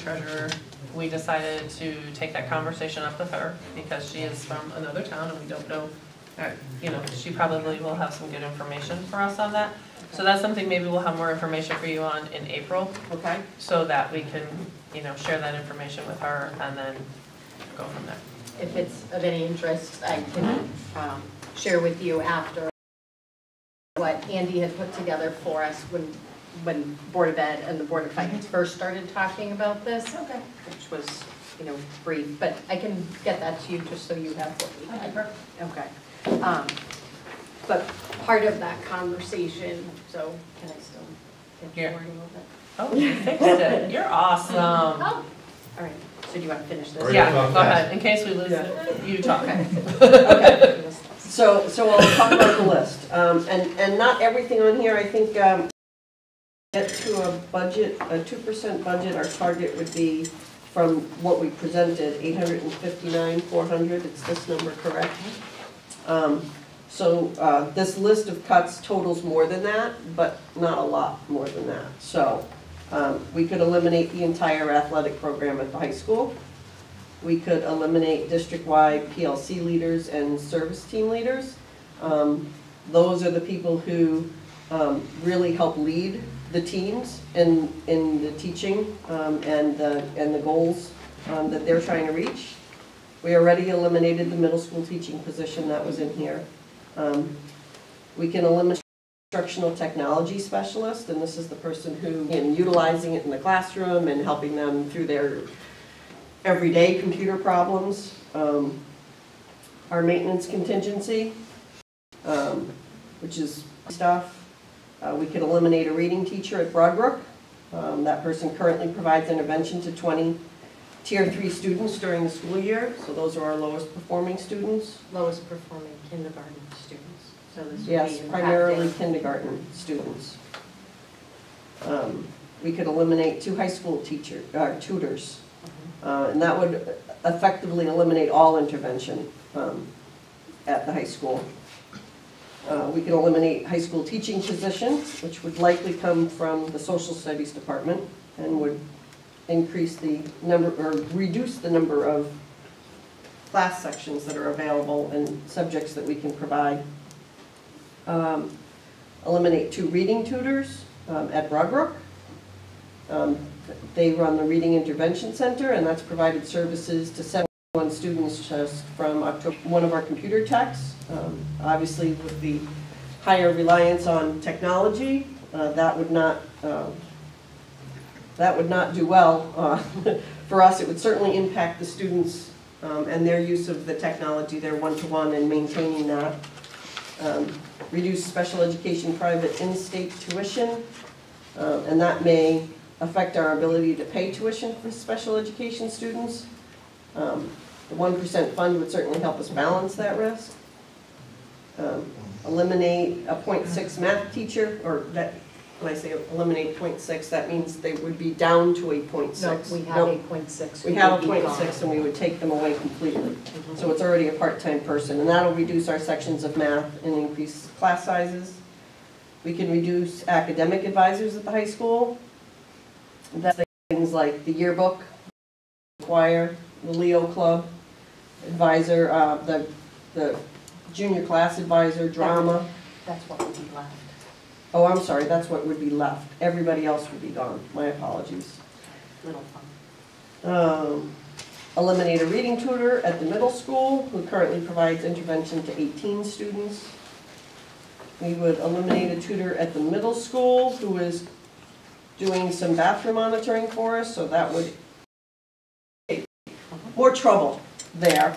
treasurer, we decided to take that conversation up with her because she is from another town and we don't know, you know, she probably will have some good information for us on that. So that's something maybe we'll have more information for you on in April. Okay. So that we can, you know, share that information with her and then go from there. If it's of any interest, I can share with you after what Andy had put together for us when Board of Ed and the Board of Finance first started talking about this. Okay. Which was, you know, brief, but I can get that to you just so you have what we had. Okay. But part of that conversation, so can I still get forward a little bit? Oh, you fixed it. You're awesome. Oh, all right. So do you want to finish this? Yeah, go ahead. In case we lose it, you talk. Okay. Okay. So I'll talk about the list. And not everything on here, I think, get to a budget, a 2% budget, our target would be from what we presented, 859,400. It's this number, correct? So this list of cuts totals more than that, but not a lot more than that. So we could eliminate the entire athletic program at the high school. We could eliminate district-wide PLC leaders and service team leaders. Those are the people who really help lead the teams in the teaching and the goals that they're trying to reach. We already eliminated the middle school teaching position that was in here. We can eliminate instructional technology specialist, and this is the person who is utilizing it in the classroom and helping them through their everyday computer problems. Our maintenance contingency, which is stuff. We could eliminate a reading teacher at Broadbrook. That person currently provides intervention to 20 Tier 3 students during the school year, so those are our lowest performing students. Lowest performing kindergarten students. So this would Yes, be primarily kindergarten students. We could eliminate 2 high school tutors, and that would effectively eliminate all intervention at the high school. We could eliminate high school teaching positions, which would likely come from the social studies department and would increase the number, or reduce the number of class sections that are available and subjects that we can provide. Eliminate 2 reading tutors at Broadbrook. They run the Reading Intervention Center, and that's provided services to 71 students just from October. One of our computer techs, obviously with the higher reliance on technology, that would not do well. For us, it would certainly impact the students and their use of the technology, their one-to-one, and maintaining that. Reduce special education private in-state tuition, and that may affect our ability to pay tuition for special education students. The 1% fund would certainly help us balance that risk. Eliminate a 0.6 math teacher, or that, when I say eliminate 0.6, that means they would be down to a 0.6. No, we have a 0.6. We have a 0.6 and we would take them away completely. So it's already a part-time person, and that'll reduce our sections of math and increase class sizes. We can reduce academic advisors at the high school. That's things like the yearbook, choir, the Leo club, advisor, the junior class advisor, drama. That's what would be left. Oh, I'm sorry, that's what would be left. Everybody else would be gone. My apologies. Little fun. Eliminate a reading tutor at the middle school who currently provides intervention to 18 students. We would eliminate a tutor at the middle school who is doing some bathroom monitoring for us, so that would more trouble there.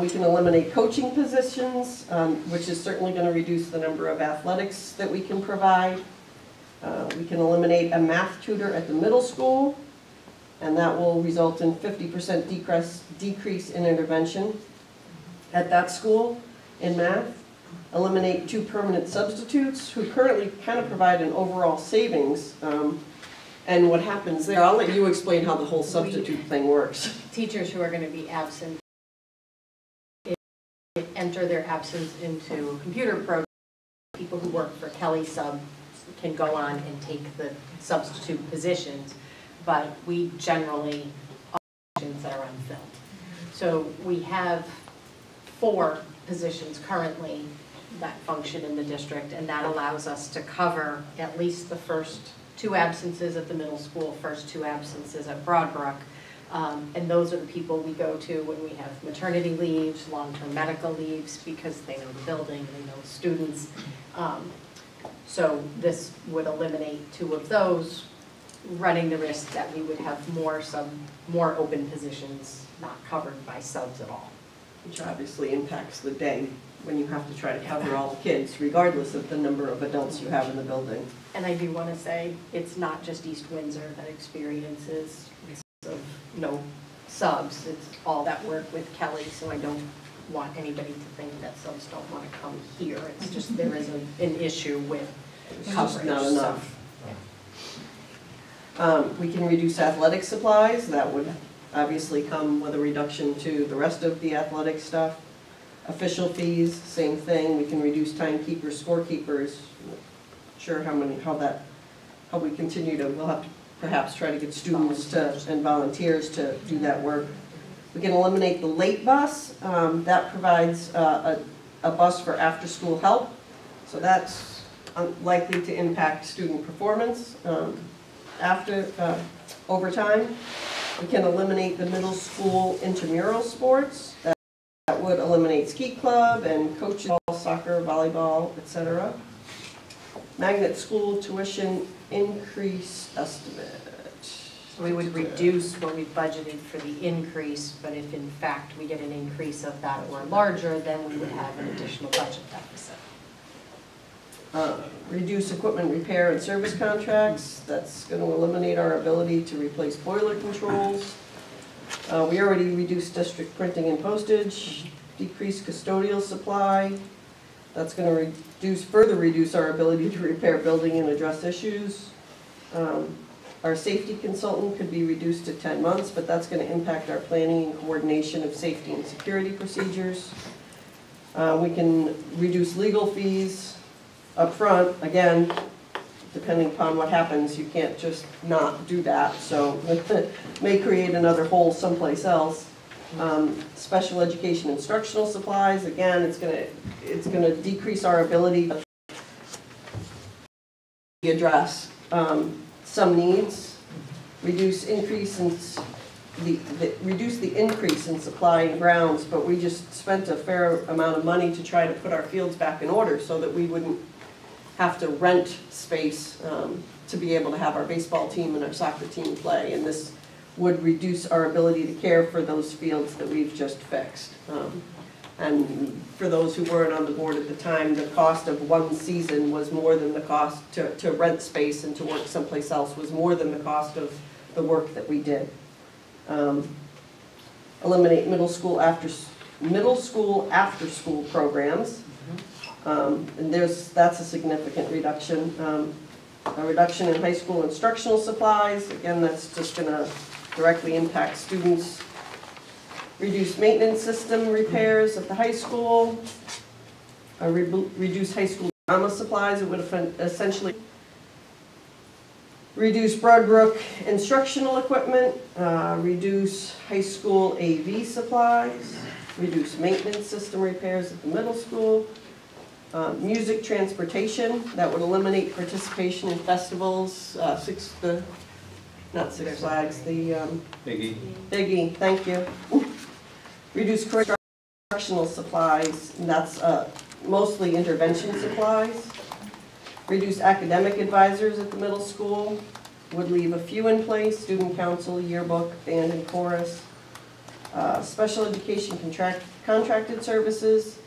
We can eliminate coaching positions, which is certainly going to reduce the number of athletics that we can provide. We can eliminate a math tutor at the middle school, and that will result in 50% decrease in intervention at that school in math. Eliminate 2 permanent substitutes who currently kind of provide an overall savings. And what happens there, I'll let you explain how the whole substitute thing works. Teachers who are going to be absent enter their absence into a computer program. People who work for Kelly Sub can go on and take the substitute positions, but we generally have positions that are unfilled. So we have 4 positions currently that function in the district, and that allows us to cover at least the first 2 absences at the middle school, first 2 absences at Broadbrook. And those are the people we go to when we have maternity leaves, long-term medical leaves, because they know the building, they know the students. So this would eliminate 2 of those, running the risk that we would have more open positions not covered by subs at all. Which obviously impacts the day when you have to try to cover all the kids, regardless of the number of adults you have in the building. And I do want to say, it's not just East Windsor that experiences of no subs. It's all that work with Kelly, so I don't want anybody to think that subs don't want to come here. It's just there is an issue with coverage. Not enough. We can reduce athletic supplies. That would obviously come with a reduction to the rest of the athletic stuff. Official fees, same thing. We can reduce timekeepers, scorekeepers. Not sure how we continue to, we'll have to perhaps try to get students and volunteers to do that work. We can eliminate the late bus. That provides a bus for after-school help. So that's likely to impact student performance over time. We can eliminate the middle school intramural sports. That would eliminate ski club and coaches, soccer, volleyball, etc. Magnet school tuition increase estimate. So we would reduce what we budgeted for the increase, but if in fact we get an increase of that or larger, then we would have an additional budget deficit. Reduce equipment repair and service contracts. That's going to eliminate our ability to replace boiler controls. We already reduced district printing and postage. Decrease custodial supply. That's going to further reduce our ability to repair building and address issues. Our safety consultant could be reduced to 10 months, but that's going to impact our planning and coordination of safety and security procedures. We can reduce legal fees up front. Again, depending upon what happens, you can't just not do that, so it may create another hole someplace else. Special education instructional supplies, again, it's gonna decrease our ability to address some needs, reduce the increase in supply and grounds, but we just spent a fair amount of money to try to put our fields back in order so that we wouldn't have to rent space to be able to have our baseball team and our soccer team play, and this would reduce our ability to care for those fields that we've just fixed. And for those who weren't on the board at the time, the cost of one season was more than the cost to rent space and to work someplace else was more than the cost of the work that we did. Eliminate middle school after-school programs. And that's a significant reduction. A reduction in high school instructional supplies. Again, that's just going to directly impact students. Reduce maintenance system repairs at the high school. Reduce high school drama supplies. It would essentially reduce Broadbrook instructional equipment. Reduce high school AV supplies. Reduce maintenance system repairs at the middle school. Music transportation, that would eliminate participation in festivals, not Six Flags, the Biggie, thank you. Reduce correctional supplies, and that's mostly intervention supplies. Reduce academic advisors at the middle school, would leave a few in place, student council, yearbook, band and chorus. Special education contracted services.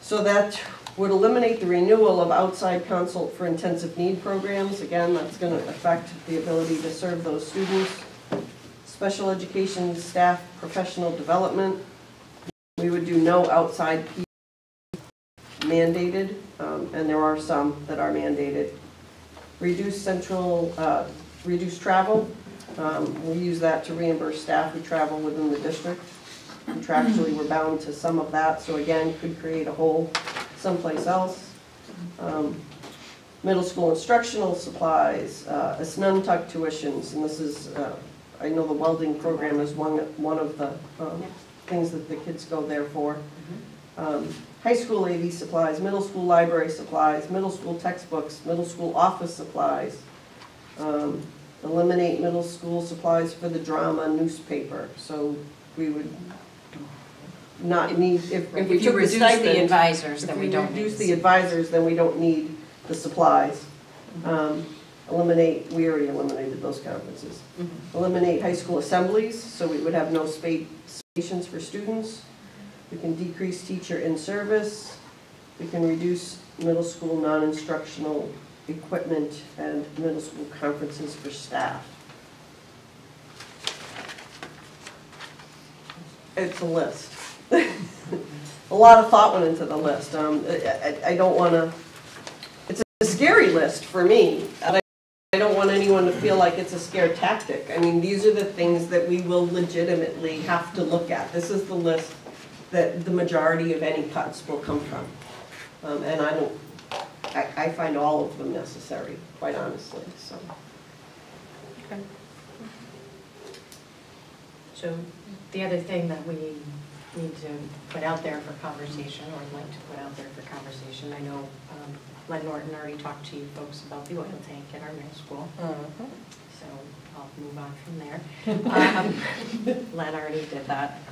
So that would eliminate the renewal of outside consult for intensive need programs. Again, that's going to affect the ability to serve those students. Special education staff professional development. We would do no outside mandated, and there are some that are mandated. Reduce travel. We use that to reimburse staff who travel within the district. Contractually, we're bound to some of that, so again, could create a hole someplace else. Middle school instructional supplies, Asnuntuck tuitions, and this is, I know the welding program is one of the things that the kids go there for. High school AV supplies, middle school library supplies, middle school textbooks, middle school office supplies. Eliminate middle school supplies for the drama newspaper, so we would not need, if we If you took the reduce the stipend, advisors, if then we we don't reduce need. the advisors, then we don't need the supplies. Eliminate, we already eliminated those conferences. Eliminate high school assemblies, so we would have no stations for students. We can decrease teacher in service. We can reduce middle school non-instructional equipment and middle school conferences for staff. It's a list. A lot of thought went into the list. I don't want to, it's a scary list for me. I don't want anyone to feel like it's a scare tactic. I mean, these are the things that we will legitimately have to look at. This is the list that the majority of any cuts will come from. And I find all of them necessary, quite honestly, so. Okay. So the other thing that we need to put out there for conversation, or I'd like to put out there for conversation, I know Len Norton already talked to you folks about the oil tank at our middle school. So I'll move on from there. Len already did that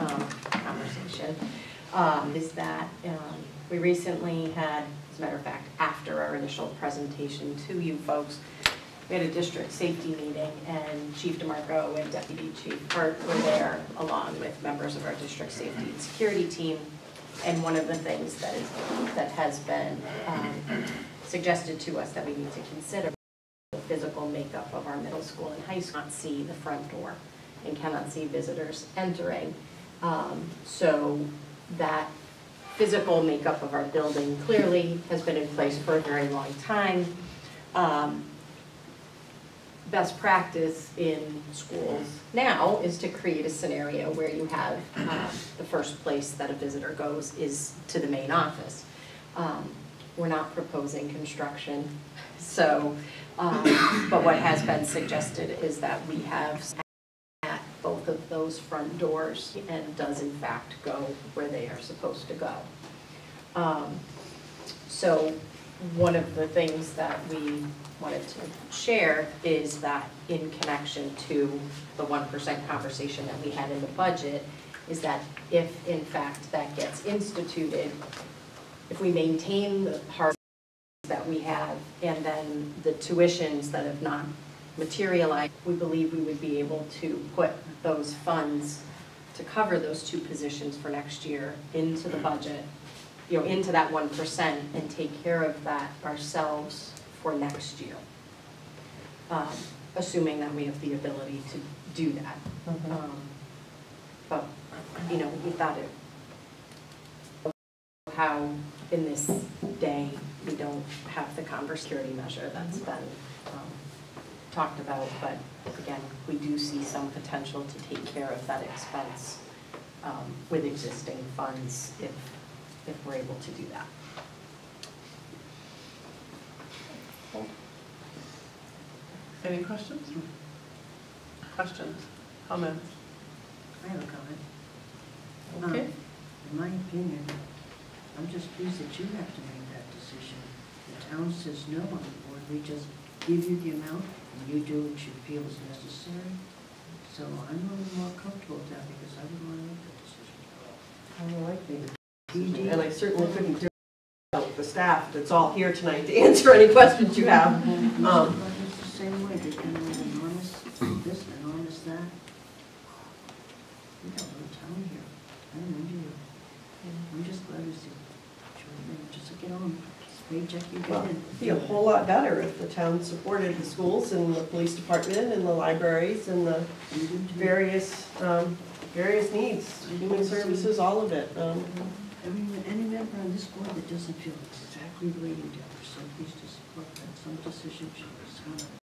conversation. Is that we recently had, as a matter of fact, after our initial presentation to you folks, we had a district safety meeting, and Chief DeMarco and Deputy Chief Hart were there along with members of our district safety and security team. And one of the things that has been suggested to us that we need to consider the physical makeup of our middle school and high school. Cannot see the front door and cannot see visitors entering. So that physical makeup of our building clearly has been in place for a very long time. Best practice in schools now is to create a scenario where you have the first place that a visitor goes is to the main office. We're not proposing construction, so, but what has been suggested is that we have at both of those front doors and does in fact go where they are supposed to go. So one of the things that we wanted to share is that in connection to the 1% conversation that we had in the budget, is that if in fact that gets instituted, if we maintain the parts that we have and then the tuitions that have not materialized, we believe we would be able to put those funds to cover those two positions for next year into the budget, you know, into that 1% and take care of that ourselves for next year, assuming that we have the ability to do that. But, you know, we thought it, how in this day we don't have the security measure that's been talked about, but again, we do see some potential to take care of that expense with existing funds if we're able to do that. Any questions? Questions? Comments? I have a comment. Okay. In my opinion, I'm just pleased that you have to make that decision. The town says no on the board, we just give you the amount, and you do what you feel is necessary. So I'm a little more comfortable with that, because I wouldn't want to make that decision. I don't like the, and I certainly couldn't do it without the staff that's all here tonight to answer any questions you have. It's the same way, there's been an honest this and honest that. We got a little town here. I remember you. I'm just glad to see you. Just get on. Paycheck you get Well, in. it'd be a whole lot better if the town supported the schools and the police department and the libraries and the various needs, human services, all of it. Any member on this board that doesn't feel exactly the way you do, we're so pleased to support that. Some decisions should be sound.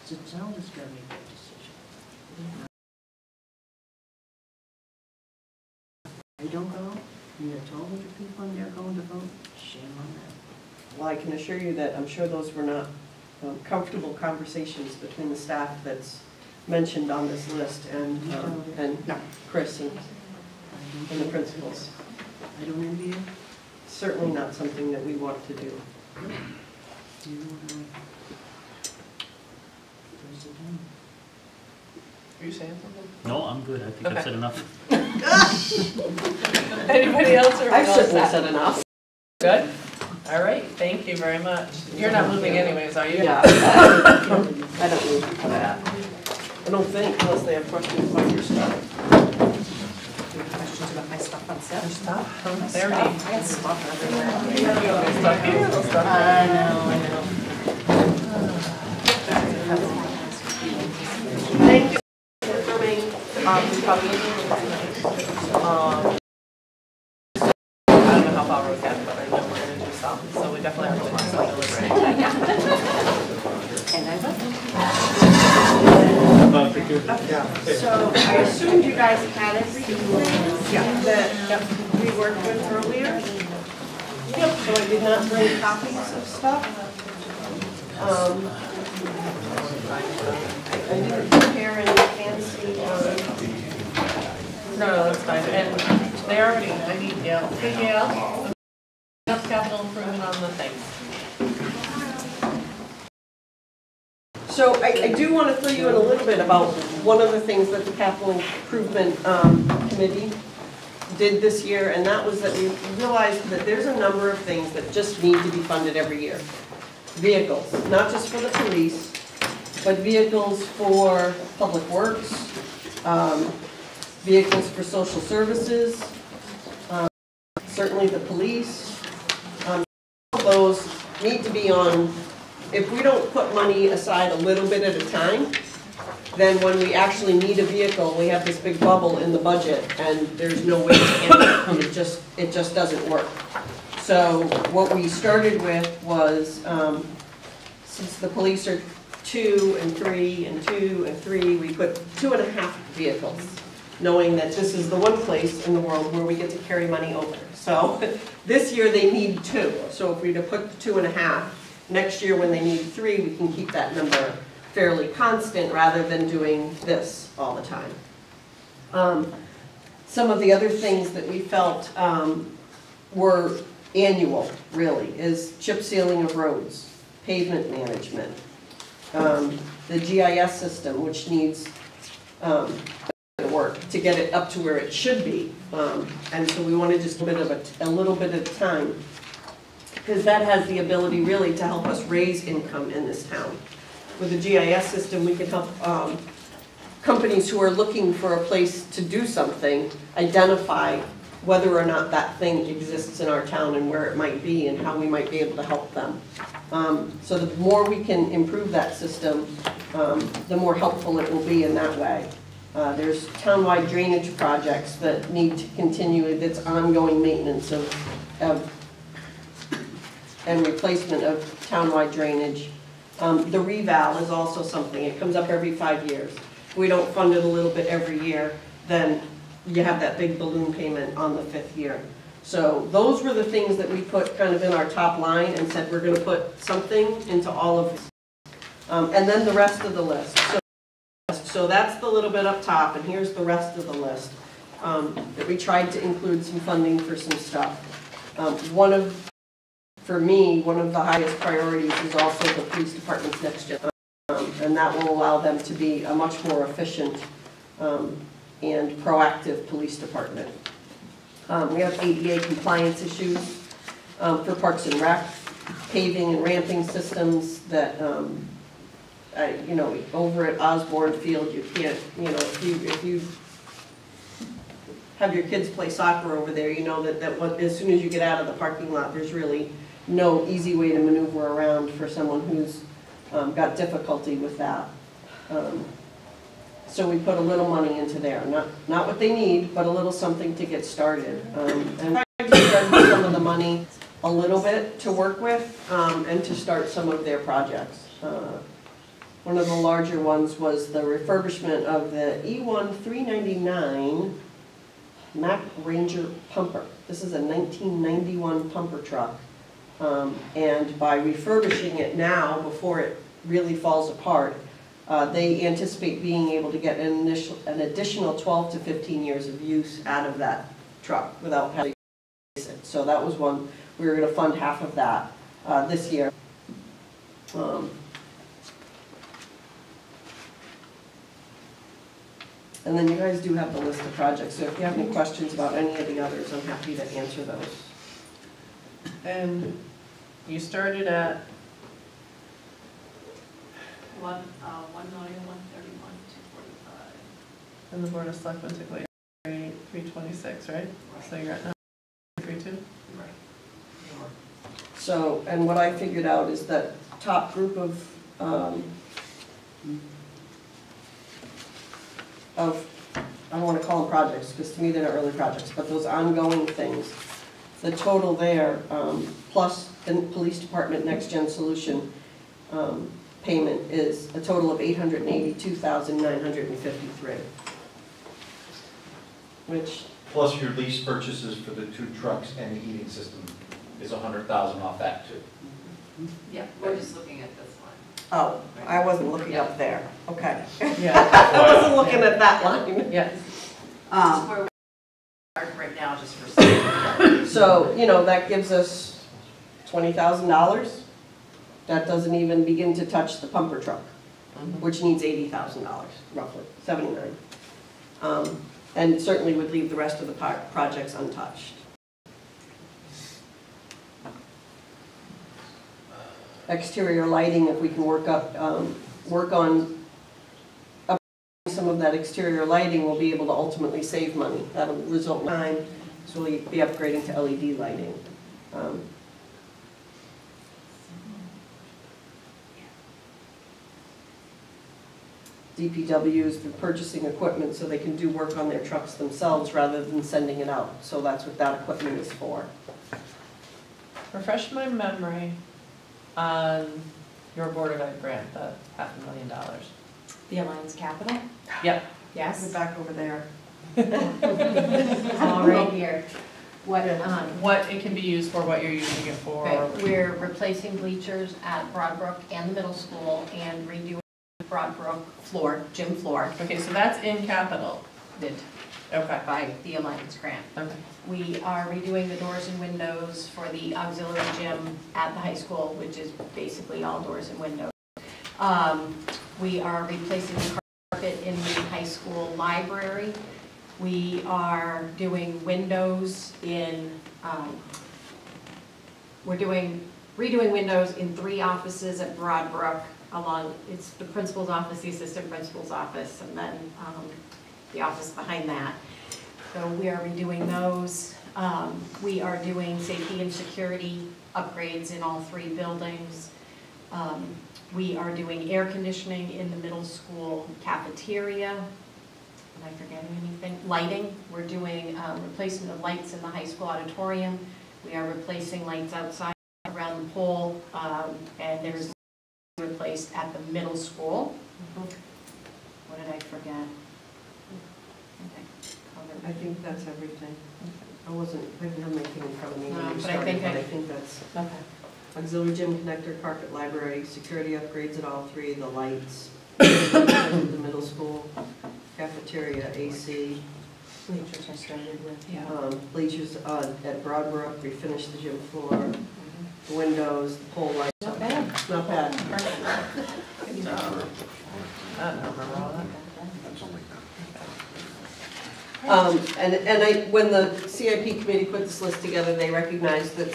The town is going to make that decision. They don't go, and you have 1,200 people in there going to vote, shame on them. well, I can assure you that I'm sure those were not comfortable conversations between the staff that's mentioned on this list and Chris and the principals. I don't envy you. Certainly not something that we want to do. You know what Where's it done? Are you saying something? No, I'm good. I think Okay. I've said enough. Anybody else or I've we all certainly set? said enough. Good? All right, thank you very much. You're not moving anyways, are you? Yeah. I don't need for that. I don't think, unless they have questions about your stuff. Questions about my stuff on set? Your stuff? There I got stuff everywhere. you go. Little stuff here, little stuff I there. know. Thank you for confirming, Republican. I don't know how far we're getting, but I know we're gonna do some, so we definitely have to do some deliberating. And I will. So I assumed you guys had everything that we worked with earlier? Yep, so I did not bring copies of stuff. I didn't prepare any fancy, No, that's fine, and they already, I need Gail. Hey, Gail, enough capital improvement on the things. So I do want to fill you in a little bit about one of the things that the capital improvement committee did this year, and that was that we realized that there's a number of things that just need to be funded every year. Vehicles, not just for the police, but vehicles for public works, vehicles for social services, certainly the police. All those need to be on. If we don't put money aside a little bit at a time, then when we actually need a vehicle, we have this big bubble in the budget and there's no way to handle it. It just doesn't work. So what we started with was, since the police are 2 and 3 and 2 and 3, we put 2.5 vehicles, knowing that this is the one place in the world where we get to carry money over. So this year they need 2. So if we were to put the 2.5, next year when they need 3, we can keep that number fairly constant rather than doing this all the time. Some of the other things that we felt were annual, really, is chip sealing of roads, pavement management, the GIS system, which needs work to get it up to where it should be. And so we wanted just a little bit at a time, because that has the ability really to help us raise income in this town. With the GIS system, we can help companies who are looking for a place to do something identify whether or not that thing exists in our town and where it might be and how we might be able to help them. So the more we can improve that system, the more helpful it will be in that way. There's townwide drainage projects that need to continue that's ongoing maintenance of and replacement of townwide drainage. The reval is also something. It comes up every 5 years. If we don't fund it a little bit every year, then you have that big balloon payment on the 5th year. So those were the things that we put kind of in our top line and said we're going to put something into all of this. And then the rest of the list. So that's the little bit up top, and here's the rest of the list. That we tried to include some funding for some stuff. For me, one of the highest priorities is also the police department's next gen. And that will allow them to be a much more efficient and proactive police department. We have ADA compliance issues for Parks and Rec, paving and ramping systems that, you know, over at Osborne Field, you can't, you know, if you have your kids play soccer over there, you know that as soon as you get out of the parking lot, there's really no easy way to maneuver around for someone who's got difficulty with that. So we put a little money into there, not what they need, but a little something to get started. And I tried to spend some of the money a little bit to work with and to start some of their projects. One of the larger ones was the refurbishment of the E1 399 Mack Ranger pumper. This is a 1991 pumper truck. And by refurbishing it now, before it really falls apart, they anticipate being able to get an additional 12 to 15 years of use out of that truck without having to replace it. So that was one, we were going to fund half of that this year. And then you guys do have the list of projects, so if you have any questions about any of the others, I'm happy to answer those. And you started at 1,131,245. And the Board of Selectmen took away 326, right? So you're at 932? So, and what I figured out is that top group of I don't want to call them projects, because to me they're not really projects, but those ongoing things, the total there, plus the police department next gen solution payment is a total of $882,953. Which, Plus your lease purchases for the 2 trucks and the heating system is 100,000 off that too. Yeah, we're just looking at this one. oh, I wasn't looking up there, okay. Yeah. I wasn't looking at that line. Yes. This is where we are right now, just for safety. So, you know, that gives us $20,000. That doesn't even begin to touch the pumper truck, which needs $80,000 roughly, 79. And certainly would leave the rest of the projects untouched. Exterior lighting, if we can work on upgrading some of that exterior lighting, we'll be able to ultimately save money. That'll result in time, so we'll be upgrading to LED lighting. DPW has been purchasing equipment so they can do work on their trucks themselves rather than sending it out. So that's what that equipment is for. Refresh my memory on your Board of Ed grant, the $500,000. The Alliance Capital? Yep. Yes. We're back over there. All right here. What, What it can be used for, what you're using it for. right, we're replacing bleachers at Broadbrook and the middle school and redoing Broadbrook floor, gym floor, Okay, so that's in capital. did Okay. by the Alliance grant. Okay. We are redoing the doors and windows for the auxiliary gym at the high school, which is basically all doors and windows. We are replacing the carpet in the high school library. We are doing windows in, redoing windows in 3 offices at Broadbrook along, it's the principal's office, the assistant principal's office, and then the office behind that. So we are redoing those. We are doing safety and security upgrades in all 3 buildings. We are doing air conditioning in the middle school cafeteria. Am I forgetting anything? Lighting. We're doing replacement of lights in the high school auditorium. We are replacing lights outside around the pole, and there's replaced at the middle school. What did I forget? I think that's everything. I didn't have anything in front of me when No, you but started, I think but I think that's Okay. auxiliary gym connector, carpet library, security upgrades at all 3, the lights, the middle school, cafeteria, AC, Bleachers I started with, yeah. bleachers at Broadbrook, we finished the gym floor, the windows, the pole lights. Not bad. Not bad. Perfect. Good job. I don't remember all that. When the CIP committee put this list together, they recognized that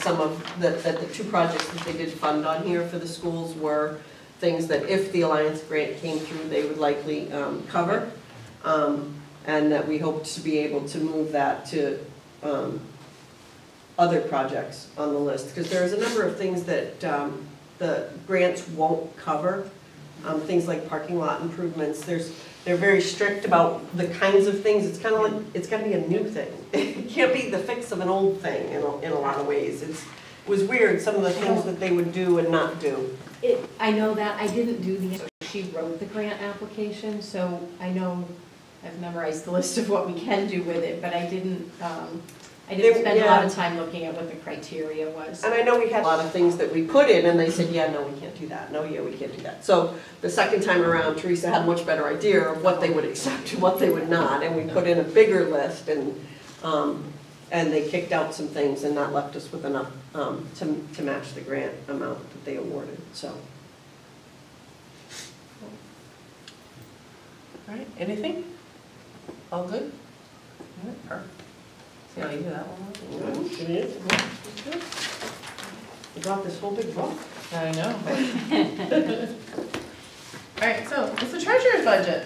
that the 2 projects that they did fund on here for the schools were things that if the Alliance grant came through, they would likely cover. And that we hoped to be able to move that to other projects on the list. Because there's a number of things that the grants won't cover. Things like parking lot improvements. They're very strict about the kinds of things. It's kind of like, it's got to be a new thing. It can't be the fix of an old thing in a lot of ways. It was weird, some of the things that they would do and not do. I know that, I didn't do she wrote the grant application, so I know I've memorized the list of what we can do with it, but I I didn't spend a lot Yeah. of time looking at what the criteria was. And I know we had a lot of things that we put in, and they said, yeah, no, we can't do that, no, yeah, we can't do that. So the second time around, Teresa had a much better idea of what they would accept and what they would not, and we put in a bigger list, and they kicked out some things, and that left us with enough to match the grant amount that they awarded, so. All right, anything? All good? All right, perfect. See how you do that one? It is. We got this whole big book. I know. All right, so it's the treasurer's budget.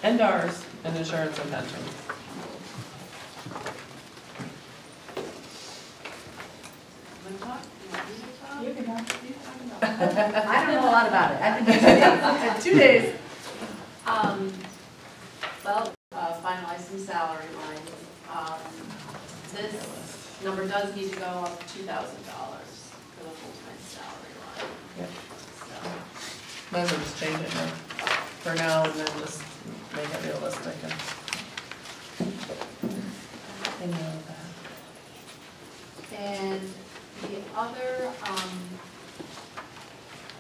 And ours, and insurance and pension. You can talk. I don't know a lot about it. I've been 2 days. Well, finalize some salary lines. This number does need to go up $2,000 for the full-time salary line. Yep. So, Might as well just change it now, for now, and then just make it realistic and know that. and the other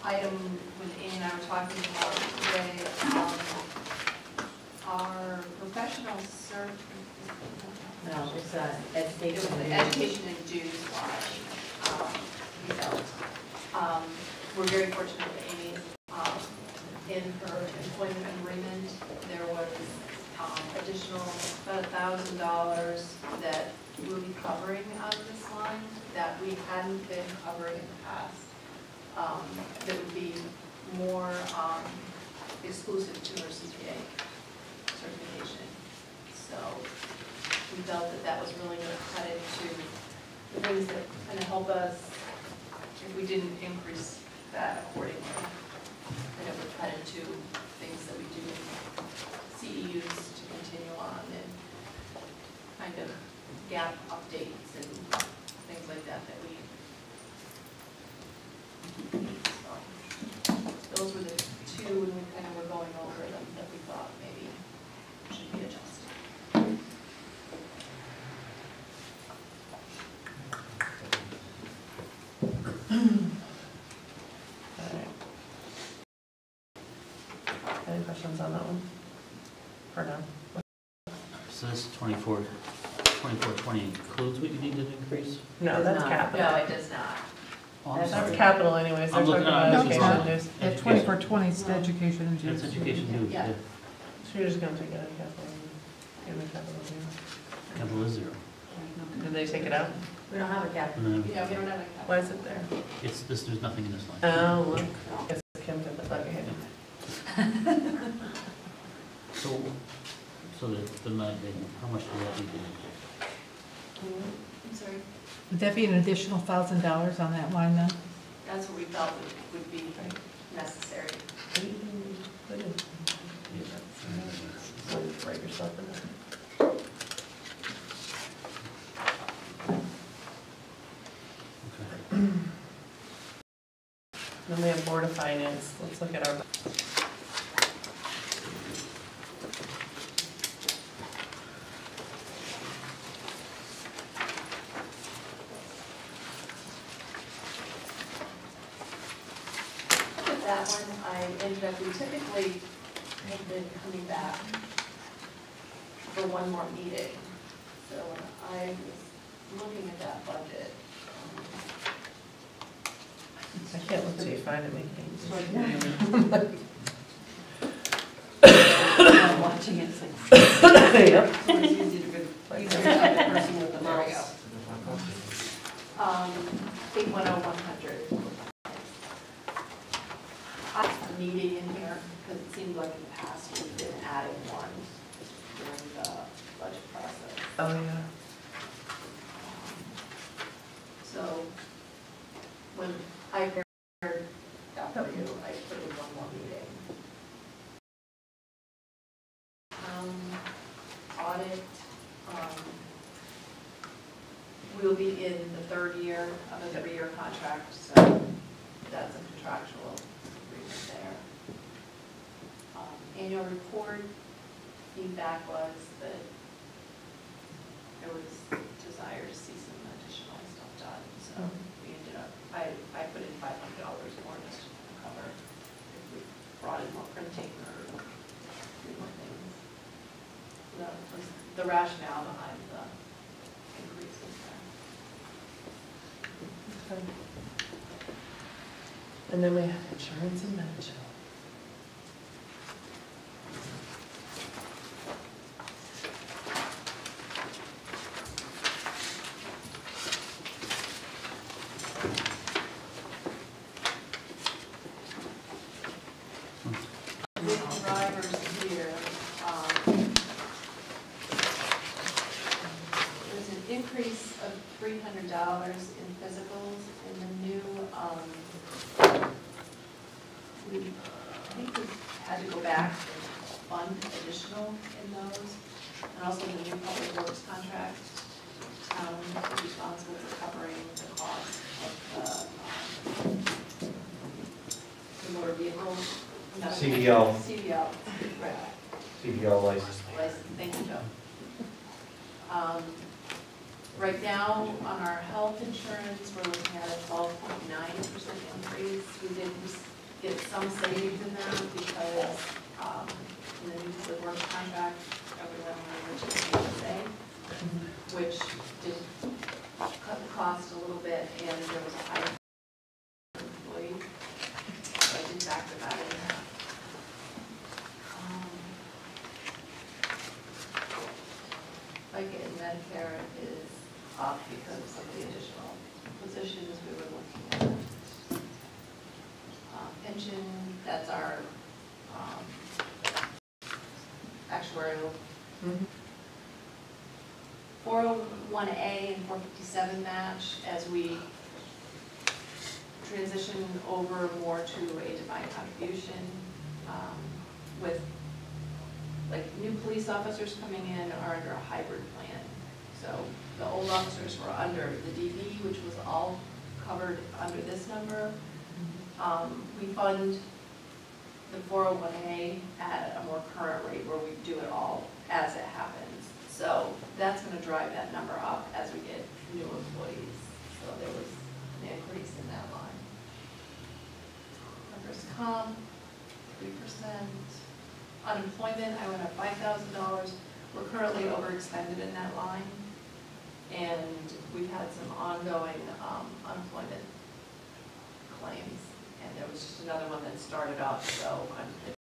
item when Ann and I were talking about today, our professional service. No, it's education. Education and dues line, we felt. We're very fortunate that Amy, in her employment agreement, there was additional about $1,000 that we'll be covering out of this line that we hadn't been covering in the past. That would be more exclusive to her CPA certification. So we felt that that was really going to cut into the things that kind of help us if we didn't increase that accordingly. And it would cut into things that we do CEUs to continue on and kind of gap updates and things like that that we need. So those were the two, and we kind of were going over them that we thought maybe should be adjusted. Any questions on that one? For now? So this 2420 includes what you needed to increase? No, that's capital. No, it does not. Oh, I'm That's sorry. capital anyways, they're I'm talking looking at about it. education dues. At 2420, it's the education and It's dues. education dues, Yeah. yeah. So you're just gonna take it out of capital and give me capital zero. Capital is zero. Did they take it out? We don't have a cap. And then Yeah, we don't have a Why is it there? it's this, there's nothing in this line. Oh, look, it's Kim did that, okay. So the how much do that need to increase? I'm sorry, Would that be an additional $1,000 on that line then? that's what we felt would be necessary. Write yourself in there. Okay. Then we have Board of Finance, let's look at our. With that one, I ended up, we typically have been coming back for one more meeting. So when I was looking at that budget, I can't look till you find it, make things. I'm watching it, it's like. Yep. So it's easy to be, easy to have the person with the There we mouse. 810-100. I have a meeting in here, because it seemed like in the past we've been adding one during the budget process. Oh, yeah. So when I prepared that for you, I put in one more meeting. Audit, we'll be in the third year of a 3-year contract, so that's a contractual agreement there. Annual report, feedback was that there was desire to see some additional stuff done, so we ended up, I put in $500 more just to cover if we brought in more printing or do more things. That was the rationale behind the increases there. Okay. And then we have insurance and medical. With drivers here, there's an increase of $300 in physicals in the new, we, I think we had to go back and fund additional in those, and also the new public works contract. Town is responsible for covering the cost of the motor vehicle. CDL. CDL, right. CDL license. License, thank you, Joe. Right now, on our health insurance, we're looking at a 12.9% increase. We did get some savings in that because in the new public works contract, everyone originally had to say, which did cut the cost a little bit, and there was a higher employee. So I did factor that in. Like in Medicare is up because of the additional positions we were looking at. Pension, that's our actuarial. 401A and 457 match as we transition over more to a defined contribution with like new police officers coming in are under a hybrid plan. So the old officers were under the DB, which was all covered under this number. We fund the 401A at a more current rate where we do it all as it happens. So that's going to drive that number up as we get new employees. So there was an increase in that line. Workers' comp, 3%. Unemployment, I went up $5,000. We're currently overexpended in that line. And we've had some ongoing unemployment claims. And there was just another one that started up, so I'm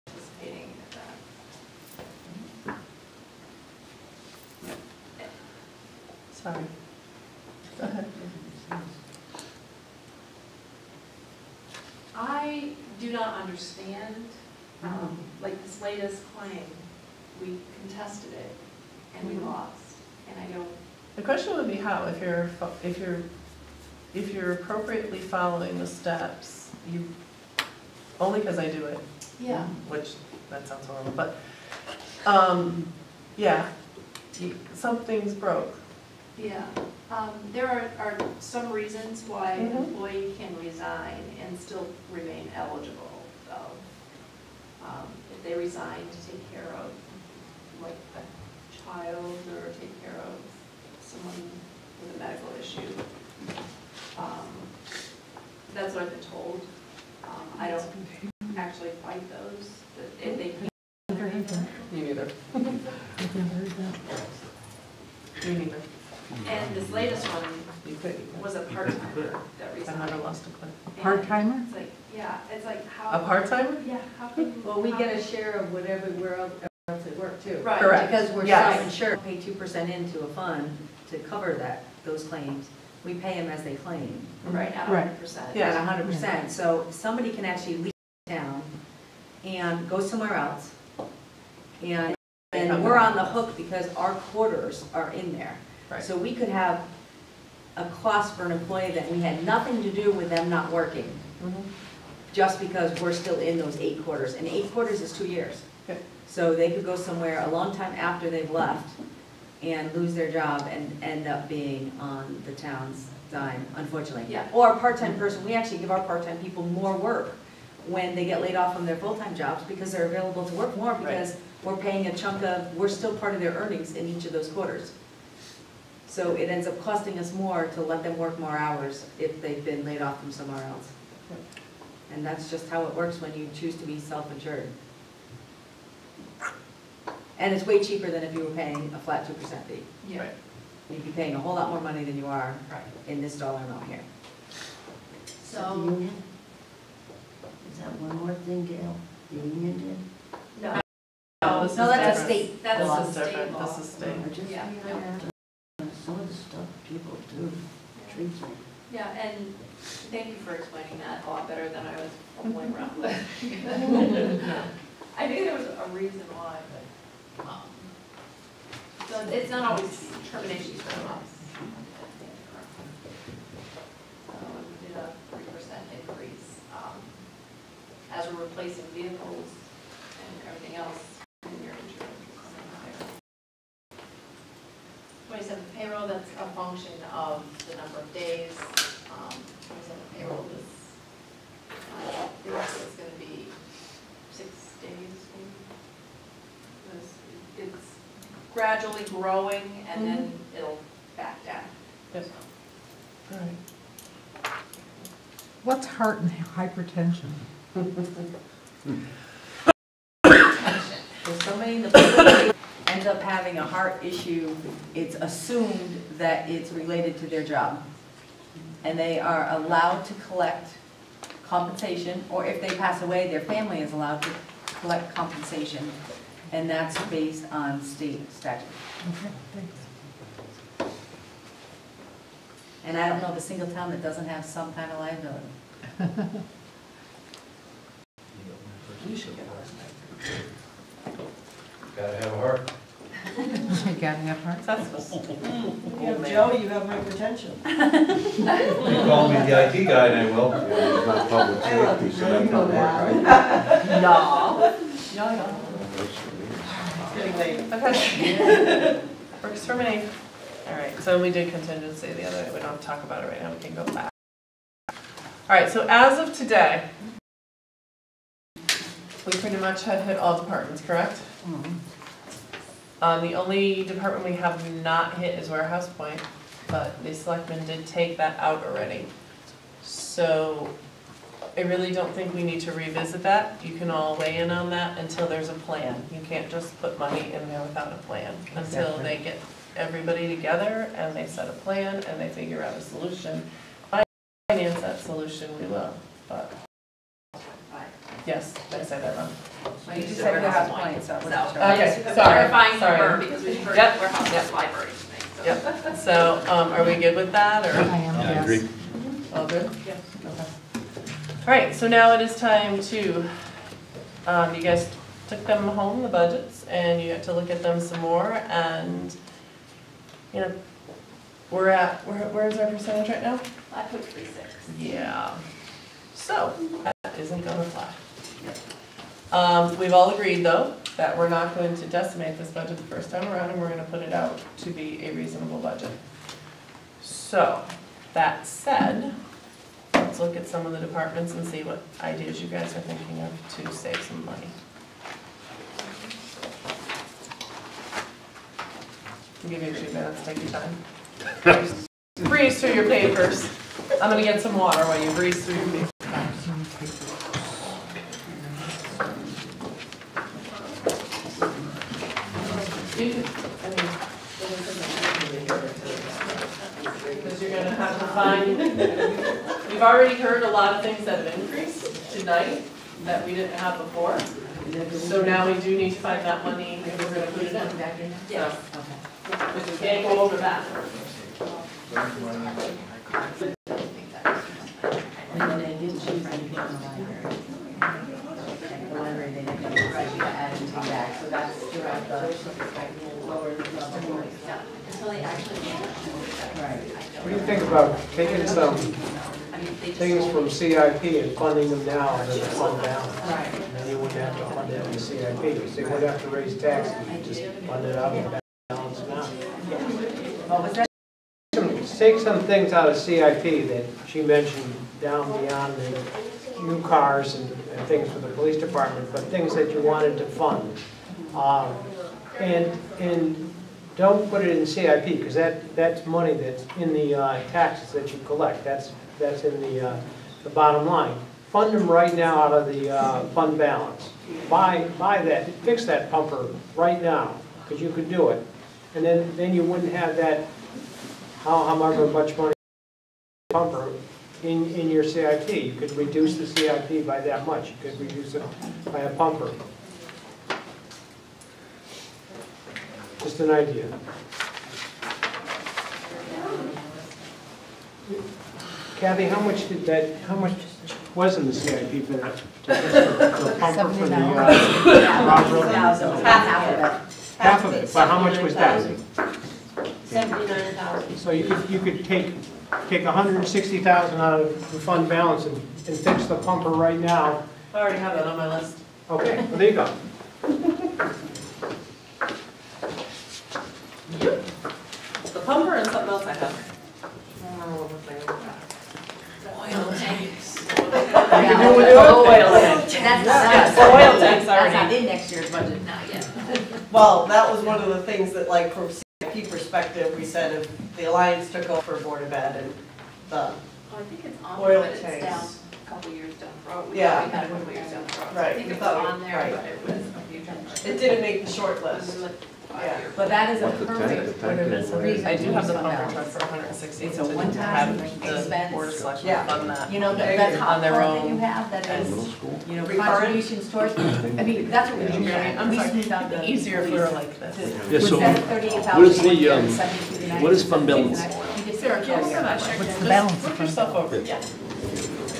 anticipating that. Sorry. Go ahead. I do not understand, like this latest claim, we contested it and we lost, and I don't. The question would be how, if you're appropriately following the steps, you, only because I do it. Yeah. Which, that sounds horrible, but, yeah, something's broke. Yeah, there are some reasons why an employee can resign and still remain eligible, though. If they resign to take care of, like, a child or take care of someone with a medical issue. That's what I've been told. I don't actually fight those, but if they Me neither. Me neither. And this latest one You could. was a part-timer that I resigned. never lost a claim. And Part-timer? It's like, yeah, it's like how. A part-timer? Yeah, how can. Well, we how get a can- share of whatever, where else they work too. Right. Correct. Because we're Yes. self-insured, pay 2% into a fund to cover those claims. We pay them as they claim Right, at Right. 100%. Yeah. at 100%. So somebody can actually leave town and go somewhere else. And we're on the hook because our quarters are in there. Right. So we could have a cost for an employee that we had nothing to do with them not working, just because we're still in those 8 quarters. And 8 quarters is 2 years. Okay. So they could go somewhere a long time after they've left and lose their job and end up being on the town's dime, unfortunately. Yeah. Or a part-time person, we actually give our part-time people more work when they get laid off from their full-time jobs because they're available to work more because we're paying a chunk of, we're still part of their earnings in each of those quarters. So it ends up costing us more to let them work more hours if they've been laid off from somewhere else. And that's just how it works when you choose to be self-insured. And it's way cheaper than if you were paying a flat 2% fee. Yeah. You'd be paying a whole lot more money than you are Right. in this dollar amount here. The So, union? Is that one more thing, Gail? The union did? no. No, this No, is that's a different. state That's law. This is state different, law. this is state. I just, Yeah, no. some of the stuff people do intrigues me. Yeah, and thank you for explaining that a lot better than I was fumbling around with. I knew there was a reason why, but, so it's not always terminations from us. So we did a 3% increase, as we're replacing vehicles and everything else in your insurance. was coming higher. 27 payroll, that's a function of the number of days. 27 payroll is, I think it's gonna be 6 days, maybe. It's gradually growing and then it'll back down. Yes. All right. What's heart and hypertension? If somebody in the public ends up having a heart issue, it's assumed that it's related to their job. And they are allowed to collect compensation, or if they pass away, their family is allowed to collect compensation. And that's based on state statute. Okay, thanks. And I don't know of a single town that doesn't have some kind of liability. We should get Gotta have a heart. You gotta have heart. That's what's. You have Joe, you have hypertension. You call me the IT guy and I will. It's not public I love safety, you, so you that's know not that. right. No. Getting late. Okay. Works for me. All right, so we did contingency the other day. We don't have to talk about it right now. We can go back. All right, so as of today, we pretty much had hit all departments, correct? The only department we have not hit is Warehouse Point, but the selectmen did take that out already. So I really don't think we need to revisit that. You can all weigh in on that until there's a plan. You can't just put money in there without a plan. Until they get everybody together and they set a plan and they figure out a solution. Finance that solution, we will, but. Yes, did I say that wrong? I You used just to said warehouse warehouse point, point, so I so. wasn't sure. Okay, Just sorry, clarifying sorry. the verb because we've heard Yep, warehouse yep. library thing, so. Yep, so, are we good with that, or? I am, yes. All good? Yes. Okay. All right, so now it is time to, you guys took them home, the budgets, and you got to look at them some more, and, you know, we're at, where's our percentage right now? I put 3.6. Yeah. So, that isn't gonna fly. We've all agreed, though, that we're not going to decimate this budget the first time around, and we're gonna put it out to be a reasonable budget. So, that said, let's look at some of the departments and see what ideas you guys are thinking of to save some money. I'll give you 2 minutes, take your time. Breeze through your papers. I'm gonna get some water while you breeze through your papers. Because you're gonna have to find, we've already heard a lot of things that have increased tonight that we didn't have before. So now we do need to find that money if we're gonna put it in. Yes. Because we can't go over that. And then they did choose anything in the library. The library, they didn't add anything back, so that's throughout the lower level. Until they actually. Right. What do you think about taking some things from CIP and funding them now and then fund balance? Right. And then you wouldn't have to fund it in the CIP, so you wouldn't have to raise taxes, you just fund it out and balance now. What was that? Take some things out of CIP that she mentioned down beyond the new cars and things for the police department, but things that you wanted to fund. And don't put it in CIP, because that's money that's in the taxes that you collect. That's in the bottom line. Fund them right now out of the fund balance. Buy that, fix that pumper right now, because you could do it. And then you wouldn't have that, however much money pumper in your CIP. You could reduce the CIP by that much. You could reduce it by a pumper. Just an idea. Kathy, how much was in the CIP for that? The pumper for the Rock Road? Half of it, but how much was that? 79,000. So you could take 160,000 out of the fund balance and fix the pumper right now. I already have that on my list. Okay, well, there you go. The pumper and something else I have. Oil tanks. Oil tanks. That's oil tanks That's already. not in next year's budget. Not yet. Well, that was one of the things that, like, from CIP perspective, we said if the Alliance took over Board of Ed and the, I think it's on Oil there, but it's tanks. down a couple years down the road. We Yeah. thought we had it a couple years down the road. So Right, I think we it was thought we- on there, right. but it was a huge number. it didn't make the short list. Yeah. But that is a What the tank- perfect, the tank is what it is. I do have the Fund pumper balance. truck for 160. It's a to one-time have the expense. Board of Selectmen Yeah. fund that. You know, Okay. that top On their part that you own. have, that is, Middle school? you know, Recurrent? contributions towards, I mean, that's what we do. I'm We sorry, smooth out the. easier if we were like this. Yeah, so Instead of 38,000 what is the, one year and 72,900, what is fund balance? we did Sarah, can you $6,000. come back there? What's the balance Flip of yourself over, yeah. Yeah.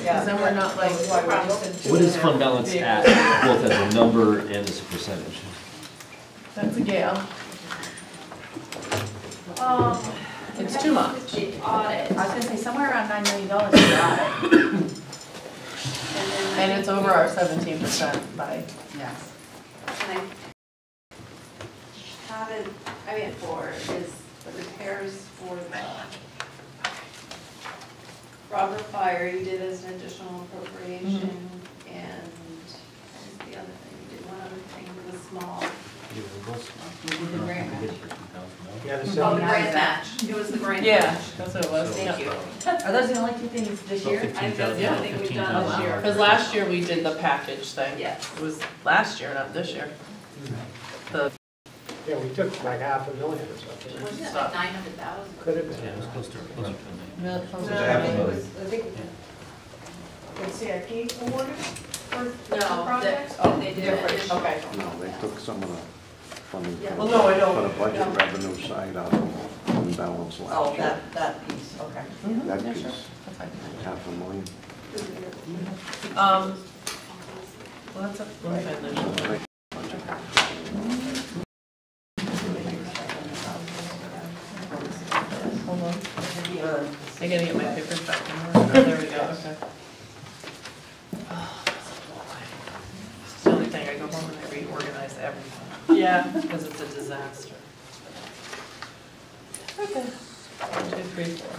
Because then we're not like, That's why we just did What is 2.5 fund balance vehicles. at, both as a number and as a percentage? that's a gale. It's too much. The audit, I was gonna say somewhere around $9 million for the audit. And it's over our 17% by, Yes. and I haven't, I mean, for is the repairs for the Robert Fire, you did as an additional appropriation, and what was the other thing, you did one other thing that was small. We did the grant match. Yeah, the Oh, the 70. grant match, it was the grant yeah, match. that's what it was. Thank you. Are those the only two things this year? I think that's the only thing we've done this year. Because last year we did the package thing. Yes. It was last year, not this year. Yeah, we took like $500,000 or something. Wasn't it like 900,000? Could have Yeah, been. it was closer to a million. No, it was, I think, was CIP awarded for the No, projects? that, they did different, additional. okay. No, they took some of the funding Yeah. for Well, no, I for know. the budget revenue side out of fund balance Oh, last year. that piece, okay. That Yeah, piece, sure. That's fine. $500,000. Well, that's a, let me find those. Hold on. I gotta get my papers back in order. Oh, there we go, okay. Oh, it's the only thing, I go home and I reorganize everything. Yeah. Because it's a disaster. Okay. 1, 2, 3, 4. All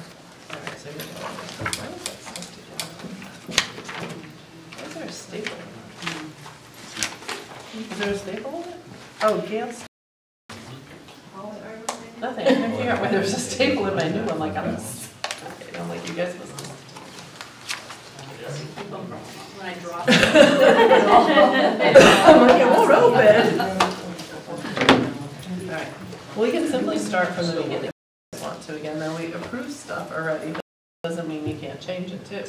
right, so here we go. Why is that stuff together? Why is there a staple? Is there a staple in it? Oh, Gail's. Nothing, I couldn't figure out why there's a staple in my new one, like I'm like, you guys must. When I drop it. I'm like, it won't open. All right, well, we can simply start from the beginning if you want to. Again, then we approve stuff already, but doesn't mean you can't change it too.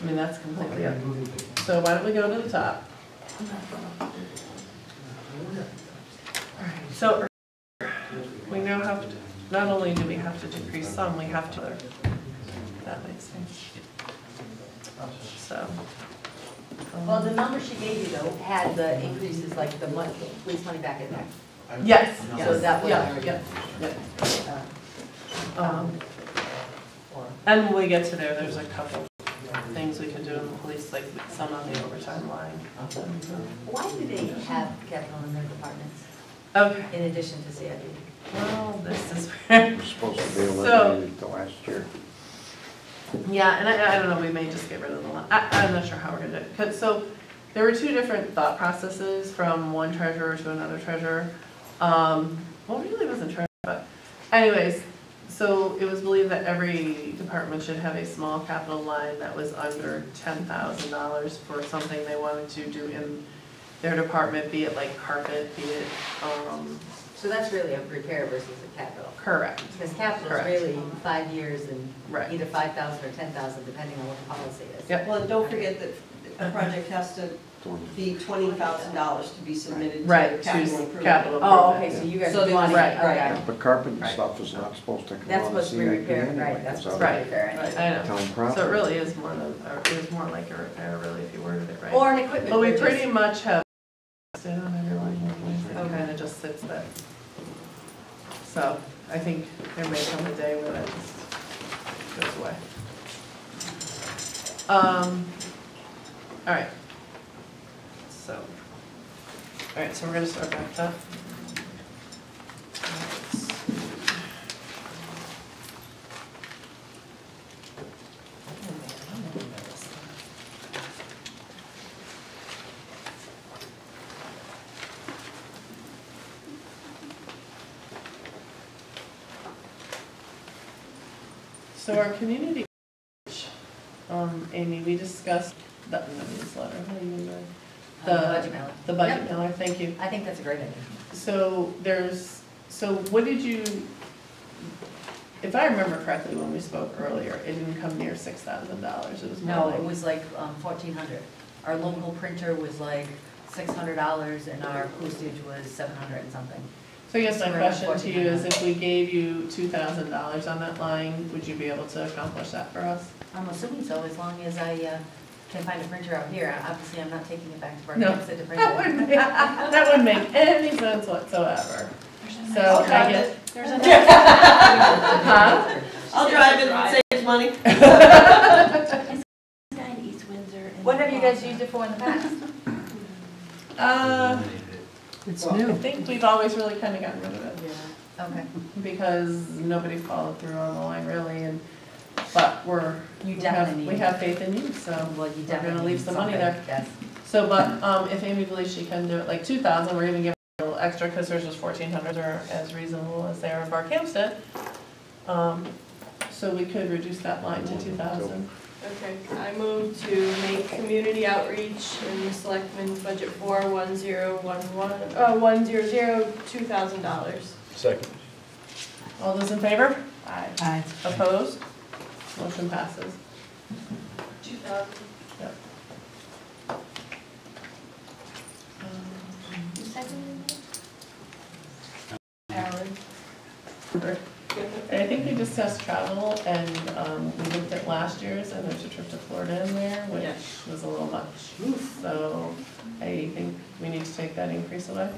I mean, that's completely up. So why don't we go to the top? All right, so we now have to, not only do we have to decrease some, we have to, that makes sense. So. Well, the number she gave you though had the increases, like the money, police money back in there. Yes, So yes, that was yeah, already. yeah. And when we get to there, there's a couple things we can do in the police, like some on the overtime line. Why do they have capital in their departments Okay. in addition to CIP? Well, this is where, It was supposed to be So- eliminated the last year. yeah, and I don't know, we may just get rid of the line. I'm not sure how we're gonna do it. 'Cause there were two different thought processes from one treasurer to another treasurer. Well, really it wasn't treasurer, but anyways, so it was believed that every department should have a small capital line that was under $10,000 for something they wanted to do in their department, be it like carpet, be it, So that's really a repair versus a capital. correct. Because capital is Correct. really 5 years and Right. either 5,000 or 10,000, depending on what the policy is. Yep. Well, and don't forget that the project has to be $20,000 to be submitted to Right, capital to improvement. capital Oh, improvement. okay, so you guys So are they money, want- okay. right. But carpet and Right. stuff is not supposed to come That's out of the supposed to be CIP repaired, anyway. right, that's It's supposed out to of be repaired. Right. I know. town So property. it really is more than, or it is more like a repair, really, if you worded it right. Or an equipment But we purchase. pretty much have it on every line anyways, it Okay. kind of just sits there. So I think there may come a day where that just goes away. All right. So, all right, so we're gonna start back up. So our community, Amy, we discussed the newsletter, how do you know? The budget mailer. The budget Yep. mailer, thank you. I think that's a great idea. So so what did you, if I remember correctly when we spoke earlier, it didn't come near $6,000, it was more No, like. it was like 1,400. Our local printer was like $600 and our postage was 700 and something. So I guess my So we're at question to you is if we gave you $2,000 on that line, would you be able to accomplish that for us? I'm assuming so, as long as I can find a printer out here. Obviously, I'm not taking it back to No. Barbados to print That wouldn't make, that wouldn't make any sense whatsover. So I'll I drive guess. it. There's a Huh? I'll drive it and save money. Guy in East Windsor. and- What have you guys used it for in the past? It's I new. think we've always really kind of gotten rid of it. Okay. Because nobody followed through on the line really, but You definitely need we have faith in you, so Well, you we're definitely gonna leave need some money something, there. yes. So, but, if Amy believes she can do it, like 2,000, we're even giving her a little extra, because hers was 1,400, or as reasonable as they are in Barkhamsted. So we could reduce that line to 2,000. Okay, I move to make community outreach in the selectmen's budget for $2,000. Second. All those in favor? Aye. Opposed? Motion passes. 2,000. Yep. You seconded it? Alan? I think we discussed travel, and we looked at last year's, and there's a trip to Florida in there, which was a little much. So I think we need to take that increase away.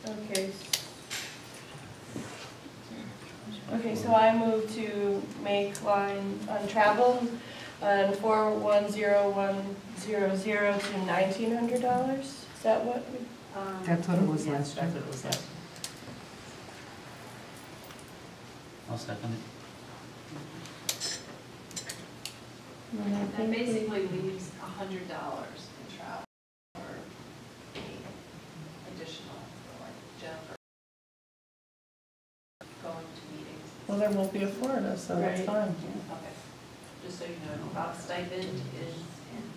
Okay. Okay, so I move to make line on travel on 410,100 to $1,900. Is that what we? That's what it was last year. That's what it was last. I'll second it. That basically leaves $100 in travel for additional, for like Jennifer going to meetings. Well, there won't be a Florida, so that's Right. fine. Okay, just so you know, Bob's stipend is in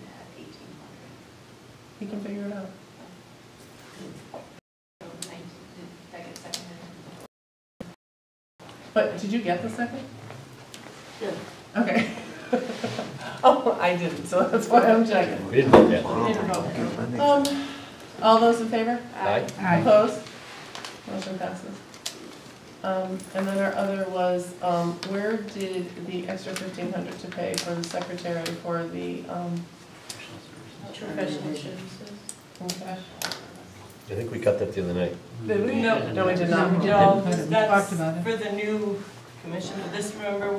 at 1,800. He can figure it out. So 19, did that get seconded? But did you get the second? Yeah. Okay. Oh, I didn't, so that's why I'm checking. We didn't vote yet. We didn't vote. All those in favor? Aye. Aye. Opposed? Motion passes. And then our other was, where did the extra 1,500 to pay for the secretary for the, Professional services. okay. I think we cut that the other night. Did we? No, we did not. No, We that's talked about it. for the new commission, but this, remember,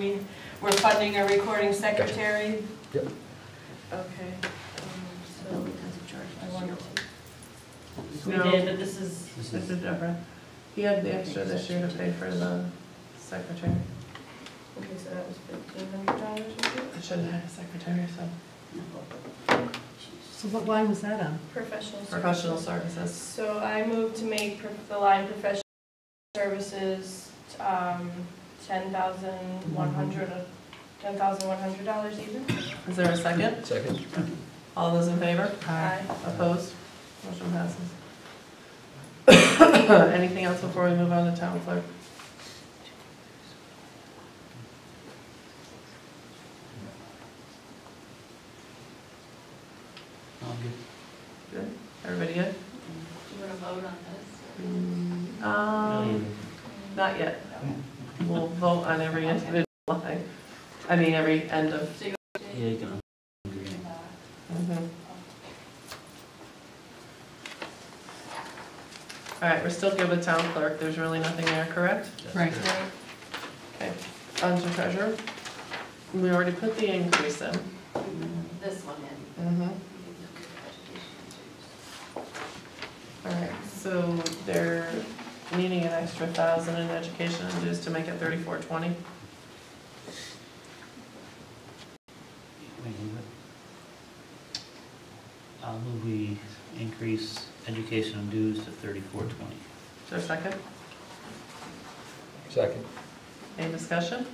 we're funding a recording secretary? Yep. Okay, so, I wanted to. We No. did, but this is, This is different. He had the extra this year to pay for the secretary. Okay, so that was $1,500, I shouldn't have had a secretary, so. So what line was that on? Professional services. Professional services. So I move to make the line professional services, $10,100 even. Is there a second? Second. All those in favor? Aye. Opposed? Motion passes. Anything else before we move on to town clerk? All good. Good? Everybody good? Do you want to vote on this? Not yet. We'll vote on every individual line. I mean, every end of. Yeah, you can. All right, we're still good with town clerk. There's really nothing there, correct? Right. Okay. On to treasurer. We already put the increase in. This one in. All right, so they're needing an extra 1,000 in education and dues to make it 3,420. I'll move we increase education and dues to $34.20. Is there a second? Second. Any discussion?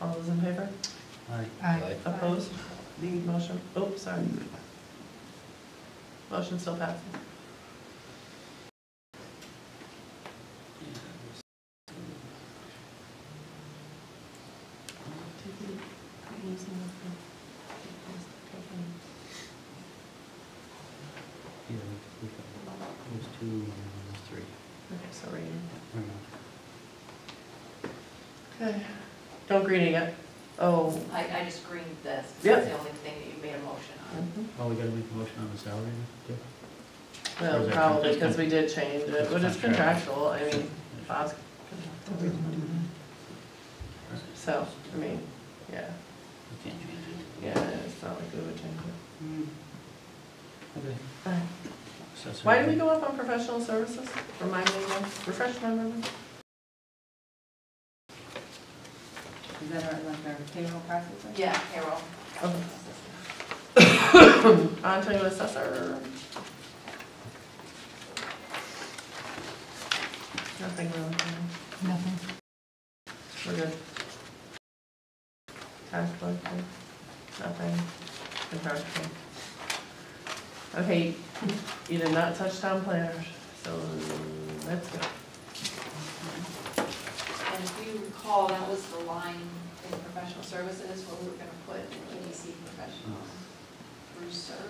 All those in favor? Aye. Aye. Opposed? Motion, oh, sorry. Motion still passes. Yeah, we've got those two and those three. Okay, so reading. Okay, don't green it yet. Oh. I just greened this, Yep. that's the only thing that you made a motion on. Oh, we gotta make a motion on the salary too? Or Well, is that probably, just because we did change it, that's but it's contractual, I mean, Bob's. So, I mean, yeah, We can't change it. yeah, it's not like we would change it. Okay. Alright. Assessor. Why did we go up on professional services? Remind me again, refresh my memory. is that like our payroll processing? Yeah, payroll. On to assessor. Nothing really. Nothing. We're good. Tax collector, nothing. Contractual. Okay, you did not touch town planners, so let's go. And if you recall, that was the line in professional services where we were gonna put EDC professionals. Bruce, sir,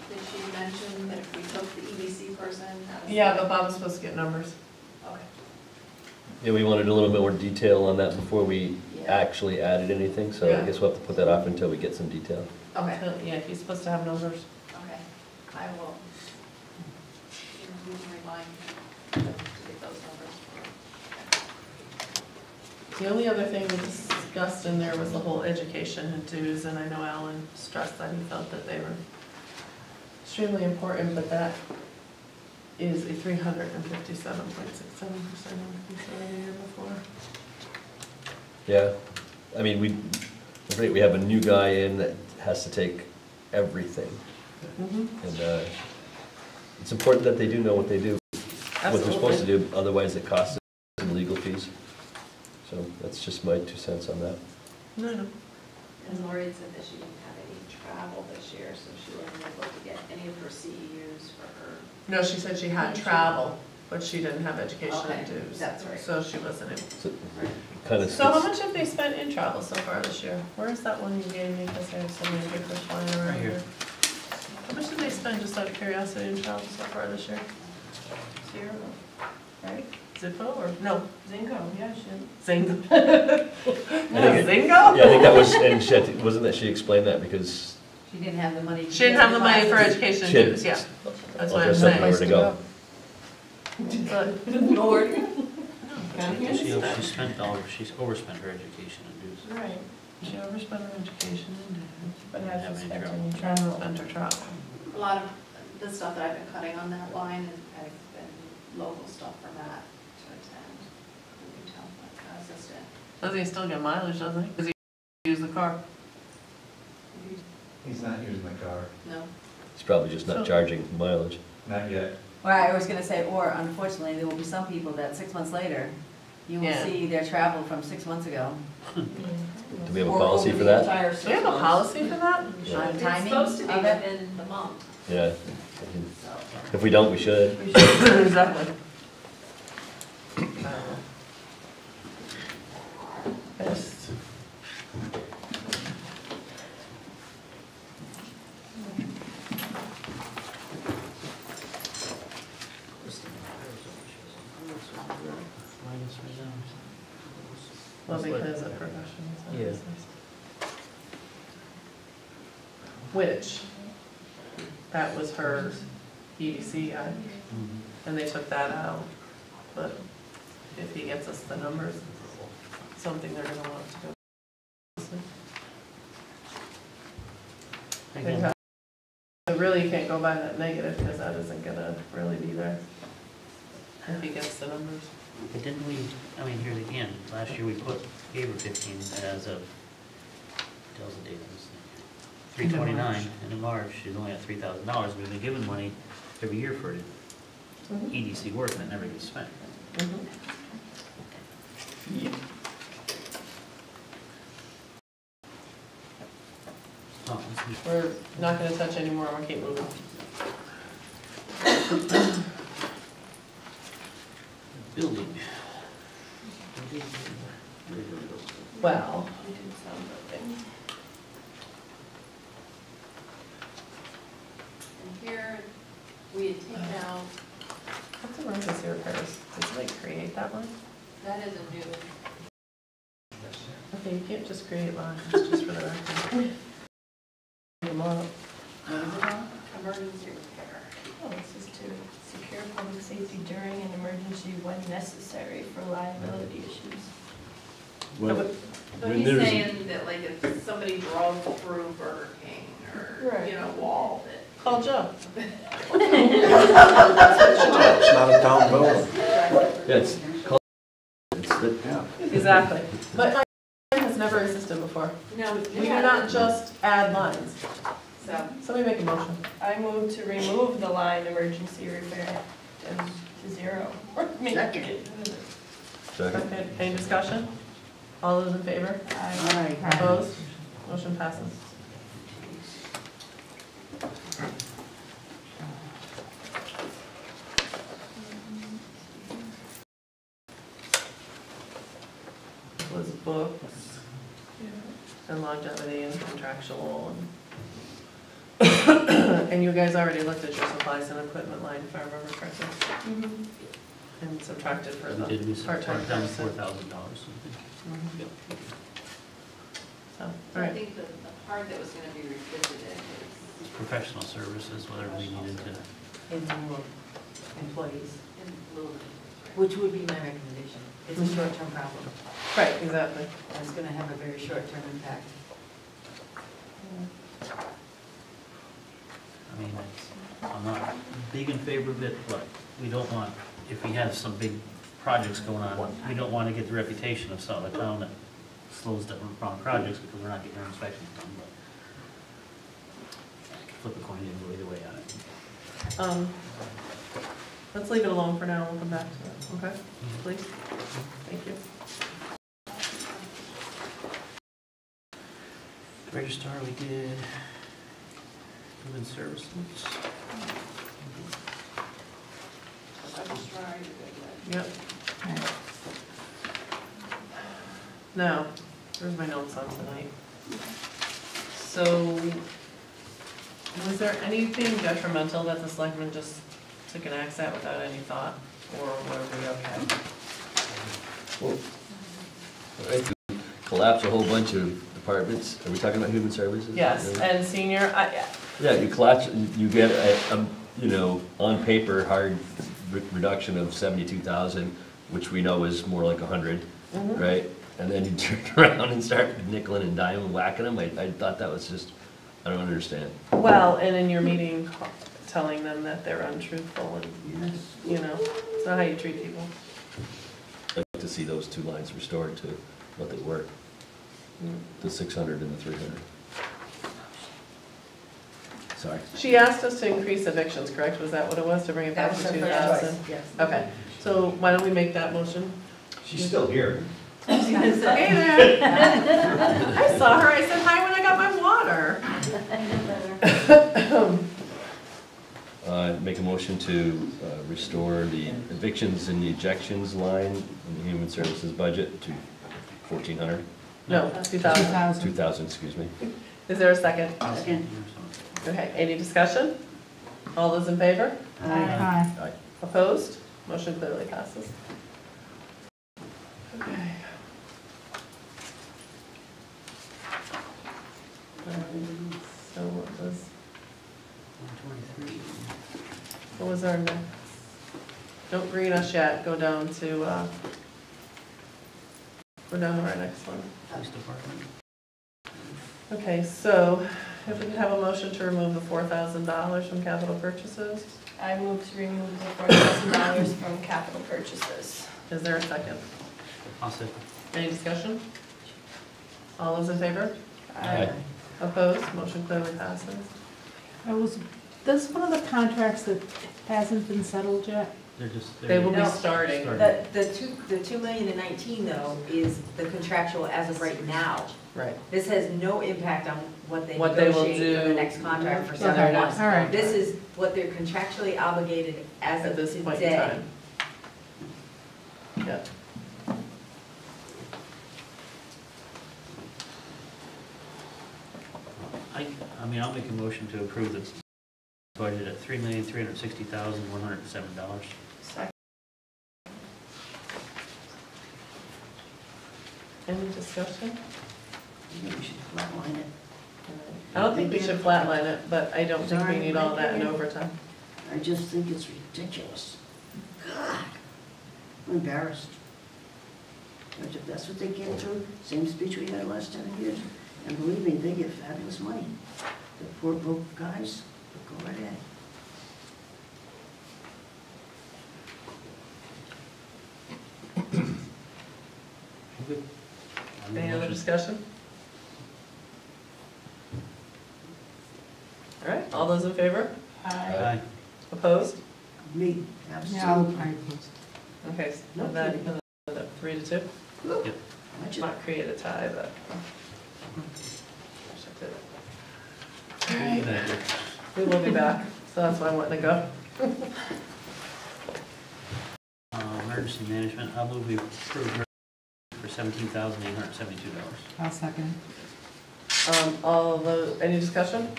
did she mention that if we took the EDC person out of? Yeah, but Bob was supposed to get numbers. Okay. Yeah, we wanted a little bit more detail on that before we Yeah. actually added anything, so I Yeah. guess we'll have to put that off until we get some detail. Okay, So, yeah, he's supposed to have numbers. okay, I will. You can remind to get those numbers. The only other thing we discussed in there was the whole education and dues, and I know Alan stressed that he felt that they were extremely important, but that is a 357.67% increase over the year before. Yeah, I mean, we have a new guy in that has to take everything. And it's important that they do know what they do, what they're supposed to do, otherwise it costs them legal fees. So that's just my 2 cents on that. No. And Lori had said that she didn't have any travel this year, so she wasn't able to get any of her CEUs for her. No, she said she had travel, but she didn't have education and Okay, dues. that's right. So she wasn't able. So kind of. So how much have they spent in travel so far this year? Where is that one you gave me, because there's so many papers flying around Right here. here? How much did they spend, just out of curiosity, in travel so far this year? 0, right? Zippo or, no, Zingo, yeah, Zingo. No, Zingo? Yeah, I think that was, and she had, wasn't that she explained that because She didn't have the money. She didn't have the money for education she had. dues, yeah. That's I'll what I'm just send her saying. where to go. But, Lord. She spent she's overspent her education and dues. Right, she overspent her education and dues, but Didn't have hasn't any spent any travel, spent her travel. A lot of the stuff that I've been cutting on that line has been local stuff for Matt to attend. The new town assistant. Does he still get mileage, doesn't he? Does he use the car? He's not using the car, No. He's probably just not charging mileage. not yet. Well, I was gonna say, or unfortunately, there will be some people that 6 months later, you will Yeah. see their travel from 6 months ago. Do we have a policy for that? Do we have a policy for that? On It's timing supposed to be of it. within the month, Yeah. so. If we don't, we should. Exactly. Best. Well, because of professional services. Which, that was her EDC guy, and they took that out. But if he gets us the numbers, something they're gonna want to go. Again, I really can't go by that negative, because that isn't gonna really be there. If he gets the numbers. but didn't we, I mean, here again, last year we gave her 15 as of, tells the date on this thing, 3/29, and in March, she's only at $3,000. We've been giving money every year for EDC work, and it never gets spent. Oh, let's see. We're not gonna touch anymore, we'll keep moving. Building. Well, we did some building. And here, we had taken out, What's emergency repairs? Did somebody create that one? that is a new, Okay, you can't just create lines, just for the record. Them up. emergency repair. Oh, this is to secure public safety during an emergency when necessary for liability issues. Well, So when he's there's a- saying that like if somebody drove through Burger King or, you know, wall that. Call Joe. It's not a town building. Yeah, it's called, Yeah. Exactly. But my has never existed before. No. We do not just add lines. So, Somebody make a motion. I move to remove the line emergency repair to zero. Or make it. second. Okay, any discussion? All those in favor? Aye. Opposed? Motion passes. Was books and longevity and contractual and you guys already looked at your supplies and equipment line, if I remember correctly, and subtracted for We did, we the part-time down person. $4,000 something. Mhm. So, all I right. think the part that was gonna be revisited is Professional services, whether we needed to. In lieu of employees, in lieu. which would be my recommendation. It's a short-term problem. Right, exactly. It's gonna have a very short-term impact. I mean, I'm not big in favor of it, but we don't want, if we have some big projects going on, we don't want to get the reputation of some of the town that slows down on projects because we're not getting our inspections done, but I could flip a coin either way on it. Let's leave it alone for now, we'll come back to it, okay? Please? Thank you. Registrar, we did human services. Registrar, you're good with. Yep. Now, where's my notes on tonight? So, was there anything detrimental that the selectmen just took an axe at without any thought, or were we okay? Well, right, to collapse a whole bunch of departments, are we talking about human services? Yes, and senior, Yeah, you collapse, you get a, you know, on paper, hard reduction of 72,000, which we know is more like 100, right? And then you turn around and start nickeling and diming and whacking them. I thought that was just I don't understand. Well, and in your meeting, telling them that they're untruthful and, Yes. you know, it's not how you treat people. I'd like to see those two lines restored to what they were, the 600 and the 300. Sorry. She asked us to increase evictions, correct? Was that what it was, to bring it back to 2,000? Yes. Okay, so why don't we make that motion? She's still here. Hey there. I saw her, I said hi when I got my water. Make a motion to restore the evictions and the ejections line in the human services budget to 1,400, No, 2,000. 2,000, excuse me. Is there a second? Second. Okay, any discussion? All those in favor? Aye. Aye. Opposed? Motion clearly passes. Okay. So what was our next? Don't green us yet, go down to our next one. Police department. Okay, so if we could have a motion to remove the $4,000 from capital purchases, I move to remove the $4,000 from capital purchases. is there a second? I'll second. Any discussion? All those in favor? Aye. Opposed? Motion clearly passes. Was this one of the contracts that hasn't been settled yet? They're just. They will be No. starting. The 2 million and 19 though is the contractual as of right now. Right. This has no impact on what they What they will negotiate for do. the next contract for Okay, 7-1. all right. This is what they're contractually obligated as At of this point in today. time. Yeah. I mean, I'll make a motion to approve the budget at $3,360,107. Second. Any discussion? Maybe we should flatline it. I don't think we should flatline it, but I don't think we need all that in Sorry. overtime. I just think it's ridiculous. God, I'm embarrassed. But if that's what they came through, same speech we had last 7 years, and believe me, they get fabulous money. The poor broke guys, go right ahead. Good. Any other discussion? All right, all those in favor? Aye. Opposed? Me, Yeah, absolutely. Okay, so No that, kidding. 3-2. Yep. Imagine. Not create a tie, but. We'll be back. We will be back, so that's why I wanted to go. Emergency management, I'll move we approve for $17,872. I'll second. All of those, any discussion?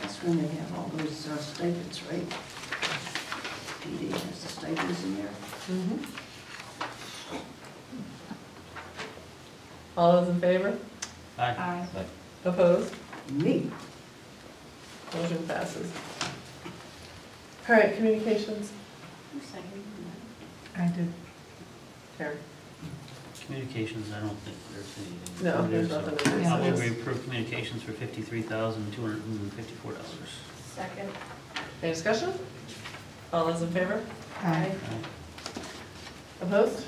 That's when they have all those stipends, right? PD has the stipends in there. All those in favor? Aye. Opposed? Me. Motion passes. All right, communications. I did. Karen? Communications, I don't think there's anything. No, there's so nothing to I'll move we do. approve communications for $53,254. Second. Any discussion? All those in favor? Aye. Opposed?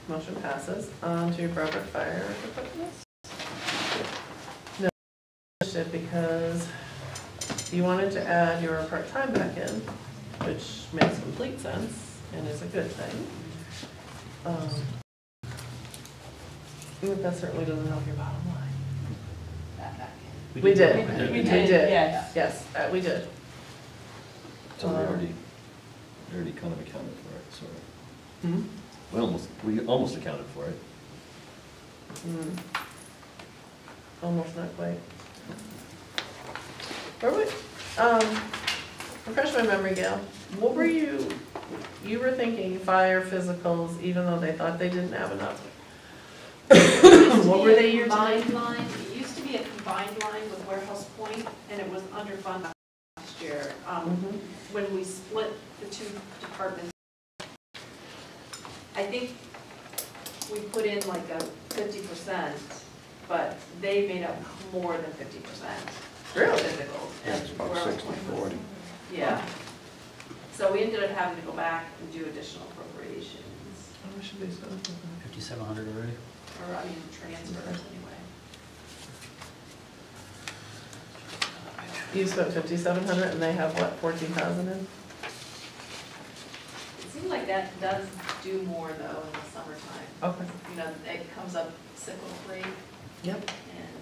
Motion passes. On to Broker Fire Department. No, because you wanted to add your part-time back in, which makes complete sense and is a good thing. But that certainly doesn't help your bottom line. We did. We did. Yes. Yes, we did. So we already kind of accounted for it, sort of. Hmm? We almost accounted for it. Almost, not quite. Where would, refresh my memory, Gail. What were you were thinking fire physicals, even though they thought they didn't have enough? What were they years ago? Combined line, it used to be a combined line with Warehouse Point, and it was underfunded last year. When we split the two departments, I think we put in like a 50%, but they made up more than 50%. Really? Physical. It's about We're- 60/40. Yeah. So we ended up having to go back and do additional appropriations, Oh, we should be so. 5,700 already? or I mean, transfers anyway. You spent 5,700 and they have what, 14,000 in? It seems like that does do more though in the summertime. Okay. You know, it comes up cyclically. Yep. And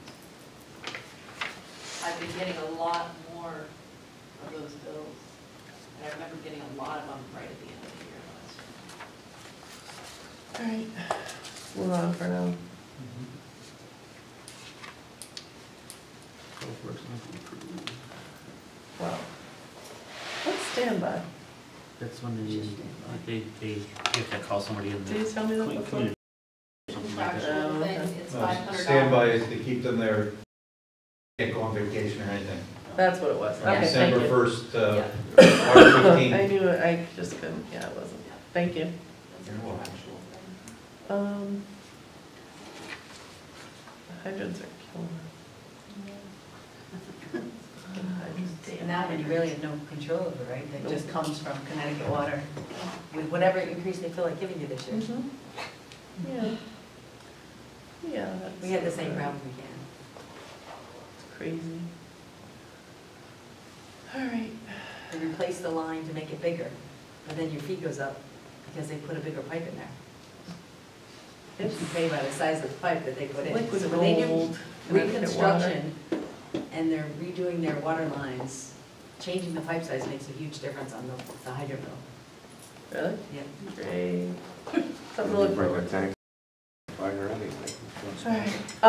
I've been getting a lot more of those bills. And I remember getting a lot of them right at the end of the year last year. All right, move on for now. Wow. What's standby? That's when they have to call somebody in. Did you tell me that Clean- before? clean it, something like that. Contractual thing, okay. it's No, $500. Standby is to keep them there, can't go on vacation or anything. That's what it was. Yeah. Okay, thank December you. 1st, Yeah. March I 15th. knew it, I just couldn't, yeah, it wasn't. Thank you. That's a You're welcome. contractual thing. The hydrants are killing And that one you really have no control over, right? That just comes from Connecticut Water with whatever increase they feel like giving you this year. me. Yeah. Yeah, that's. We had the same problem again. It's crazy. All right. They replace the line to make it bigger, but then your fee goes up because they put a bigger pipe in there. It's You pay by the size of the pipe that they put in. liquid So when they do gold. Connecticut water. reconstruction and they're redoing their water lines, changing the pipe size makes a huge difference on the hydro bill. Really? Yeah. Great. Something to look Break forward a to. tank, fire anything. All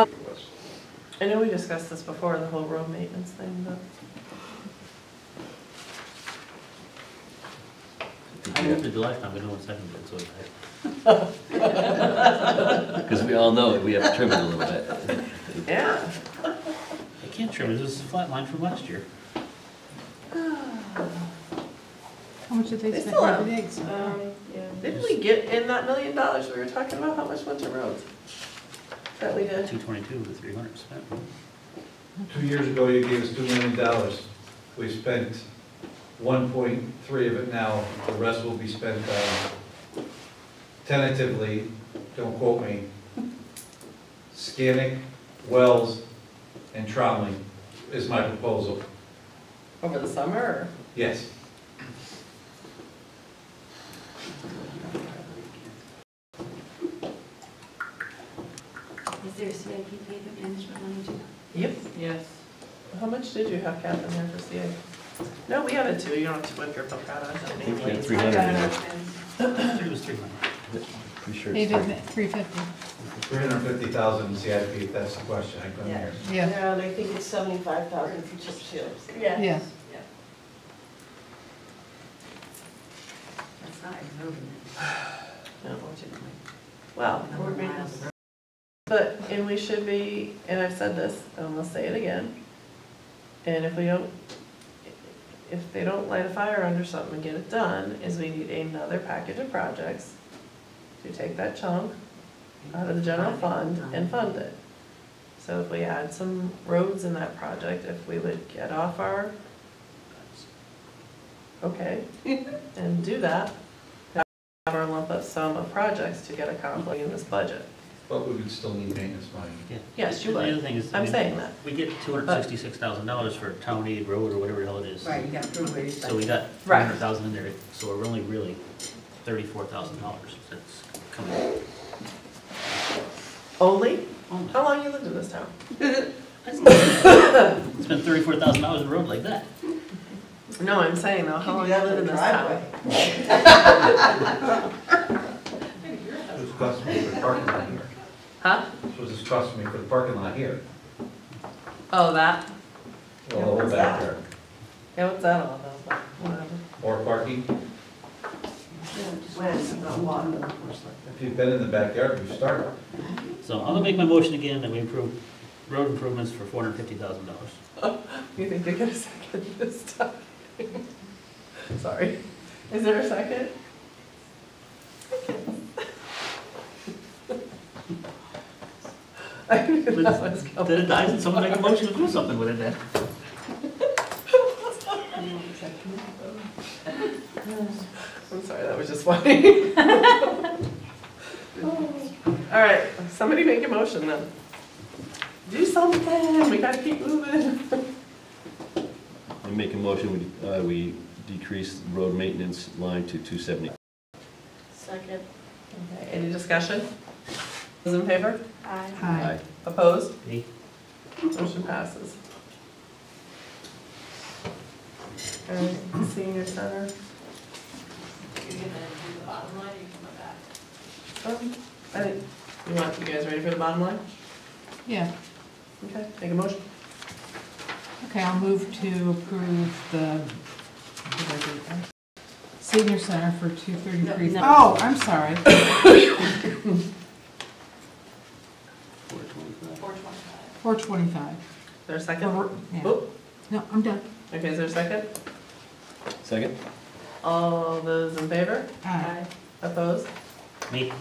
right. I know we discussed this before, the whole road maintenance thing, but. I moved it the last time, but no one seconded it, so Because we all know it, we have to trim it a little bit. Yeah. I can't trim it, this is a flat line from last year. How much did they They spend still on have, the eggs? Didn't we get in that $1 million we were talking about? How much went to roads? That we did? 222 with 300 spent. 2 years ago, you gave us $2 million. We spent 1.3 of it now. The rest will be spent tentatively, don't quote me, Scannick, Wells, and Tromley is my proposal. Over the summer or? Yes. Is there a CIP pavement management money too? Yep. Yes. How much did you have, Kath, in there for CA? No, we added two, you don't have to whip your book out on I think we it. had 300 in there. I think it was 300. Pretty sure They it's did 350. 350,000 in CIP, if that's the question, I couldn't hear. Yeah, Yeah, and I think it's 75,000 for chip seals. Yes. yeah. That's not improving No. it. Well, Number we're of being, miles of road. but, and we should be, and I've said this, and I'm gonna say it again. And if we don't, if they don't light a fire under something and get it done, is we need another package of projects to take that chunk out of the general fund and fund it. So if we add some roads in that project, if we would get off our, okay, and do that, have our lump of sum of projects to get accomplished in this budget. But we would still need maintenance money. Yeah. Yes, you And The would. other thing is, I I'm mean, saying that. we get $266,000 for town aid road or whatever the hell it is. Right, you got to prove where you So we spent. got Right. 300,000 in there, so we're only really $34,000 that's coming. Only? Only. How long you lived in this town? Spent $34,000 on a road like that. No, I'm saying though, how long you lived in this town? It was costing me for the parking lot here. Huh? This was just costing me for the parking lot here. Oh, that? Well, the whole back there. Yeah, what's that all about? But whatever. More parking. When, not water. If you've been in the backyard, you started. So I'm gonna make my motion again that we improve road improvements for $450,000. You think they get a second this time? Sorry. Is there a second? I knew that was Then coming. it dies and someone make a motion to do something with it then. I'm sorry, that was just funny. All right, somebody make a motion then. Do something, we gotta keep moving. I make a motion, we decrease the road maintenance line to 270. Second. Okay, any discussion? Those in favor? Aye. Opposed? Me? Motion passes. All right, senior center. You're gonna do the bottom line, or you come back? I think, you guys ready for the bottom line? Yeah, Okay, make a motion. okay, I'll move to approve the senior center for 233. No. Oh, I'm sorry. 425. 425. 425. Is there a second? Yeah. Oh, No, I'm done. okay, is there a second? Second? All those in favor? Aye. Opposed? Me?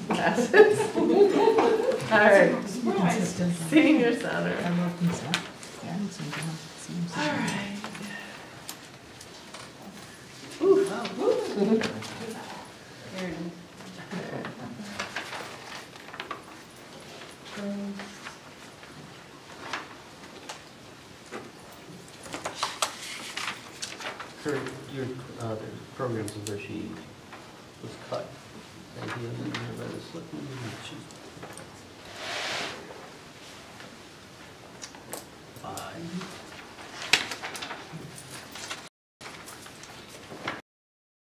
Passes. All right, Consistent. senior center. I love consent. Yeah, I need some consent. All right. Her, your, the programs of where she was cut. Idea in there by the selectmen, and she's. 5.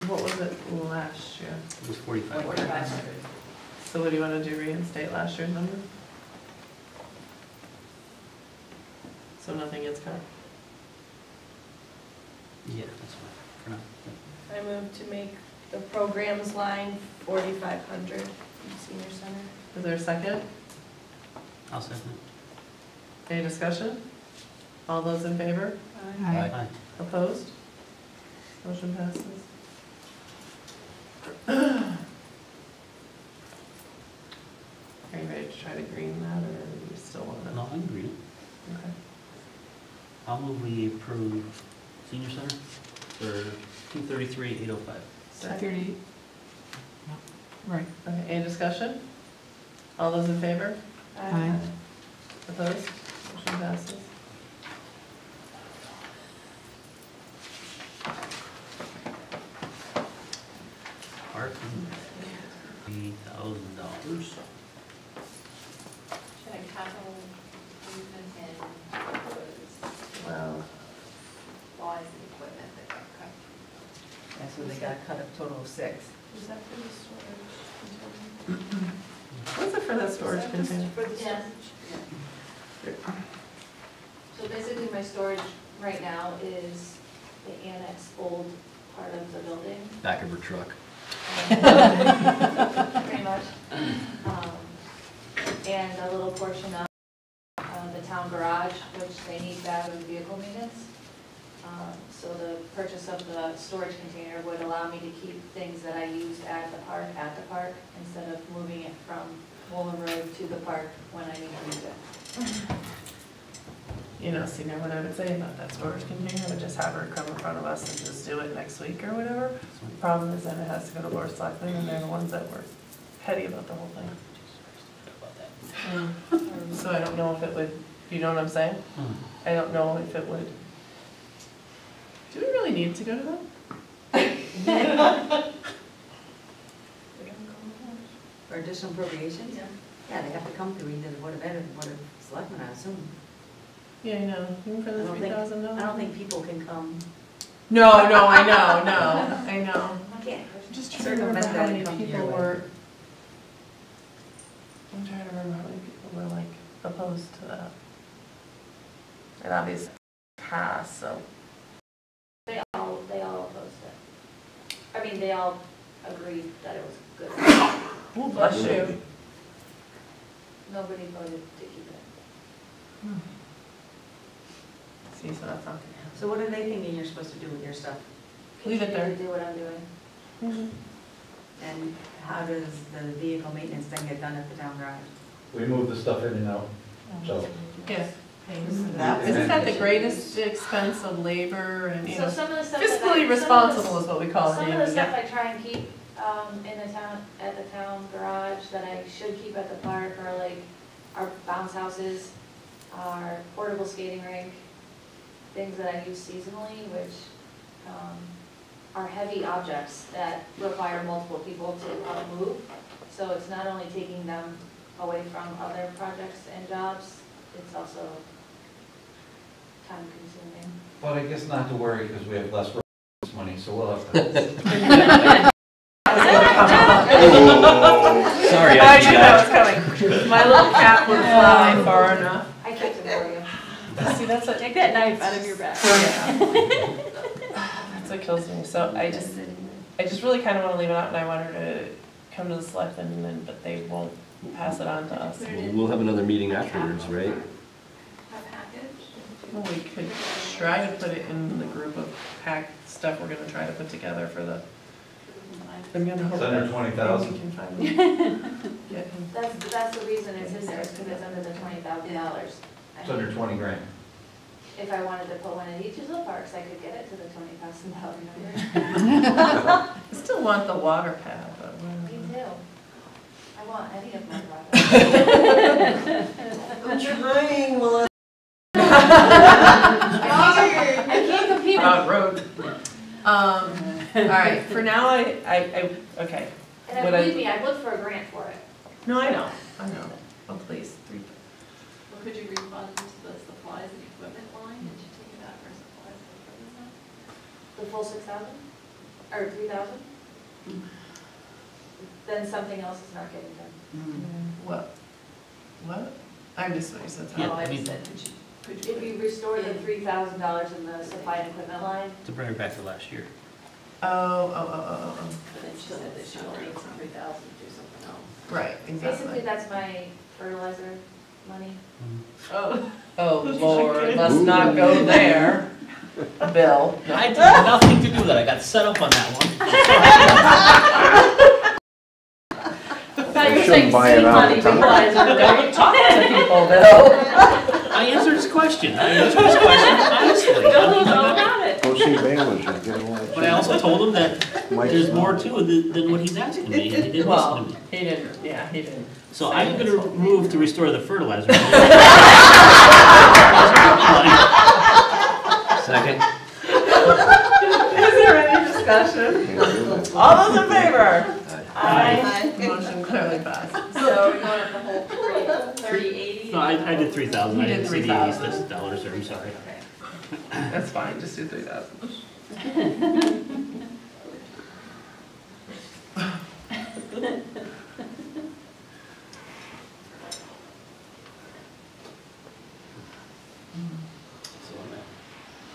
What was it last year? It was 45. 4,500. So what do you want to do, reinstate last year's number? So nothing gets cut? Yeah, that's fine, for now. I move to make the programs line 4,500 in senior center. Is there a second? I'll second Any discussion? All those in favor? it. Aye. Aye. Opposed? Motion passes. Are you ready to try to green that, or do you still want to? No, I can read it. Okay. I'll move we approve senior center for 233,805. 238. No, right. Okay, any discussion? All those in favor? Aye. Opposed? Motion passes. Parking, $3,000. Should I capital improvement and was Well, laws and equipment that got cut? That's what they got cut a total of 6. Was that for the storage container? what's it for that storage container? Yes. So basically, my storage right now is the annex old part of the building. Back of her truck. Pretty much. And a little portion of the town garage, which they need that with vehicle maintenance. So the purchase of the storage container would allow me to keep things that I used at the park, instead of moving it from Woolen Road to the park when I need to use it. You know, see, now what I would say about that storage container, I would just have her come in front of us and just do it next week or whatever. The problem is then it has to go to Board of Selectmen, and they're the ones that were petty about the whole thing. So I don't know if it would, you know what I'm saying? I don't know if it would. Do we really need to go to them? For additional appropriations? Yeah, they have to come through either the Board of Ed or the Board of Selectmen, I assume. Yeah, you know, even for the $3,000. I don't think people can come. No, I know. I can't. Just trying to remember how many people were. I'm trying to remember how many people were like opposed to that. It obviously passed, so. They all opposed it. I mean, they all agreed that it was good. Oh, bless you. Nobody voted to keep it. See, so that's not. So what are they thinking you're supposed to do with your stuff? Leave it there. Continue to do what I'm doing. And how does the vehicle maintenance thing get done at the town garage? we move the stuff in and out, so. Yeah. That Isn't that the greatest expense of labor and, you So know, some of the stuff that fiscally some of the- responsible is what we call it. Some of Amy, the stuff yeah. I try and keep, in the town, at the town garage that I should keep at the park are like our bounce houses, our portable skating rink, things that I use seasonally, which, are heavy objects that require multiple people to move. So it's not only taking them away from other projects and jobs, it's also time consuming. But I guess not to worry, because we have less money, so we'll have to. Sorry, I I knew that was coming. My little cat would fly far enough. I kept it for you. See, that's what, Take that knife out of your bag. that's what kills me. So I just really kind of want to leave it out, and I want her to come to the selectmen, and then, but they won't pass it on to us. We'll have another meeting afterwards, right? A package? Well, we could try to put it in the group of pack stuff we're gonna try to put together for the. I'm gonna hope It's under that 20,000. we can find get him. That's the reason it's in there, is because it's under the $20,000. It's under 20 grand. If I wanted to put one in each of the parks, I could get it to the $20,000 number. I still want the water pad, but Me whatever. too. I want any of my products. I'm trying, Melissa. I can't compete with. Road. All right, for now, okay. And What I- believe me, I've looked for a grant for it. No, I know. Oh, please. Well, could you refund the supplies and equipment line? Did you take it out for supplies and equipment line? The full 6,000? Or 3,000? Then something else is not getting done. What? I missed what you said. Yeah, Oh, I I mean- said, if you restore the $3,000 in the supply and equipment line, To bring her back to last year. Oh. But then she said that she will need some 3,000 to do something else. Right, basically exactly. that's my fertilizer money. Oh, Lord, let's not go there, Bill. I did nothing to do with that, I got set up on that one. I thought you were shouldn't saying buy it seed out money of town. fertilizer. Don't talk to people, Bill. I answered his question, honestly. Bill knows all about it. Go see Baylor's and get a lot of. But I also told him that there's more to it than what he's asking me, and he didn't Well, listen to me. he didn't. So I'm gonna move to restore the fertilizer. Second? Is there any discussion? All those in favor? Aye. Motion clearly passed. So we're going up the whole 380? No, I did 3,000, I You did didn't see the 3,000. dollars, I'm sorry. That's fine, just do 3,000.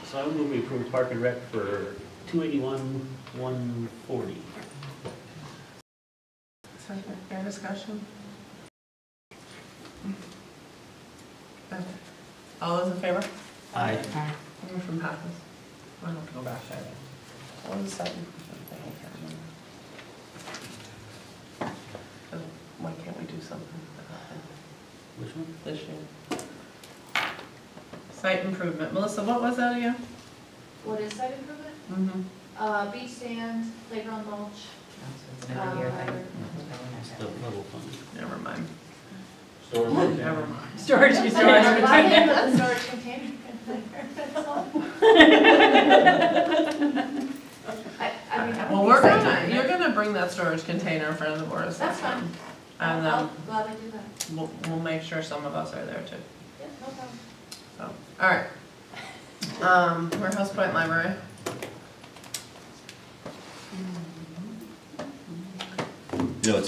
So I would move we approve Park and Rec for 281,140. Second, fair discussion? Okay. All those in favor? Aye. Motion passes. I don't have to go back to it. What was the second? I can't remember. Why can't we do something Which one? this year? Site improvement. Melissa, what was that again? What is site improvement? Mm-hmm. Beach sand, playground mulch. It's the level fund. Never mind. Storage. Never mind. Storage I container. didn't put the storage container in there, that's all. I mean, Well, you're gonna bring that storage container in front of the board of That's selectmen. fine. And I'll gladly do that. we'll make sure some of us are there too. Yeah, no problem. So, all right. Warehouse Point Library. You know,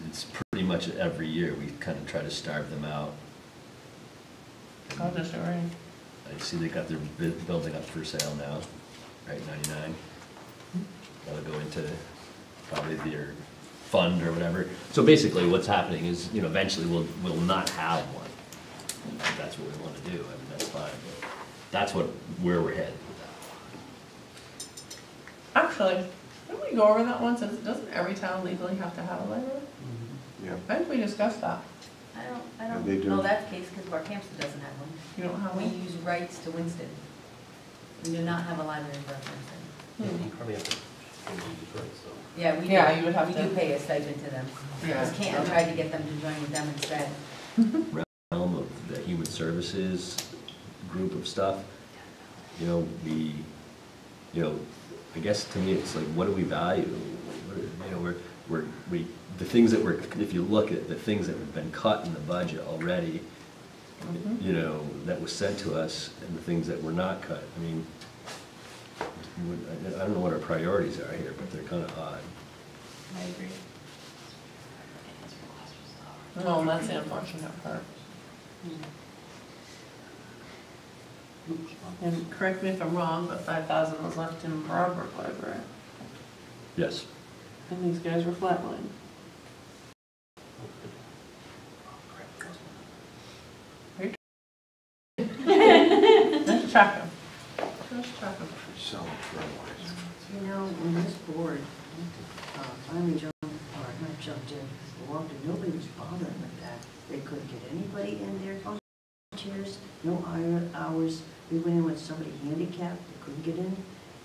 it's pretty much every year, we kind of try to starve them out. I'll just worry. I see they got their building up for sale now, right, 99. That'll go into probably their fund or whatever. So basically what's happening is, you know, eventually we'll not have one. If that's what we want to do, I mean, that's fine, but that's where we're headed with that. Actually, didn't we go over that once? Doesn't every town legally have to have a library? Yeah. I think we discussed that. I Yeah, don't they do. know that's the case because Barkhamsted doesn't have one. You don't have We one? use rights to Winston. We do not have a library in Barkhamsted. You probably have to, so. Yeah, we do. Yeah, you would have We to. do pay a stipend to them. Because Canton tried to get them to join with them instead. Realm of the human services group of stuff, you know, I guess to me, it's like, what do we value? You know, the things that if you look at the things that have been cut in the budget already, you know, that was sent to us, and the things that were not cut, I mean, I don't know what our priorities are here, but they're kind of odd. I agree. No, that's the unfortunate part. And correct me if I'm wrong, but 5,000 was left in Broadbrook Library, Yes. and these guys were flatlined. Let's track them. Let's track them. So, You know, when this board finally jumped in, walked in, nobody was bothering with that. They couldn't get anybody in there, chairs, no hours. We went in with somebody handicapped, they couldn't get in.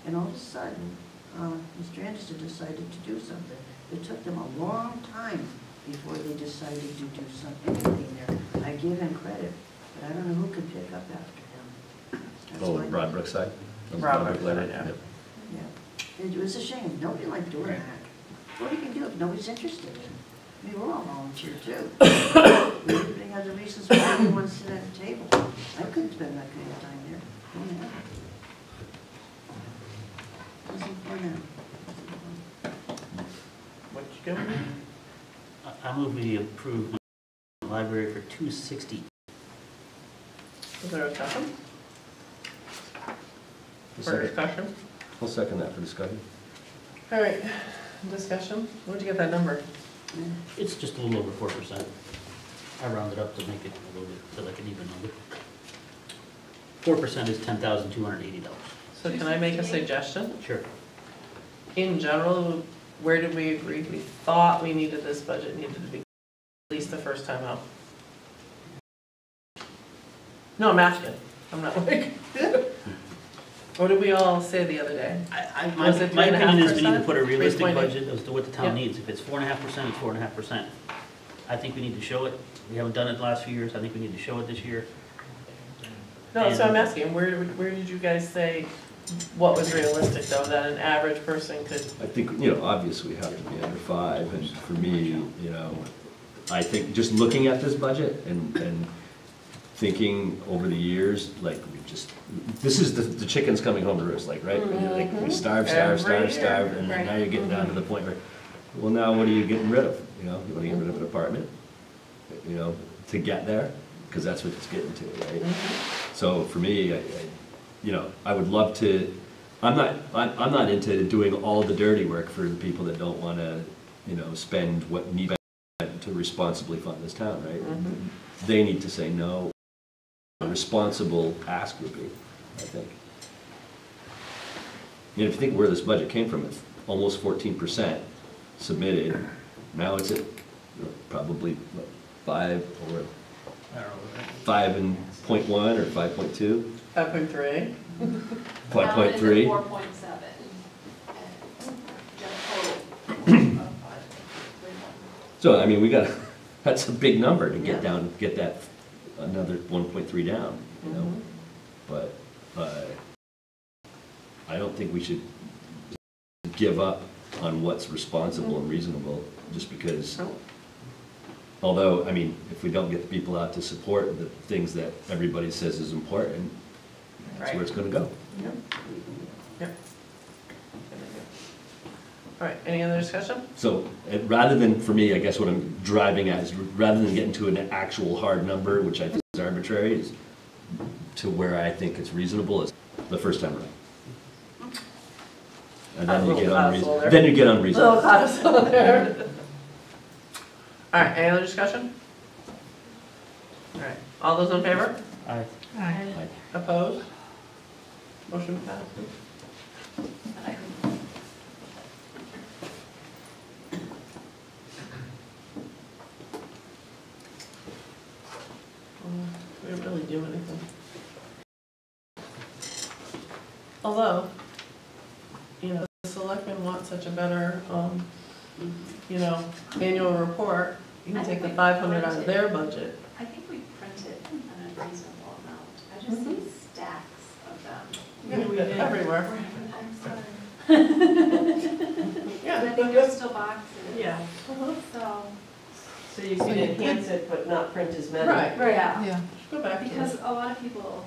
And all of a sudden, Mr. Anderson decided to do something. It took them a long time before they decided to do anything there. I give him credit, but I don't know who can pick up after him. That's Oh, my- Broadbrook side? Broadbrook side, Library, yeah. yep. Yeah, it was a shame. Nobody liked doing that. What are you gonna do if nobody's interested in it? I mean, we're all volunteer too. Everybody has a reason why everyone sit at a table. I couldn't spend that kind of time there. Don't have it. Wasn't fun now. What you gonna do? I move we approve the library for $260. Is there a second? A For second. discussion? I'll second that for discussion. All right, discussion? Where'd you get that number? It's just a little over 4%. I rounded up to make it a little bit, to like an even number. 4% is $10,280. So can I make a suggestion? Sure. In general, where did we agree? We thought we needed this budget needed to be at least the first time out. No, I'm asking. I'm not like. What did we all say the other day? My Was it opinion is we need to 3.5%? put a realistic 3.8? budget as to what the Yeah. town needs. If it's 4.5%, it's 4.5%. I think we need to show it. We haven't done it the last few years. I think we need to show it this year. No, so I'm asking, where did you guys say what was realistic though, that an average person could? I think, you know, obviously we have to be under 5, and for me, you know, I think just looking at this budget and thinking over the years, like, this is the chickens coming home to roost, like, right? When you're like, we starve, Every starve, year, and right. now you're getting down to the point where, well, now what are you getting rid of? You know, you wanna get rid of an apartment, you know, to get there, because that's what it's getting to, right? So for me, you know, I would love to, I'm not into doing all the dirty work for the people that don't wanna, you know, spend what need to responsibly fund this town, right? They need to say no. A responsible ask would be, I think. You know, if you think where this budget came from, it's almost 14% submitted. Now it's at probably what, 5 or 5.1 or 5.2? 5.3. 5.3. 4.7. Just total. So, I mean, we got, that's a big number to get down, get that another 1.3 down, you know? But I don't think we should give up on what's responsible and reasonable just because, although, I mean, if we don't get the people out to support the things that everybody says is important, that's where it's gonna go. Yep. All right, any other discussion? So, rather than, for me, I guess what I'm driving at is, rather than getting to an actual hard number, which I think is arbitrary, is to where I think it's reasonable is the first time around. And then you get unreasonable. Then you get unreasonable. Little codicil there. All right, any other discussion? All right, all those in favor? Aye. Aye. Opposed? Motion passes. do anything. Although, you know, the selectmen want such a better, you know, annual report, you can take the 500 out of their budget. I think we print it in a reasonable amount. I just see stacks of them. Everywhere. I'm sorry. Yeah. I think there's still boxes. Yeah. So you can enhance it, but not print as many. Right. Yeah, Yeah. Go back to because a lot of people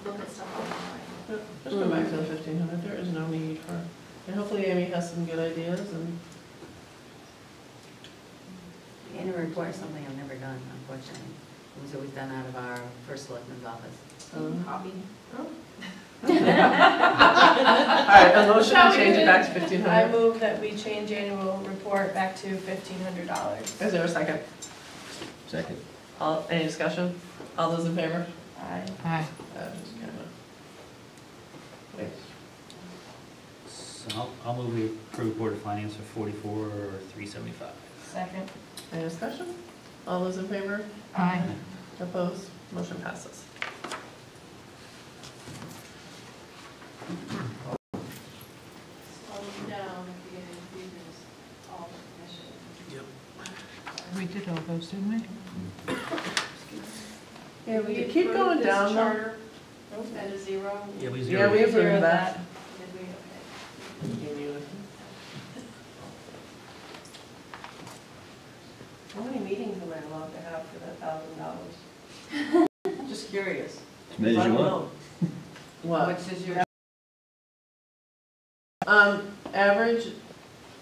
look at stuff online. Just go back to the 1,500, there is no need for, and hopefully Amy has some good ideas and. The annual report is something I've never done, unfortunately. It was always done out of our first selectman's office. Hobby. All right, a motion to change it back to I 1,500. move that we change annual report back to $1,500. Is there a second? Second. All, any discussion? All those in favor? Aye. Aye. Just kind of. Wait. So I'll move we approve Board of Finance for 44,375. Second. Any discussion? All those in favor? Aye. Opposed? Motion passes. Slow them down if you get increases, all the commission. We did all those, didn't we? Yeah, we Did keep approve going this down though. charter at a zero? Yeah, we Yeah, zeroed. we it. approved that. Did we? Okay. How many meetings am I allowed to have for that $1,000? Just curious. As many as you want. What? Which is your, Average,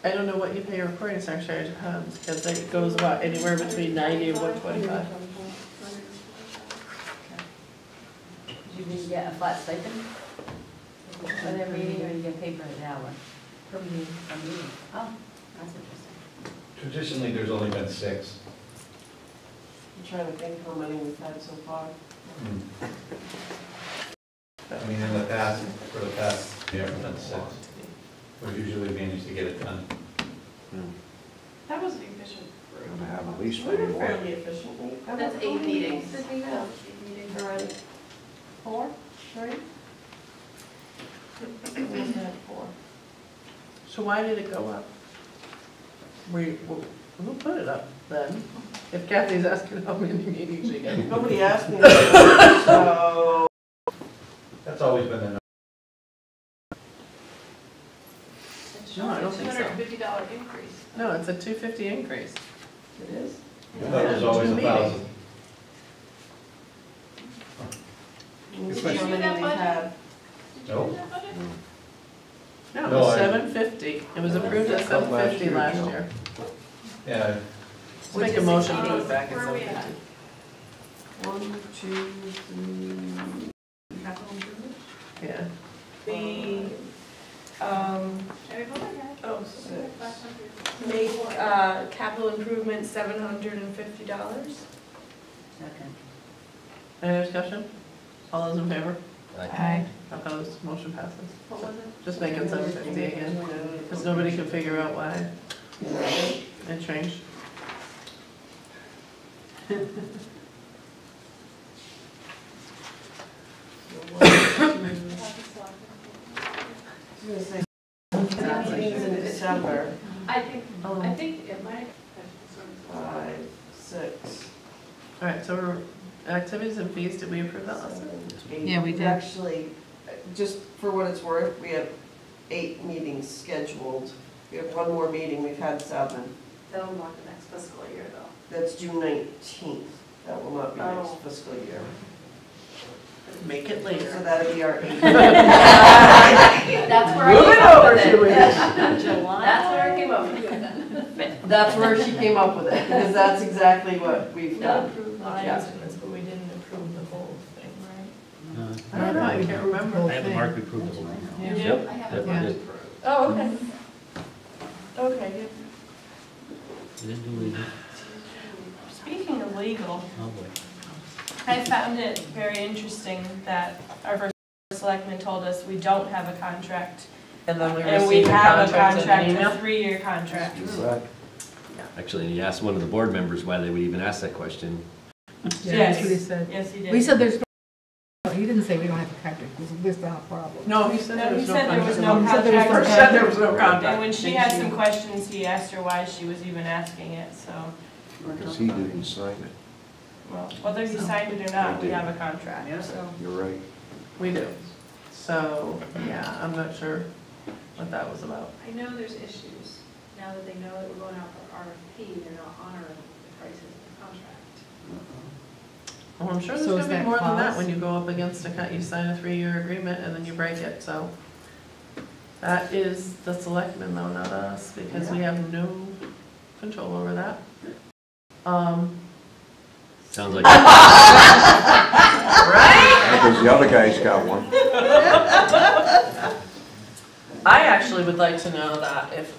I don't know what you pay your recording secretary, it depends, because it goes what, anywhere between 90 and 125. you can get a flat stipend for their meeting, or you get paid per hour? Per meeting. Per meeting. Oh, that's interesting. Traditionally, there's only been 6. I'm trying to think how many we've had so far. I mean, in the past, for the past year, we've done 6. We usually manage to get it done. That was an efficient group. Gonna have at least We were 4. fairly efficiently. That's 8 meetings. Did we have 8 meetings? Already. 4, 3? We must have 4. So why did it go up? Who put it up then? If Kathy's asking how many meetings you get. Nobody asked me, so. That's always been the number. It's No, I don't think so. $250 increase. No, it's a 250 increase. It is? I thought it was always Two 1,000. Let's see how many we've had. Nope. No, it No, was I- 750. It was approved at 750 last year. Yeah, Let's make a motion to put it back at Where are we at? 750. 1, 2, 3. Capital improvement? Yeah. The, Can we go ahead? oh, 500. make, capital improvement $750. Second. Any discussion? All those in favor? Aye. Opposed? Motion passes. What was it? Just make it 750 again, because nobody can figure out why it changed. Meetings in December, I think it might have sort of. 5, 6. All right, so activities and fees, did we approve that last time? 8. Yeah, we did. Actually, just for what it's worth, we have 8 meetings scheduled. We have 1 more meeting, we've had 7. That'll mark the next fiscal year though. That's June 19th. That will not be next Oh. fiscal year. Make it later. So that'll be our 8th. That's where I Move came it up over with 2 it. weeks. That's where I came up with it. That's where she came up with it, because that's exactly what we've We done. approved line estimates, but we didn't approve the whole thing, right? I don't know, I can't remember. I have the mark we approved the whole thing. You do? Yep. I have Yep, it we marked did. approved. Oh, okay. Okay, good. We didn't do legal. Speaking of legal, Oh, boy. I found it very interesting that our first selectman told us we don't have a contract. And then we And we received a have a contract in contract, an a email. 3-year contract. Actually, and he asked one of the board members why they would even ask that question. Yeah, that's what he said. Yes, he did. We said there's he didn't say we don't have a contract, that's not a problem. No, he said there No, he was no said there was contract. no He said there was no contract. First said there was no contract. And when she had some questions, he asked her why she was even asking it, so, Because he didn't sign it. well, whether he signed it or not, we have a contract, so. You're right. We do. So, yeah, I'm not sure what that was about. I know there's issues, now that they know that we're going out for RFP, they're not honoring the prices of the contract. Well, I'm sure there's So is gonna be that more than that clause? when you go up against you sign a 3-year agreement and then you break it, so. That is the selectmen though, not us, because we have no control over that. Sounds like. Right? Because the other guy's got one. I actually would like to know that if,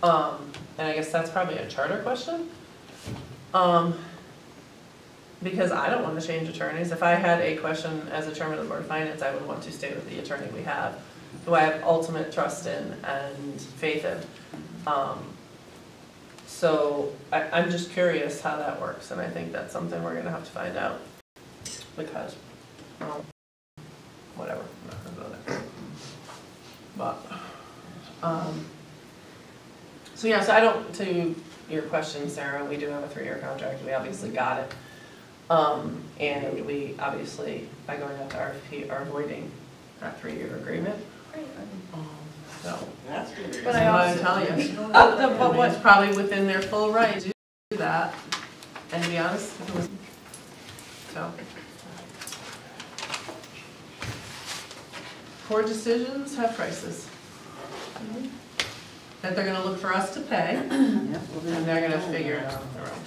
and I guess that's probably a charter question. Because I don't want to change attorneys. If I had a question as a chairman of the Board of Finance, I would want to stay with the attorney we have, who I have ultimate trust in and faith in. So I'm just curious how that works, and I think that's something we're gonna have to find out. Because, whatever, I'm not gonna go there. But, so yeah, so I don't, to your question, Sarah, we do have a 3-year contract, we obviously got it. And we obviously, by going out to RFP, are avoiding that 3-year agreement. So, That's good. but I also tell you, but what's probably within their full right to do that, and to be honest, so. Poor decisions have prices. That they're gonna look for us to pay, and they're gonna figure it out on their own.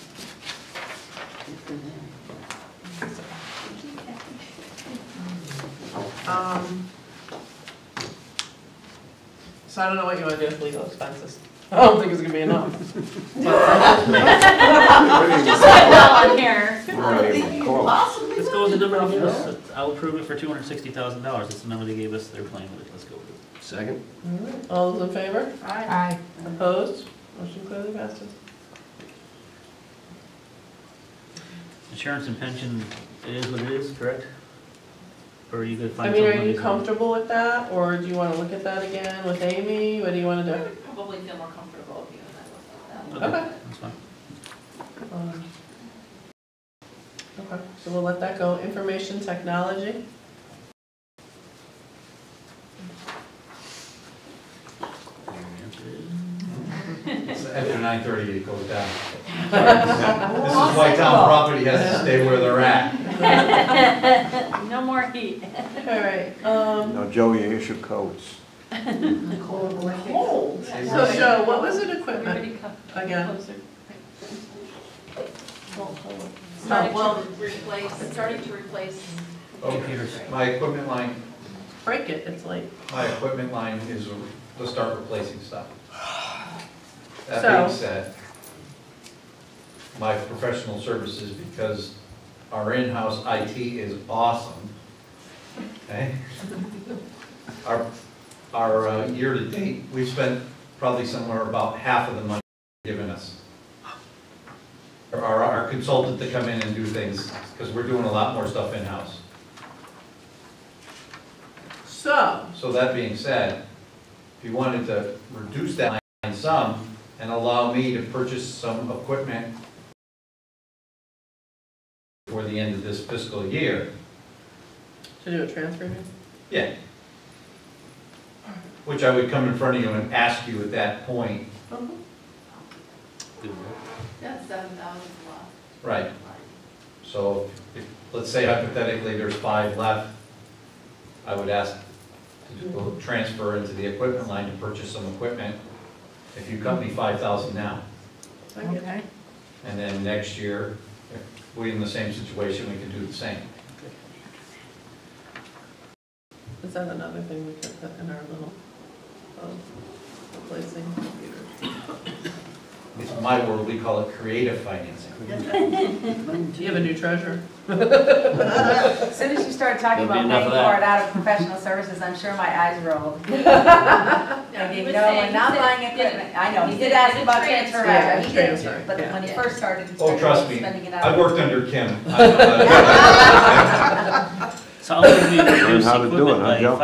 So I don't know what you want to do with legal expenses. I don't think it's gonna be enough. Just put it all on here. We're not even close. Let's go with the number of this. I'll approve it for $260,000. That's the number they gave us. They're playing with it. Let's go with it. Second? All those in favor? Aye. Opposed? Motion clearly passes. Insurance and pension, it is what it is, correct? Or are you gonna I find mean, something? are you comfortable with that, or do you want to look at that again with Amy? What do you want to I do? would probably feel more comfortable if you and I looked at that. Okay. That's fine. Okay, so we'll let that go. Information technology. After 9:30, it goes down. This is why town property has to stay where they're at. No more heat. All right, Now, Joe, you issue codes. cold. So Joe, what was it equipment Everybody come again? closer. Oh, Starting to replace. Computers. My equipment line, break it, it's late. my equipment line is to start replacing stuff. That So- being said, my professional services, because our in-house IT is awesome, okay? Our year-to-date, we've spent probably somewhere about half of the money given us. Our consultant to come in and do things, because we're doing a lot more stuff in-house. So that being said, if you wanted to reduce that line some and allow me to purchase some equipment before the end of this fiscal year, To do a transfer here? yeah. Which I would come in front of you and ask you at that point, Yeah, 7,000 left. right? So if, let's say hypothetically there's 5 left, I would ask to go transfer into the equipment line to purchase some equipment. If you cut me 5,000 now, Okay. and then next year, if we're in the same situation, we can do the same. Is that another thing we could put in our little, replacing computers? In my world, we call it creative financing. You have a new treasurer. As soon as you start talking There'll be about enough paying of that. for it out of professional services, I'm sure my eyes rolled. Yeah, Okay, he was no, saying- we're not he said- buying equipment. I know, he did ask about transfer. Yeah, He did, transfer, but yeah. when he first started, he Oh, started trust me, spending it I've out. worked under Kim. So I'll move we reduce Learn how to do it, equipment huh, by Joe?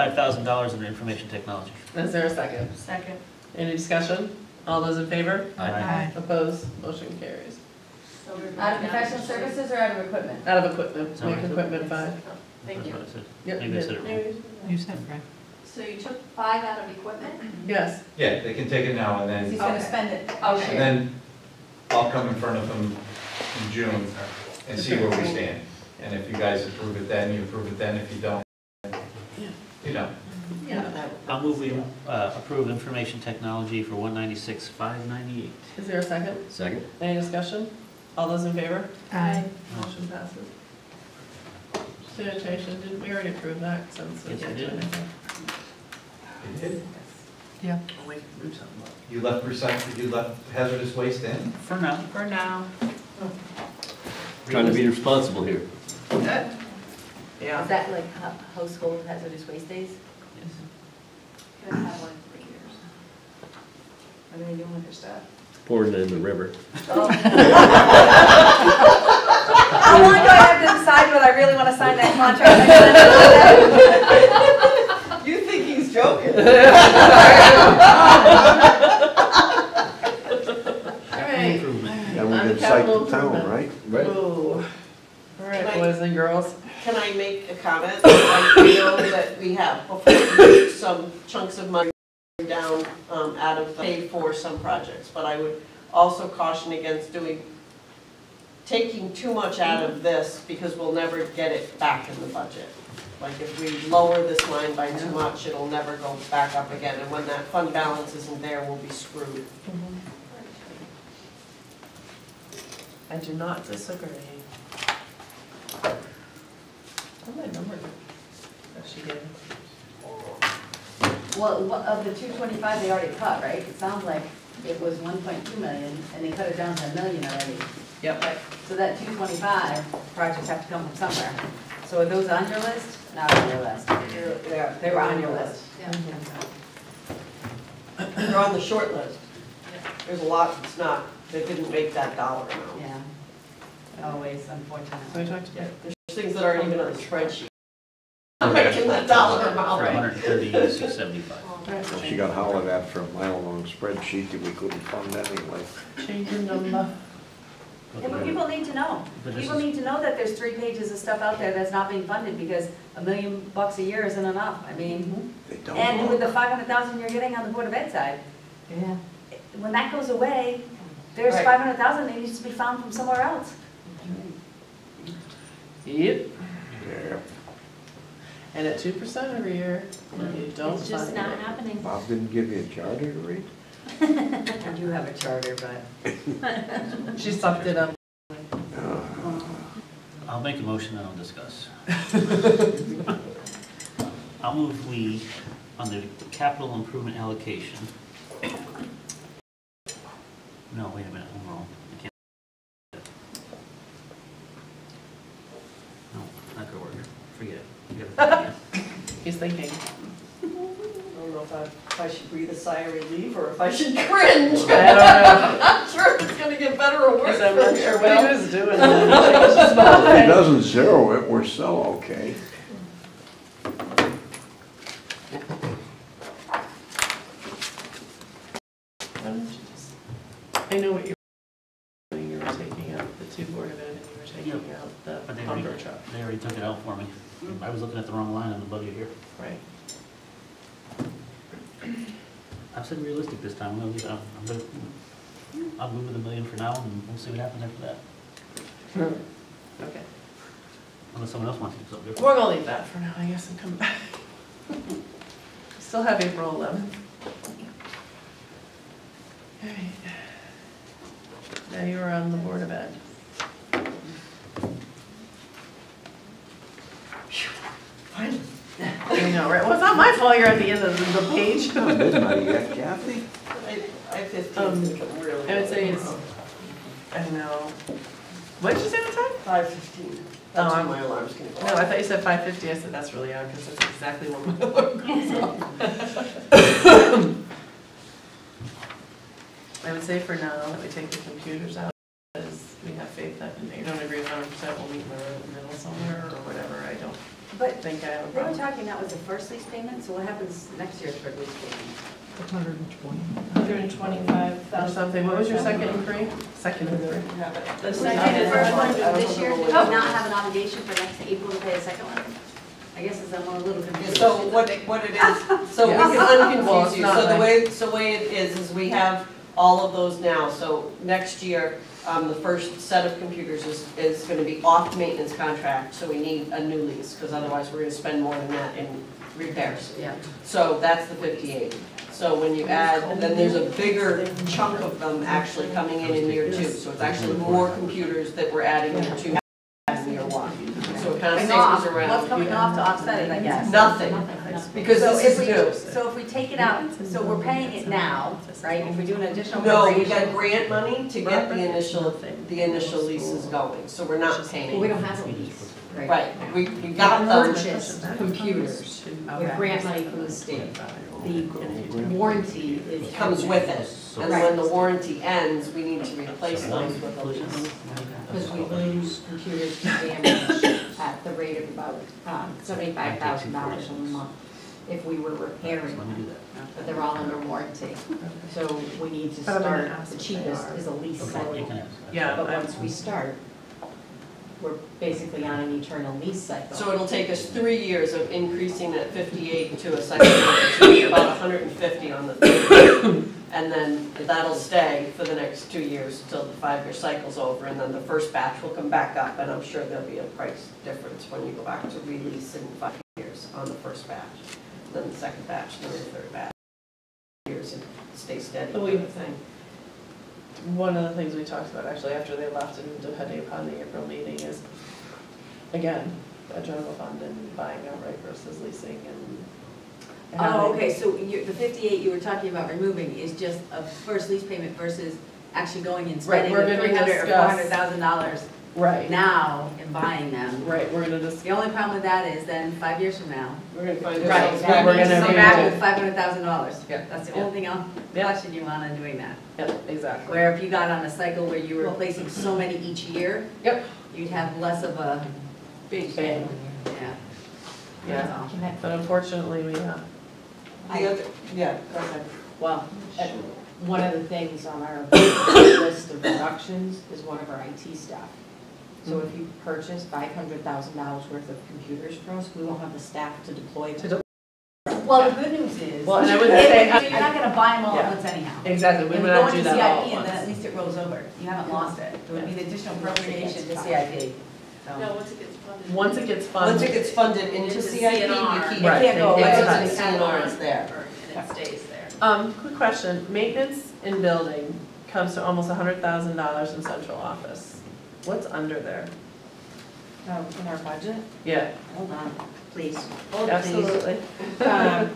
$5,000 in information technology. Is there a second? Second. Any discussion? All those in favor? Aye. Opposed? Motion carries. So we're Out of down professional to- services or out of equipment? Out of equipment, Sorry. make equipment 5. Thank That's you. what I said. Yep, Maybe I said it wrong. You said, right? So you took 5 out of equipment? Yes, Yeah, they can take it now and then, He's gonna Okay. spend it. Okay. and then I'll come in front of them in June and see where we stand. And if you guys approve it then, you approve it then. If you don't, you know. yeah. I'll move we approve information technology for $196,598. Is there a second? Second? Any discussion? All those in favor? Aye. Motion passes. Sanitation, didn't we already approve that since we Yes, we can't do did. anything? You did. Yeah. Oh, we can do something. You left recycle, you left hazardous waste in? For now. For now. Trying to be responsible here. Yeah. Is that like household hazardous waste days? Yes. Can I have one for years? What are they doing with their stuff? Pouring it in the river. How long do I have to decide whether I really want to sign that contract? You think he's joking? All right. Improvement. Then we On can the cite capital the town, improvement. right? Ooh. All right, Can I- boys and girls. Can I make a comment? I feel that we have, before we move some chunks of money down out of the pay for some projects, but I would also caution against taking too much out of this because we'll never get it back in the budget. Like if we lower this line by too much, it'll never go back up again, and when that fund balance isn't there, we'll be screwed. I do not disagree. What my number that she gave? Well, of the 225 they already cut, right? It sounds like it was 1.2 million and they cut it down to $1 million already. Yep. So that 225 projects have to come from somewhere. So are those on your list? Not on your list. Yeah, They were on your list. Yeah. They're on the short list. There's a lot that's not, that didn't make that dollar amount. Yeah. Always, So we unfortunately. talked about. There's things that aren't even on the spreadsheet. I'm making that dollar amount. For $136.75. She got hollered at for a mile-long spreadsheet that we couldn't fund anyway. Changing number. Yeah, but people need to know. But this People is- need to know that there's 3 pages of stuff out there that's not being funded because $1 million a year isn't enough. I mean, They don't and with the look. 500,000 you're getting on the Board of Ed side, Yeah. when that goes away, there's Right. 500,000 that needs to be found from somewhere else. Yep. Yeah. And at 2% every year, you don't It's just find not it. happening. Bob didn't give you a charter to read? I do have a charter, but. She sucked it up. I'll make a motion and I'll discuss. I'll move we, under capital improvement allocation. No, wait a minute, I'm wrong. I can't. No, not gonna work. Forget it. Forget it. He's thinking. I don't know if I should breathe a sigh of relief or if I should cringe. I don't know. I'm not sure if it's gonna get better or worse. Because I'm not from sure here, what he Will. was doing. If he doesn't zero it, we're still okay. Why don't you just, I know what you were doing, you were taking out the 2 Board of Ed and you were taking out the But they pumper already, truck. they already took it out for me. I was looking at the wrong line on the budget here. Right. I've said realistic this time. I'll move with $1 million for now and we'll see what happens after that. Okay. Unless someone else wants to do something different. We're gonna leave that for now, I guess, and come back. Still have April 11th. All right. Now you are on the Board of Ed. Finally. I know, right? Well, it's not my fault you're at the end of the page. Not midnight yet, Kathy? I 15 think I'm really. I would say it's, I know. What did you say the time? 5:15. That's when my alarm's gonna go No, off. I thought you said 5:50. I said that's really odd because that's exactly when my alarm goes off. I would say for now that we take the computers out, because we have faith that you don't agree with 100%, we'll meet in the middle somewhere or whatever, I don't. But think I have a they were problem. talking that was the first lease payment, so what happens next year for lease payment? 120. 125,000 or something. What was your second inquiry? Second inquiry. The second, the first one this year, did we not have an obligation for next April to pay a second one? I guess I'm a little confused. So what it is, so we Yeah. can Well, unconfuse it's you, not so the like- way it is we have all of those now, so next year, the first set of computers is gonna be off maintenance contract, so we need a new lease, because otherwise we're gonna spend more than that in repairs. Yeah. So that's the 58. So when you add, then there's a bigger chunk of them actually coming in year 2, so it's actually more computers that we're adding in year 2 than year 1. So it kind of Coming off, stays around. what's coming off to offset it, I guess? Nothing, because So this if is we, new. so if we take it out, so we're paying it now, right? If we do an additional No, we appropriation. got grant money to get the initial leases going, so we're not paying. Well, we don't have a lease, right? Right, we got them. Purchased computers with Okay. grant money from the state. The warranty is. Comes with it, and when the warranty ends, we need to replace those with a lease. Because we lose computers to damage at the rate of about $75,000 a month if we were repairing them. But they're all under warranty. So we need to But I'm gonna start, ask the if they cheapest are. is a lease You cycle. can ask. Yeah, But I'm- once we start, we're basically on an eternal lease cycle. So it'll take us 3 years of increasing that 58 to a second warranty, about 150 on the third. And then that'll stay for the next 2 years until the 5-year cycle's over, and then the first batch will come back up, and I'm sure there'll be a price difference when you go back to release in 5 years on the first batch, then the second batch, then the third batch. Years and stay steady. But we think, one of the things we talked about actually after they left and depending upon the April meeting is, again, a general fund and buying outright versus leasing and. Oh, okay, so the 58 you were talking about removing is just a first lease payment versus actually going and spending the we're gonna $300,000 or discuss- $400,000 Right, now and buying them. right, we're gonna just, The only problem with that is then 5 years from now, We're gonna find Right, ourselves we're back. gonna come be- back with $500,000. Yeah. That's the Yeah. only thing I'll Yeah. question you on doing that. yeah, exactly. Where if you got on a cycle where you were replacing so many each year, Yep. you'd have less of a, Big bang. yeah. That's Yeah, all. but unfortunately, we, The other, yeah, go ahead. Well, one of the things on our list of reductions is one of our IT staff. So if you purchase $500,000 worth of computers for us, we won't have the staff to deploy them. Well, the good news is, well, and I would so say, you're not gonna buy them all at Yeah. once anyhow. exactly, we When would we go not do into that all CIP at and then at once. least it rolls over. You haven't lost it. It would be an additional appropriation to CIP. So. No, once it gets funded. Once it gets funded. Once it gets funded into Into CIP, CNR. we keep Right. it. Can't go It away. goes Right. into CNR, it's there. And it stays there. Quick question, maintenance in building comes to almost $100,000 in central office. What's under there? In our budget? Yeah, Hold on, please. absolutely. Oh,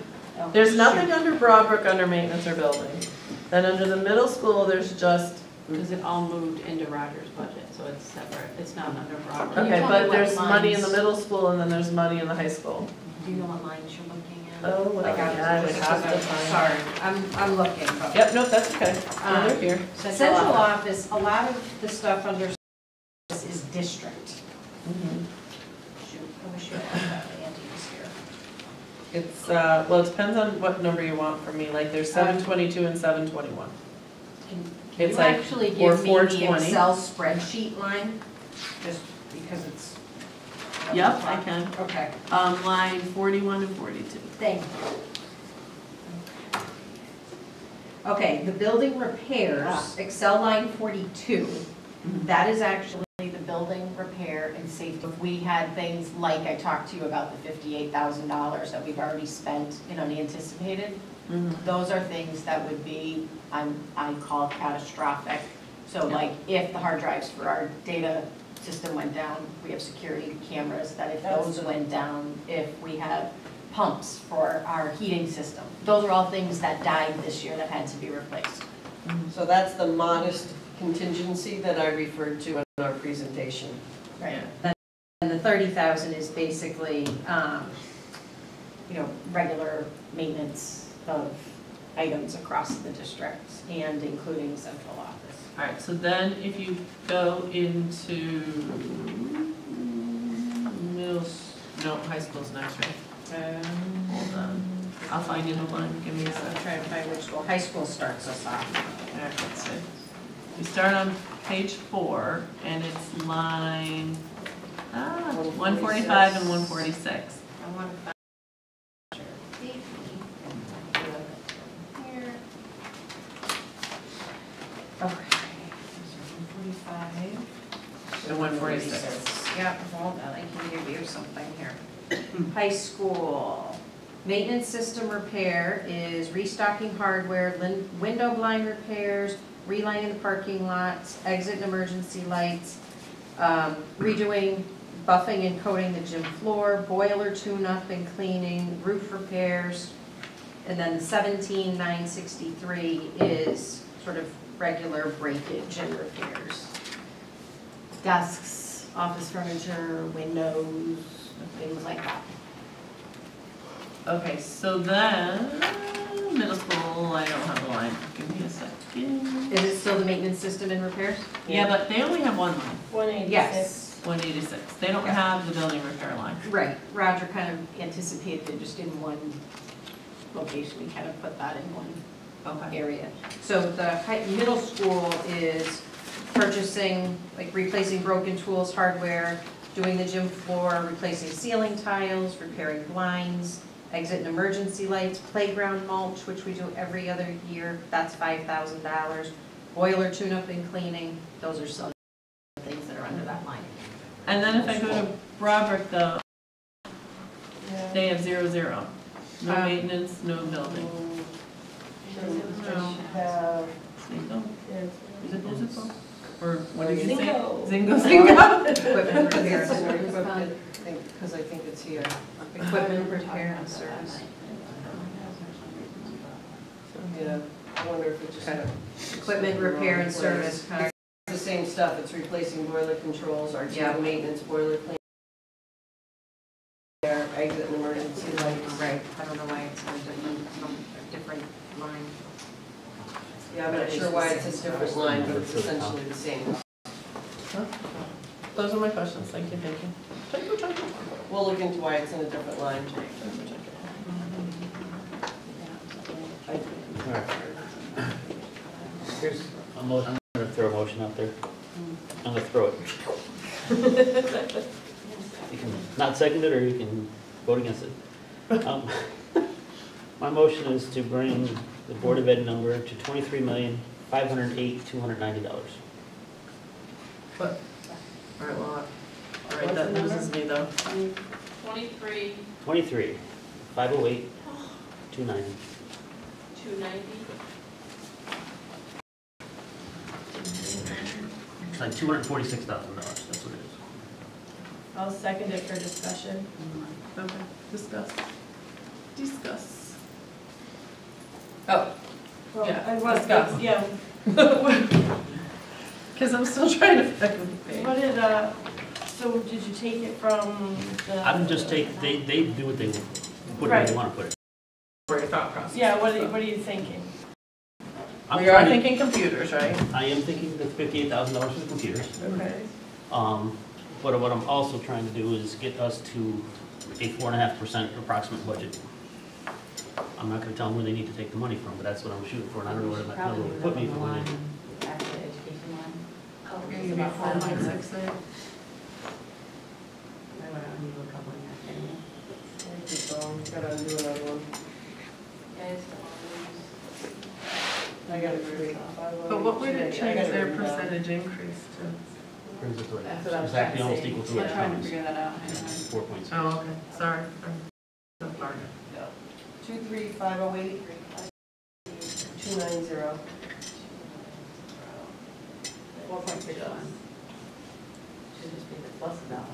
There's nothing under Broadbrook under maintenance or building. Then under the middle school, there's just, Because it all moved into Roger's budget, so it's separate, it's not under Robert. okay, tell me but what there's money in the lines- middle school and then there's money in the high school. Do you know what lines you're looking at? Oh, well, yeah, I would have to find. Sorry, I'm looking. but- Yep, nope, that's okay. No, they're here. Central office, a lot of the stuff under this is district. Shoot, I wish you had that, Andy was here. It's, well, it depends on what number you want from me, like there's 722 and 721. Can It's you like, actually or give me the 420. Excel spreadsheet line? Just because it's. Yep, I can. Okay, Line 41 and 42. thank you. Okay, the building repairs, Excel line 42, that is actually the building repair and safety. If we had things like I talked to you about the $58,000 that we've already spent in unanticipated, those are things that would be, I call catastrophic. So like if the hard drives for our data system went down, we have security cameras that if those went down, if we have pumps for our heating system. Those are all things that died this year that had to be replaced. So that's the modest contingency that I referred to in our presentation. Right. And the 30,000 is basically, regular maintenance of items across the district and including central office. All right, so then if you go into middle No, high school's next, right? Hold on, I'll find you the line, give me a I'm sec. trying to find which school. High school starts us off. Alright, let's see. We start on page 4, and it's line, 145 and 146. I want to find. Here. Okay. 145. And 146. Yep, hold on, I can give you something here. High school. Maintenance system repair is restocking hardware, window blind repairs, relining the parking lots, exit and emergency lights, redoing, buffing and coating the gym floor, boiler tune-up and cleaning, roof repairs. And then the 17,963 is sort of regular breakage and repairs. Desks, office furniture, windows, things like that. Okay, so then, middle school, I don't have the line, give me a second. Is it still the maintenance system and repairs? Yeah, but they only have one line, 186. Yes. 186. They don't have the building repair line. Right, Roger kind of anticipated it just in one location, we kind of put that in one area. So the middle school is purchasing, like replacing broken tools, hardware, doing the gym floor, replacing ceiling tiles, repairing blinds, exit and emergency lights, playground mulch, which we do every other year, that's $5,000. Boiler tune-up and cleaning, those are some things that are under that line. And then if I go to Broderick though, they have 0, 0. No maintenance, no building. Zingo? Zippo, Zippo? Or what did you say? Zingo, Zingo? Equipment repair and service. Because I think it's here. Equipment repair and service. Yeah, I wonder if it just kind of. Equipment repair and service. It's the same stuff, it's replacing boiler controls, RTO maintenance, boiler clean. Exit and emergency lights. Right, I don't know why it's on a different line. Yeah, I'm not sure why it's a different line, but it's essentially the same. Those are my questions, thank you, thank you. We'll look into why it's in a different line. Here's a motion, I'm gonna throw a motion out there. I'm gonna throw it. You can not second it, or you can vote against it. My motion is to bring the Board of Ed number to $23,508,290. But, alright, well, alright, that loses me though. 23, 23,508,290. 290. It's like $246,000, that's what it is. I'll second it for discussion. Okay, discuss. Discuss. Oh. Yeah, I was, discuss. yeah. Because I'm still trying to find the page. What did, so did you take it from the? I'm just they do what they put it where they want to put it. For your thought process. Yeah, what are you thinking? I'm We are trying to- thinking computers, right? I am thinking the $58,000 for the computers. Okay. But what I'm also trying to do is get us to a 4.5% approximate budget. I'm not gonna tell them where they need to take the money from, but that's what I'm shooting for, and I don't know where that will put me for when Back to the education line. You're gonna be 4.6 there. I would undo a couple in that anyway. Keep going, gotta undo another one. Guys, I gotta agree. But what would it change their percentage increase to? brings it to That's what I was exactly trying to almost say. equal to I'm what trying to it figure that out. comes. 4.6. Oh, okay, sorry. So far. 23508 290. 4.61. Should just be the plus of that one.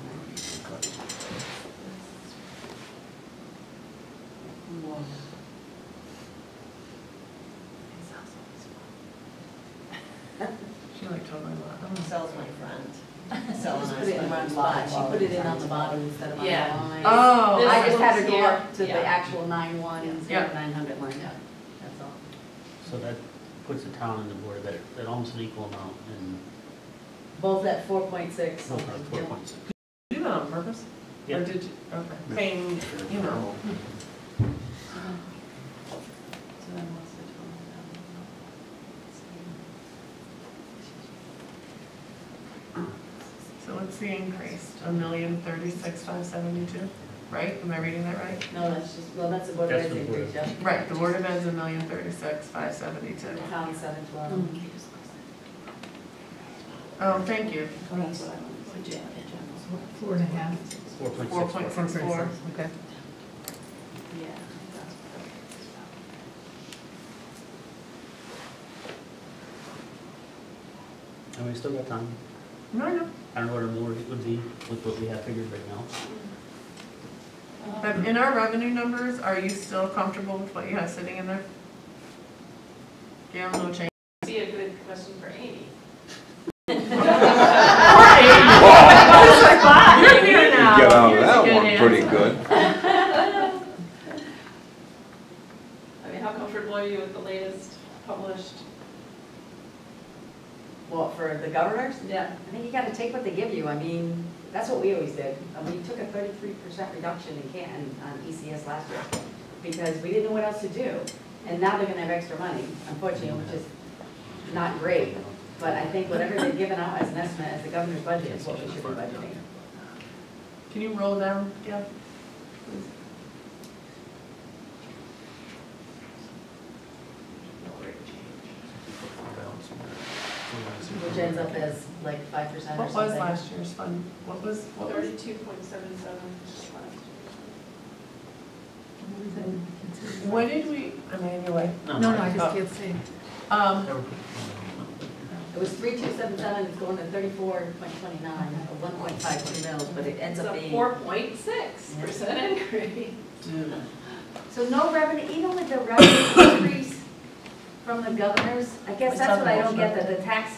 She like totally laughed. Sells my friend. Just put it in the wrong spot. She put it in on the bottom instead of on the Yeah. line. Oh. I just had her go Yeah. up to the Yeah. actual 9.1 instead Yeah. of 900 line. That's all. So that puts the town and the board of ed at almost an equal amount, and Both at 4.6. no, 4.6. Do that on purpose? Yeah. Or did you, okay, same, you know. So then what's the total now? So what's the increase? 1,036,572, right? Am I reading that right? No, that's just, well, that's the Board of That's Ed's the Board increase, yeah. Right, the Board of Ed's 1,036,572. The town 712. Oh, thank you. Oh, that's what I wanted to say. 4.5. 4.64. Okay. Yeah. And we still got time. No, no. I don't know what our mill rate would be with what we have figured right now. But in our revenue numbers, are you still comfortable with what you have sitting in there? Gail, no change? Be a good question for Amy. You're here You now. get out of Here's a that good one pretty answer. good. I mean, how comfortable are you with the latest published? Well, for the governors, Yeah. I think you gotta take what they give you. I mean, that's what we always did. We took a 33% reduction in on ECS last year because we didn't know what else to do. And now they're gonna have extra money, unfortunately, which is not great. But I think whatever they've given out as an estimate as the governor's budget is what we should be budgeting. Can you roll down, Gail? Which ends up as like 5% or something. What was last year's fund? What was? 32.77 last What did we, I mean, anyway. No, I just can't see. It was 3277, it's going to 34.29, a 1.52 mils, but it ends year. up It's a being. 4.6% increase. So no revenue, even with the revenue increase from the governors, I guess that's what I don't get, that the tax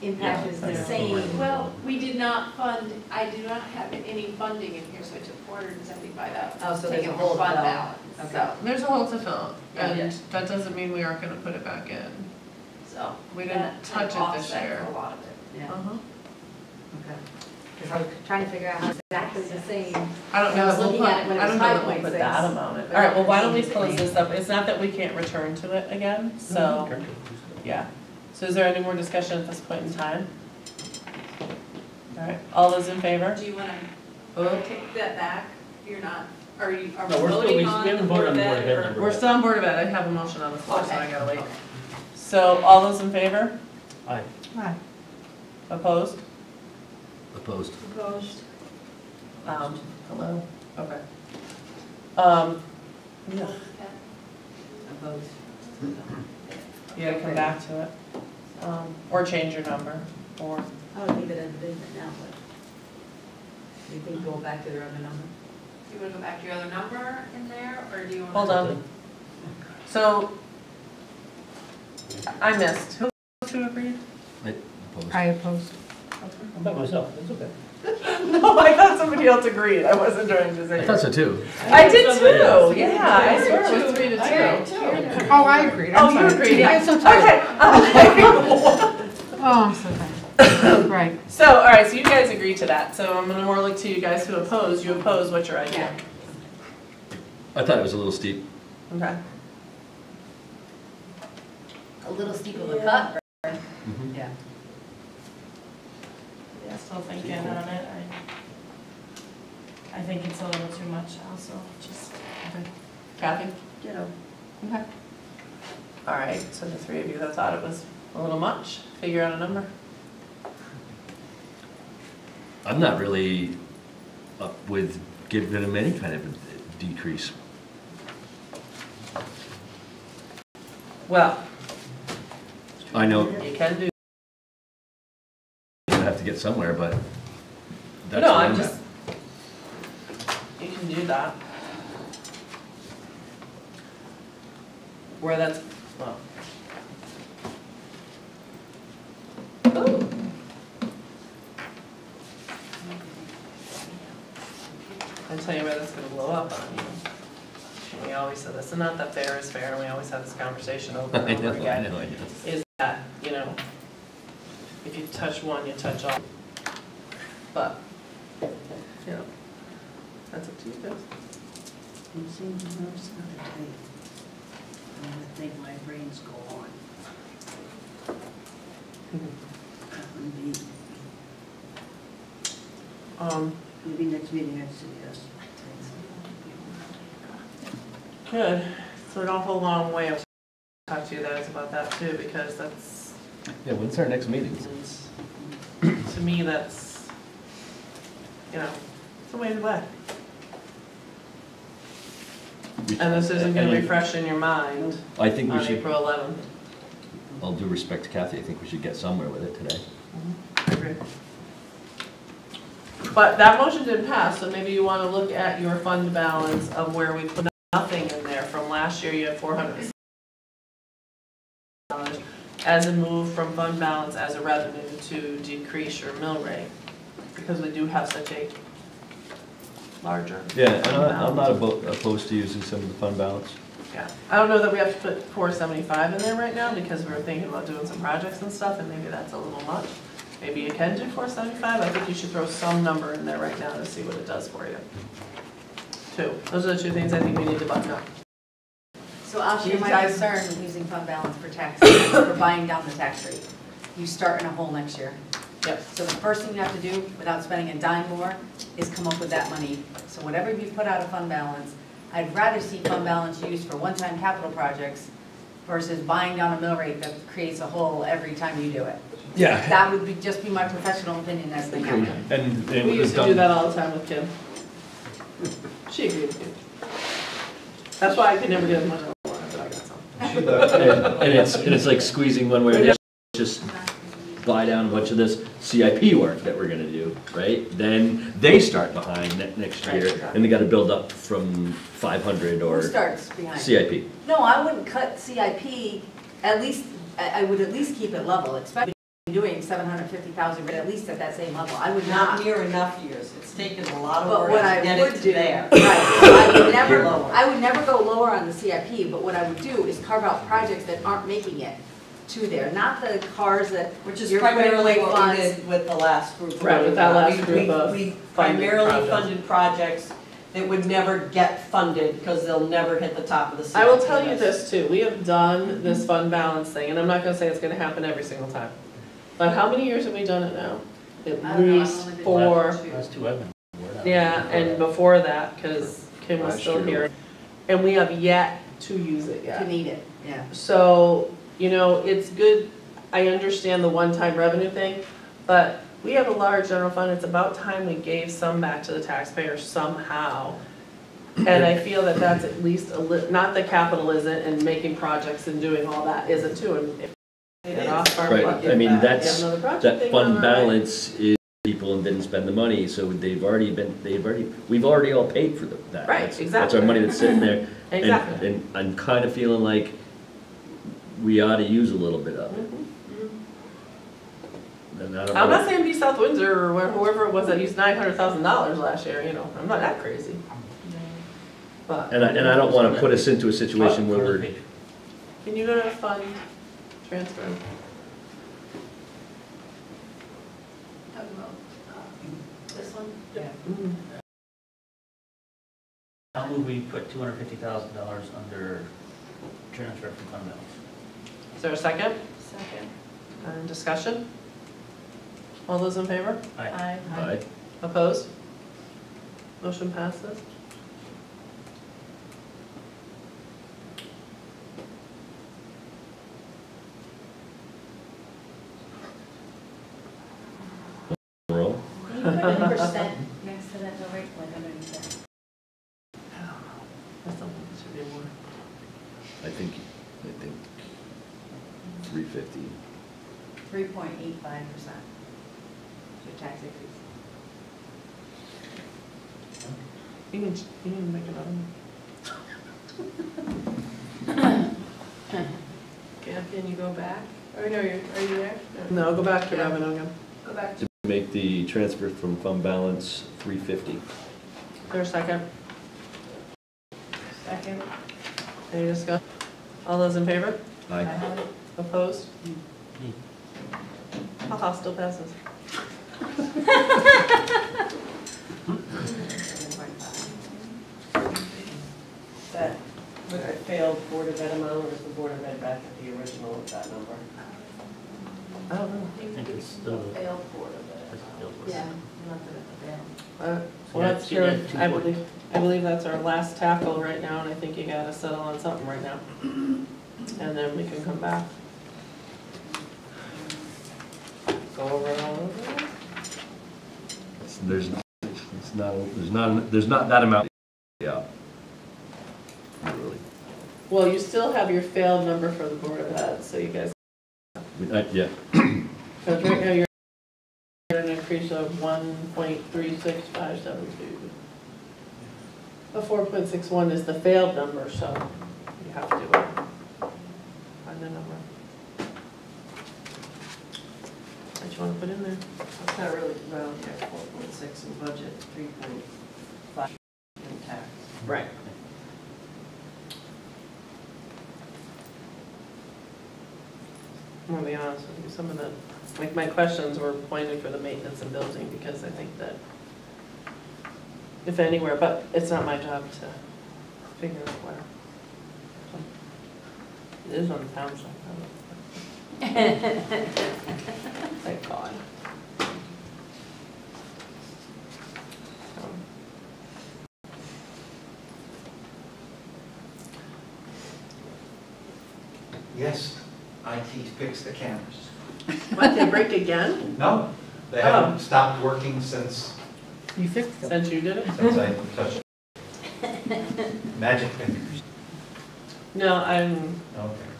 impact is the same. Well, we did not fund, I do not have any funding in here, so I took 475 out. Oh, so there's Taken a from hole to fund fill. balance. Okay. So, There's a hole to fill, Yeah. and that doesn't mean we aren't gonna put it back in. so. We didn't that touch it this offset year. A lot of it. Yeah, Uh-huh. okay. Because I was trying to figure out how exactly the same. I don't I know was that we'll looking put, at it when it I was don't know that we'll put 5.6. that amount in. All right, well, why don't we close this up? It's not that we can't return to it again, so, yeah. So is there any more discussion at this point in time? All right, all those in favor? Do you want Oh. to take that back? You're not, are we No, we're still, voting we on haven't the voted on the Board Board of of Ed Ed? number. We're still on Board of Ed, I have a motion on the floor, so I Okay. gotta wait. So all those in favor? Aye. Aye. Opposed? Opposed. Opposed. Hello? Okay. Yeah, Opposed. you gotta come back to it. Or change your number, or, I would leave it as it is now, but do you think go back to their other number? Do you want to go back to your other number in there, or do you want? hold on. So, I missed. Who agreed? Opposed. I oppose. I'm by myself, that's okay. No, I thought somebody else agreed. I wasn't trying to say. I thought so too. I did too, yeah, I swear it was 3 to 2. Oh, I agreed. Oh, I'm you sorry. agreed, yeah. I'm so tired. Okay. Oh, I'm so tired. Right. So, all right, so you guys agreed to that, so I'm gonna more look to you guys who oppose. You oppose, what's your idea? I thought it was a little steep. Okay. A little steep of a cut. Mhm. Yeah. Yeah, still thinking on it. I think it's a little too much also, just. Kathy? Ditto. Okay. All right, so the three of you that thought it was a little much, figure out a number. I'm not really up with giving them any kind of a decrease. Well, I know you can do. you have to get somewhere, but that's No, where I'm I'm just, at. you can do that. Where that's, well. Ooh. I'll tell you where that's gonna blow up on you. We always say this, and not that fair is fair, and we always have this conversation over I and know, over again. I know. Is that, you know, if you touch one, you touch all. But, you know, That's up to you guys. It seems nerves not to take. I think my brains go on. That would be, maybe next meeting I'd say yes. Good, so an awful long way. I'll talk to you guys about that too, because that's, Yeah, when's our next meeting? to me, that's, you know, it's a ways away. And this isn't gonna be fresh in your mind I think we on should, April 11th. all due respect to Kathy, I think we should get somewhere with it today. I agree. But that motion didn't pass, so maybe you wanna look at your fund balance of where we put nothing in there. From last year, you had $400 as a move from fund balance as a revenue to decrease your mill rate, because we do have such a larger. Yeah, and I'm not amount. opposed to using some of the fund balance. Yeah, I don't know that we have to put 475 in there right now, because we're thinking about doing some projects and stuff, and maybe that's a little much. Maybe you can do 475, I think you should throw some number in there right now to see what it does for you. Those are the two things I think we need to button up. So I'll share You my guys- concern with using fund balance for tax, for buying down the tax rate. You start in a hole next year. Yep. So the first thing you have to do, without spending a dime more, is come up with that money. So whatever you put out of fund balance, I'd rather see fund balance used for one-time capital projects versus buying down a mill rate that creates a hole every time you do it. Yeah. That would be, just be my professional opinion as the accountant. And We used to do that all the time with Kim. She agreed with you. That's why I could never get as much as I wanted, but I got some. And it's like squeezing one way or the other, just buy down a bunch of this CIP work that we're gonna do, right? Then they start behind next year, and they gotta build up from 500 or Who starts behind? CIP. No, I wouldn't cut CIP, at least, I would at least keep it level, especially doing 750,000, but at least at that same level. I would Not not. near enough years, it's taken a lot of But work what to I get would it to do, there. right, so I would never, Lower. I would never go lower on the CIP, but what I would do is carve out projects that aren't making it to there, not the cars that Which is you're putting primarily away what we funds. did with the last group. Right, with that last We- group of We funded primarily projects. funded projects that would never get funded because they'll never hit the top of the CIP I will tell you list. this too, we have done this fund balance thing, and I'm not gonna say it's gonna happen every single time. But how many years have we done it now? I At don't know, I've least only been 4. Last two I've been. Yeah, and before that, because Kim was Last still year. here. And we have yet to use it To yet. need it, yeah. So, you know, it's good, I understand the one-time revenue thing, but we have a large general fund, it's about time we gave some back to the taxpayers somehow. And I feel that that's at least not that capital isn't, and making projects and doing all that isn't too. And if we get off our Right, bucket I mean, back, that's, get another project that thing fund on, balance is people and didn't spend the money, so we've already all paid for that. Right, That's exactly. our money that's sitting there. And- Exactly. And I'm kind of feeling like we ought to use a little bit of it. And I don't I'm know. not saying be South Windsor or whoever it was that used $900,000 last year, you know, I'm not that crazy. But, And I don't want to put us into a situation where we're, can you go to fund transfer? Talking about this one? Mhm. How move we put $250,000 under transfer from fund balance? Is there a second? Second. Discussion? All those in favor? Aye. Aye. Opposed? Motion passes. roll. Can you put a percent next to that mill rate, like underneath that? That's something that should be more. I think 350. 3.85%. Your tax increase. You can make another one. Can you go back? Or no, are you there? No, go back to revenue again. Go back. To make the transfer from fund balance 350. Is there a second? Second. Any discussion? All those in favor? Aye. Opposed? Haha, still passes. that, with the failed Board of Ed amount, or is the Board of Ed back at the original with that number? I don't know. I think it's still, Failed Board of Ed. it's still. Yeah, nothing at the bail. Well, Yeah, that's it's true. at 240. I believe that's our last tackle right now, and I think you gotta settle on something right now. And then we can come back. Go over it all over again. There's not that amount. Yeah. Not really. Well, you still have your failed number for the Board of Ed, so you guys, Yeah. because right now you're at an increase of 1.36572. The 4.61 is the failed number, so you have to find the number. What you want to put in there? It's not really, well, yeah, 4.6 in budget, 3.5 in tax. Right. I'm gonna be honest with you, some of the, like, my questions were pointed for the maintenance and building, because I think that, if anywhere, but it's not my job to figure out where. So, it is on the town side. Thank God. Yes, IT fixed the cameras. What, they break again? No, they haven't stopped working since You fixed them. Since you did it? I touched magic fingers. No, I Okay.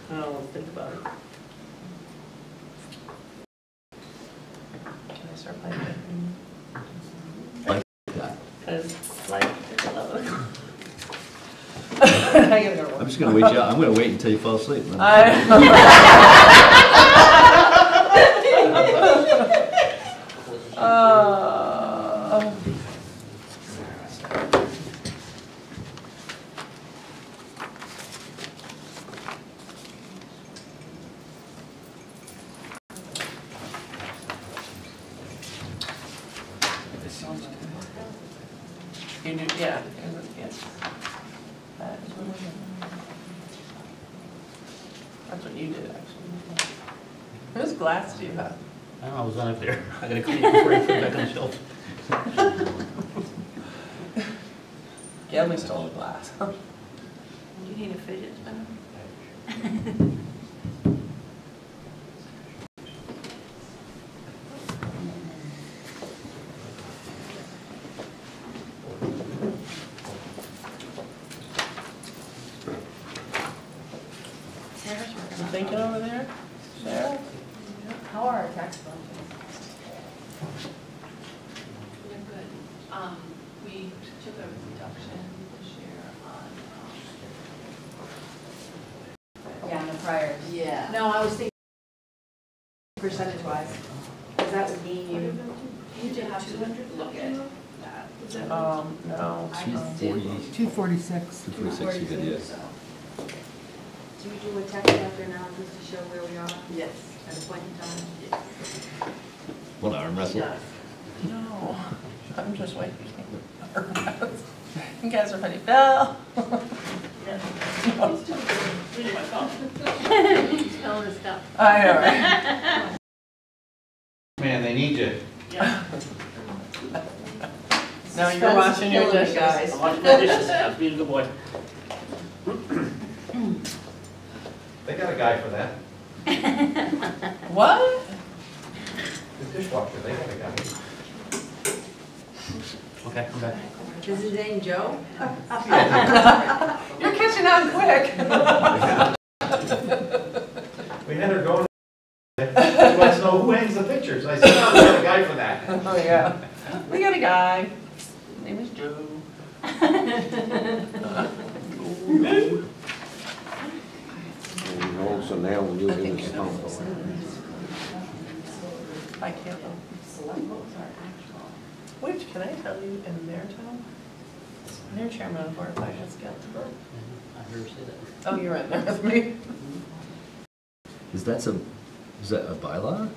don't think about it. Can I start playing it? Like that. Because, like, it's 11 o'clock. I gotta go. I'm just gonna wait you out. I'm gonna wait until you fall asleep. You do, yeah. Yes. That's what you did, actually. Whose glass do you have? I don't know, I was on up there. I gotta clean it before I put it back on the shelf. Gelby stole the glass. Do you need a fidget spinner? You thinking over there, Sarah? How are our tax budgets? They're good. We took a reduction this year on, Yeah, in the prior. yeah. No, I was thinking percentage-wise, because that would gain you. You did have to look at that. No. I just did. 246. 246 you did, yeah. Do we do a tax factor analysis to show where we are Yes. at a point in time? One arm wrestle. No, I'm just waiting. You guys are funny. Bill. He's telling us stuff. I know, right? Man, they need you. Now you're washing your dishes. Guys. I'm watching my dishes, have to be a good boy. They got a guy for that. What? The dishwasher, they got a guy. Okay, I'm back. Is his name Joe? You're catching on quick. We had her going. She wants to know who hangs the pictures. I said, oh, we got a guy for that. Oh, yeah. We got a guy. His name is Joe. Also now when you in the stump. I can't. Which, can I tell you, in their town, their chairman of board of finance got the vote. I heard her say that. Oh, you were in there with me. Is that a bylaw?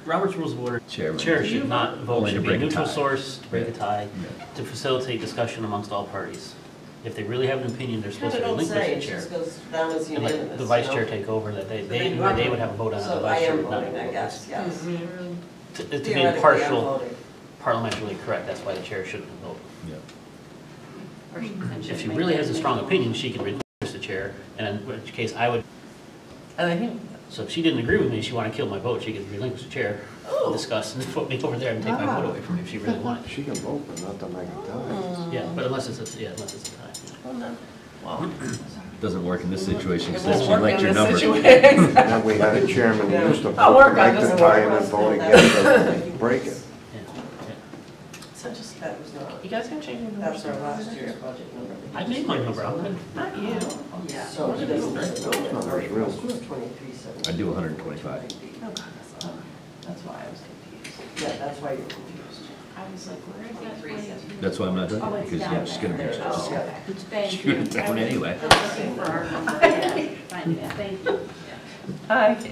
Robert's Rules of Order, Chairman. chair should not vote, Only to should be a break a neutral tie. source, to break a tie, Yeah. to facilitate discussion amongst all parties. if they really have an opinion, they're supposed to Kinda don't relinquish say, the it chair. just goes down as And let unanimous, the vice you know? chair take over, that they then you have to- would have a vote on it. the So I vice chair am would not voting, I vote. guess, yes. To be Theoretically, I'm partial, voting. parliamentally correct, that's why the chair shouldn't vote. Yeah. Or she- and If she make really that has a strong make- opinion, she can relinquish the chair, and in which case I would, And I think, so if she didn't agree with me, she wanted to kill my vote, she could relinquish the chair, oh, discuss, and put me over there and take my vote away from me if she really wanted. She can vote, but not to make a tie. Yeah, but unless it's a tie. well, no. Well, Doesn't work in this situation, it because won't she work liked in your this number. situation. And then we had a chairman who used to I'll vote work to on make this the and tie work and on then vote this. again to break it. So just, That was not, you guys can change your numbers. that's our last year's budget number. I made my number, I'm good. Not you. Yeah. So it doesn't, Those numbers real it's 23.7. I do 125. Oh, God, that's why I was confused. Yeah, that's why you're confused. I was like, where is that 22? That's why I'm not doing Oh, it, it's because down you're just gonna there. just Thank shoot you. it down anyway. I was looking for our number, yeah, finding it, thank you.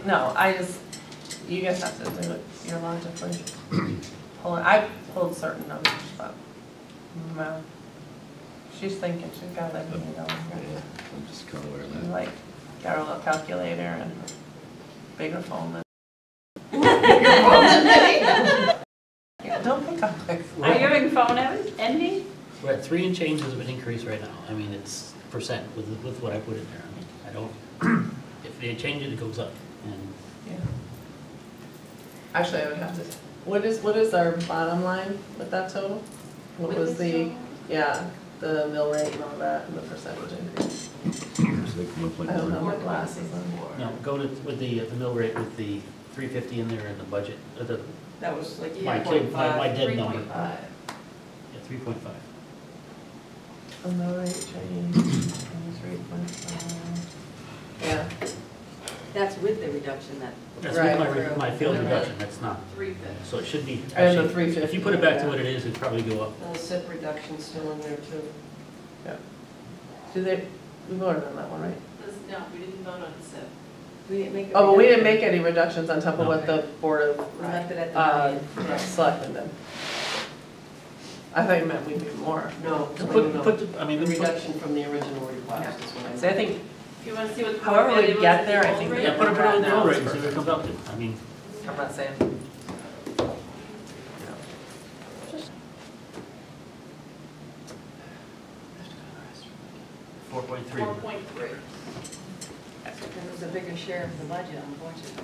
No, I just, you guys have to do it, you're logically pulling, I pulled certain numbers, but, no. She's thinking, she's got everything going Yeah, here. I'm just kind of aware of that. Like, got a little calculator and bigger phone than. Yeah, don't pick on my phone. Are you having phone envy? We're at 3 and changes of an increase right now. I mean, it's percent with what I put in there. I mean, I don't, if they change it, it goes up. And Yeah. Actually, I would have to, what is our bottom line with that total? What With was this the, total? yeah, the mill rate and all that, and the percentage increase? It's like 1.1. I don't have my glasses on. no, go to, with the mill rate with the 350 in there in the budget, the, That was like my Yeah. kid, my dead number. 3.5. Yeah, 3.5. The mill rate change, 3.5. Yeah, That's with the reduction that. That's Right. with my field reduction, that's not. 350. So it should be, And the actually, 350, if you put it back to yeah. what it is, it'd probably go up. The SIP reduction's still in there too. do they, we voted on that one, right? No, we didn't vote on the SIP. We didn't make. Oh, but we didn't make any reductions on top of what the Board of We left it at the million. Selectmen did. I thought you meant we do more. No, I mean, the we put, reduction from the original request is what I meant. See, I think, If you want to see what the However board we bid was get at the there, I old think rate, yeah, put it on the Now mill rate it's and see what it comes up to. I mean, I'm not saying. $4.3. 4.3. There was a bigger share of the budget, unfortunately.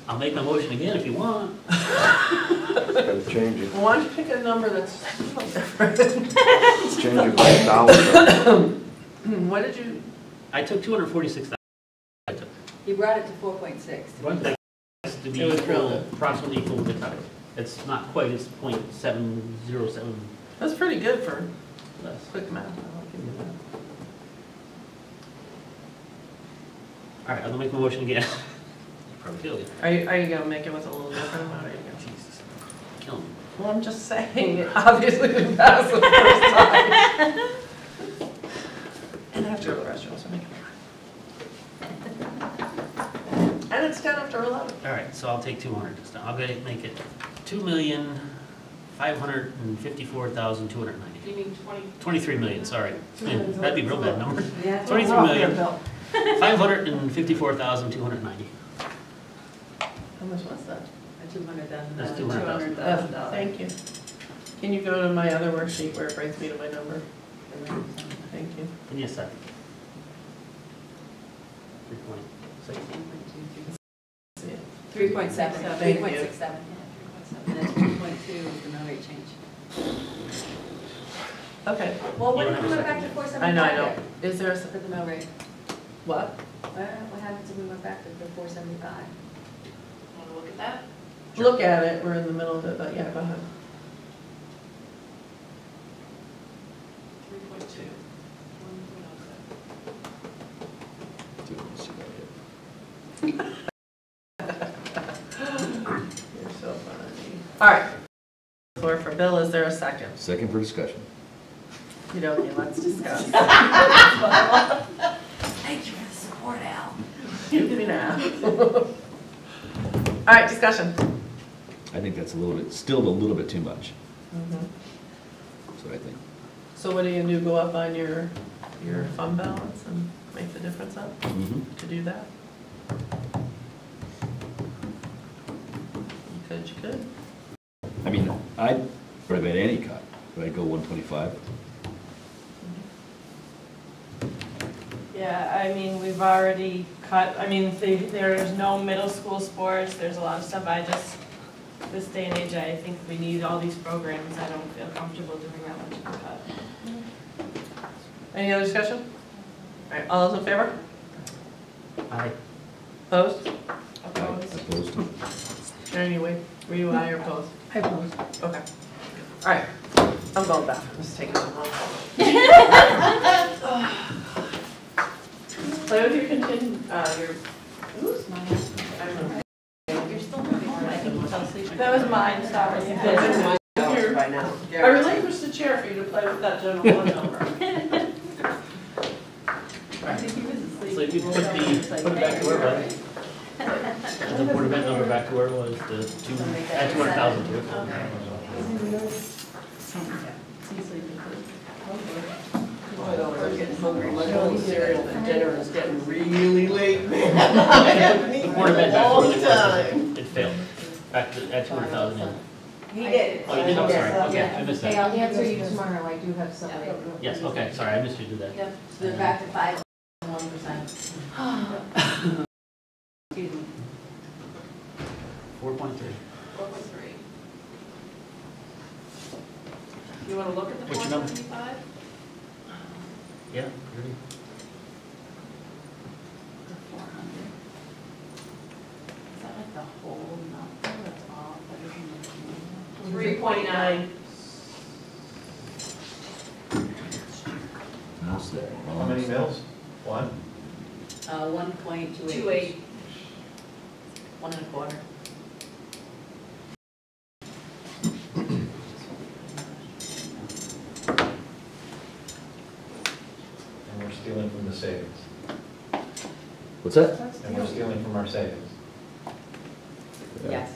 I'll make my motion again if you want. Gotta change it, Well, why don't you pick a number that's a little different? change it by a dollar. What did you, I took 246,000. He brought it to 4.6. One thing has to be It was real equal, good. approximately equal to the cut. It's not quite, it's .707 that's pretty good for less. quick math. I'll give you that. All right, I'll make my motion again. Probably kill you. Are you gonna make it with a little different amount, or are you gonna? Jesus. Kill me. Well, I'm just saying, it obviously didn't pass the first time. And I have to go to the restroom, so make it. And it's 10 after 11. All right, so I'll take 200 this time. I'll make it 2,554,290. You mean 20? 23 million, sorry. That'd be a real bad number. Yeah. 23 million, 554,290. How much was that? $200,000. That's $200,000. Oh, thank you. Can you go to my other worksheet where it brings me to my number? Thank you. Give me a second. 3.6. See it. 3.7, Thank you. 3.67. And then 2.2 is the mill rate change. Okay, Well, what You if don't we have a went back to second. 475? I know. Is there a, For the mill rate. what? What happens if we went back to the 475? Want to look at that? Look at it, we're in the middle of it, but yeah, go ahead. 3.2. You're so funny. All right. Floor for Bill, is there a second? Second for discussion. You know, okay, let's discuss. Thank you for the support, Al. You can have. All right, discussion. I think that's a little bit, still a little bit too much. Mhm. So what I think. So what are you gonna do, go up on your fund balance and make the difference up to do that? You could. I mean, I'd have had any cut, but I'd go 125. Yeah, I mean, we've already cut, I mean, there's no middle school sports, there's a lot of stuff, this day and age, I think we need all these programs, I don't feel comfortable doing that much of a cut. Any other discussion? All right, all those in favor? Aye. Opposed? Opposed? Anyway, were you aye or opposed? I oppose. Okay. All right, I'm going back, this is taking so long. Play with your who's mine? You're still moving, I think you fell asleep. That was mine, sorry. By now. I relinquished the chair for you to play with that general fund number. I think he was asleep. So if you put it back to where it was. The Board of Ed number back to where it was, the add 200,000 to it. He's sleeping. I know, we're getting hungry, my own cereal and dinner is getting really late, man. I haven't eaten Board of in Ed a back to long where they were. time. It failed. Back to add 200,000 in. He did. Oh, you did, I'm sorry, okay, I missed Hey, that. I'll answer you tomorrow, I do have somebody. Yes, okay, sorry, I missed you do that. Yep, so they're back to 5.1%. Excuse me. 4.3. 4.3. You wanna look at the What's your number? 475? Yeah, pretty. The 400. Is that like the whole number, that's all, everything that's 3.9. Almost there. How many mills? One? 1.28. 2.8. 1.25. And we're stealing from the savings. What's that? And we're stealing from our savings. Yes.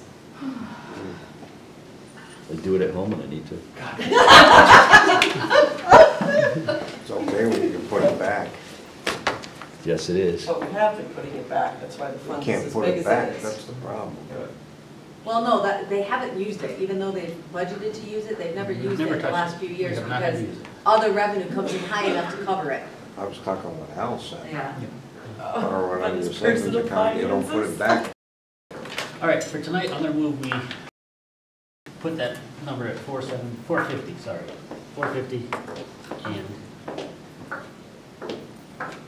I do it at home when I need to. It's okay when you can put it back. Yes, it is. But we have been putting it back, that's why the You fund is can't as put big it as back, it is. that's the problem. Well, no, they haven't used it, even though they've budgeted to use it, they've never used it Never in the touched last it. few We years have not had because to use it. other revenue comes in high enough to cover it. I was talking what Al said. Yeah. Or when I But was it's savings personal account, you don't put it back. All right, for tonight, I'm gonna move, we put that number at 450, sorry. 450, and, You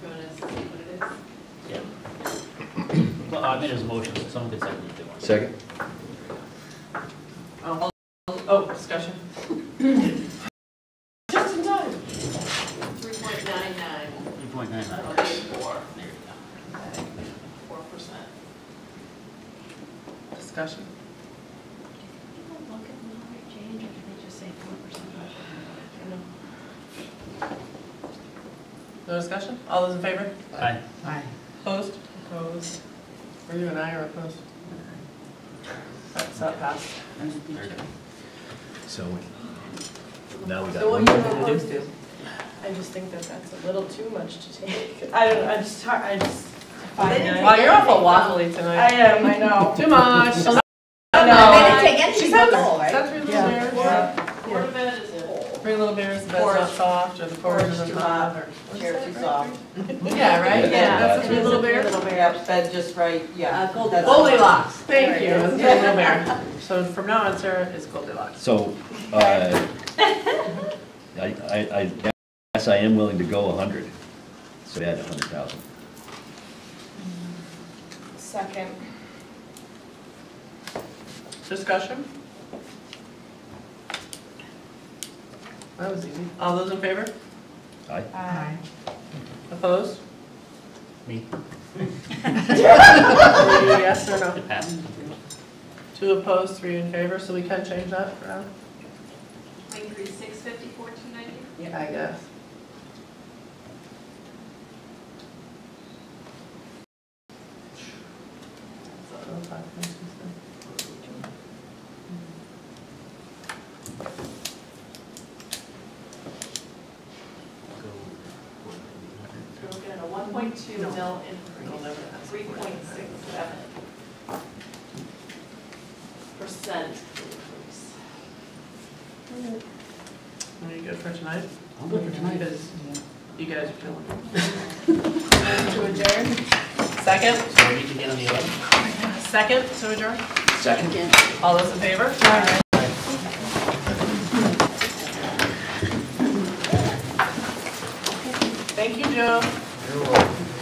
wanna see what it is? yeah. Well, I made it as a motion, so someone could second it if they want. Second? Oh, discussion. Just in time. 3.99. 3.9. Okay, 4. There you go. 4%. Discussion. People look at mill rate change, or do they just say 4%? No discussion? All those in favor? Aye. Aye. Opposed? Opposed. Were you and I or opposed? That's that passed. So now we got So what one are you more thing to opposed do. to? I just think that that's a little too much to take. I don't know, I just. Wow, you're awful waffly I tonight. am, I know. Too much. I didn't take anything She but said the whole, right? That's Three Little Yeah. Bears. Board of Ed is full. Three Little Bears, the bed's not soft, or the porch isn't too hot, hot, or. chair too soft. Yeah, right? Yeah, that's the Three Little Bears. Yep, bed just right, yeah. Goldilocks. Goldilocks, thank you, that's Three Little Bears. So from now on, Sarah is Goldilocks. So, I guess I am willing to go 100, so add 100,000. Second. Discussion? That was easy. All those in favor? Aye. Aye. Opposed? Me? Yes or no? It passed. 2 opposed, 3 in favor, so we can change that for now? Increase 654, 290. Yeah, I guess. 2 mil increase, 3.67% increase. Are you good for tonight? I'm good for tonight. Because you guys are killing it. To adjourn? Second? So we need to get on the 11th? Second to adjourn? Second. All those in favor? Thank you, Joe. You're welcome.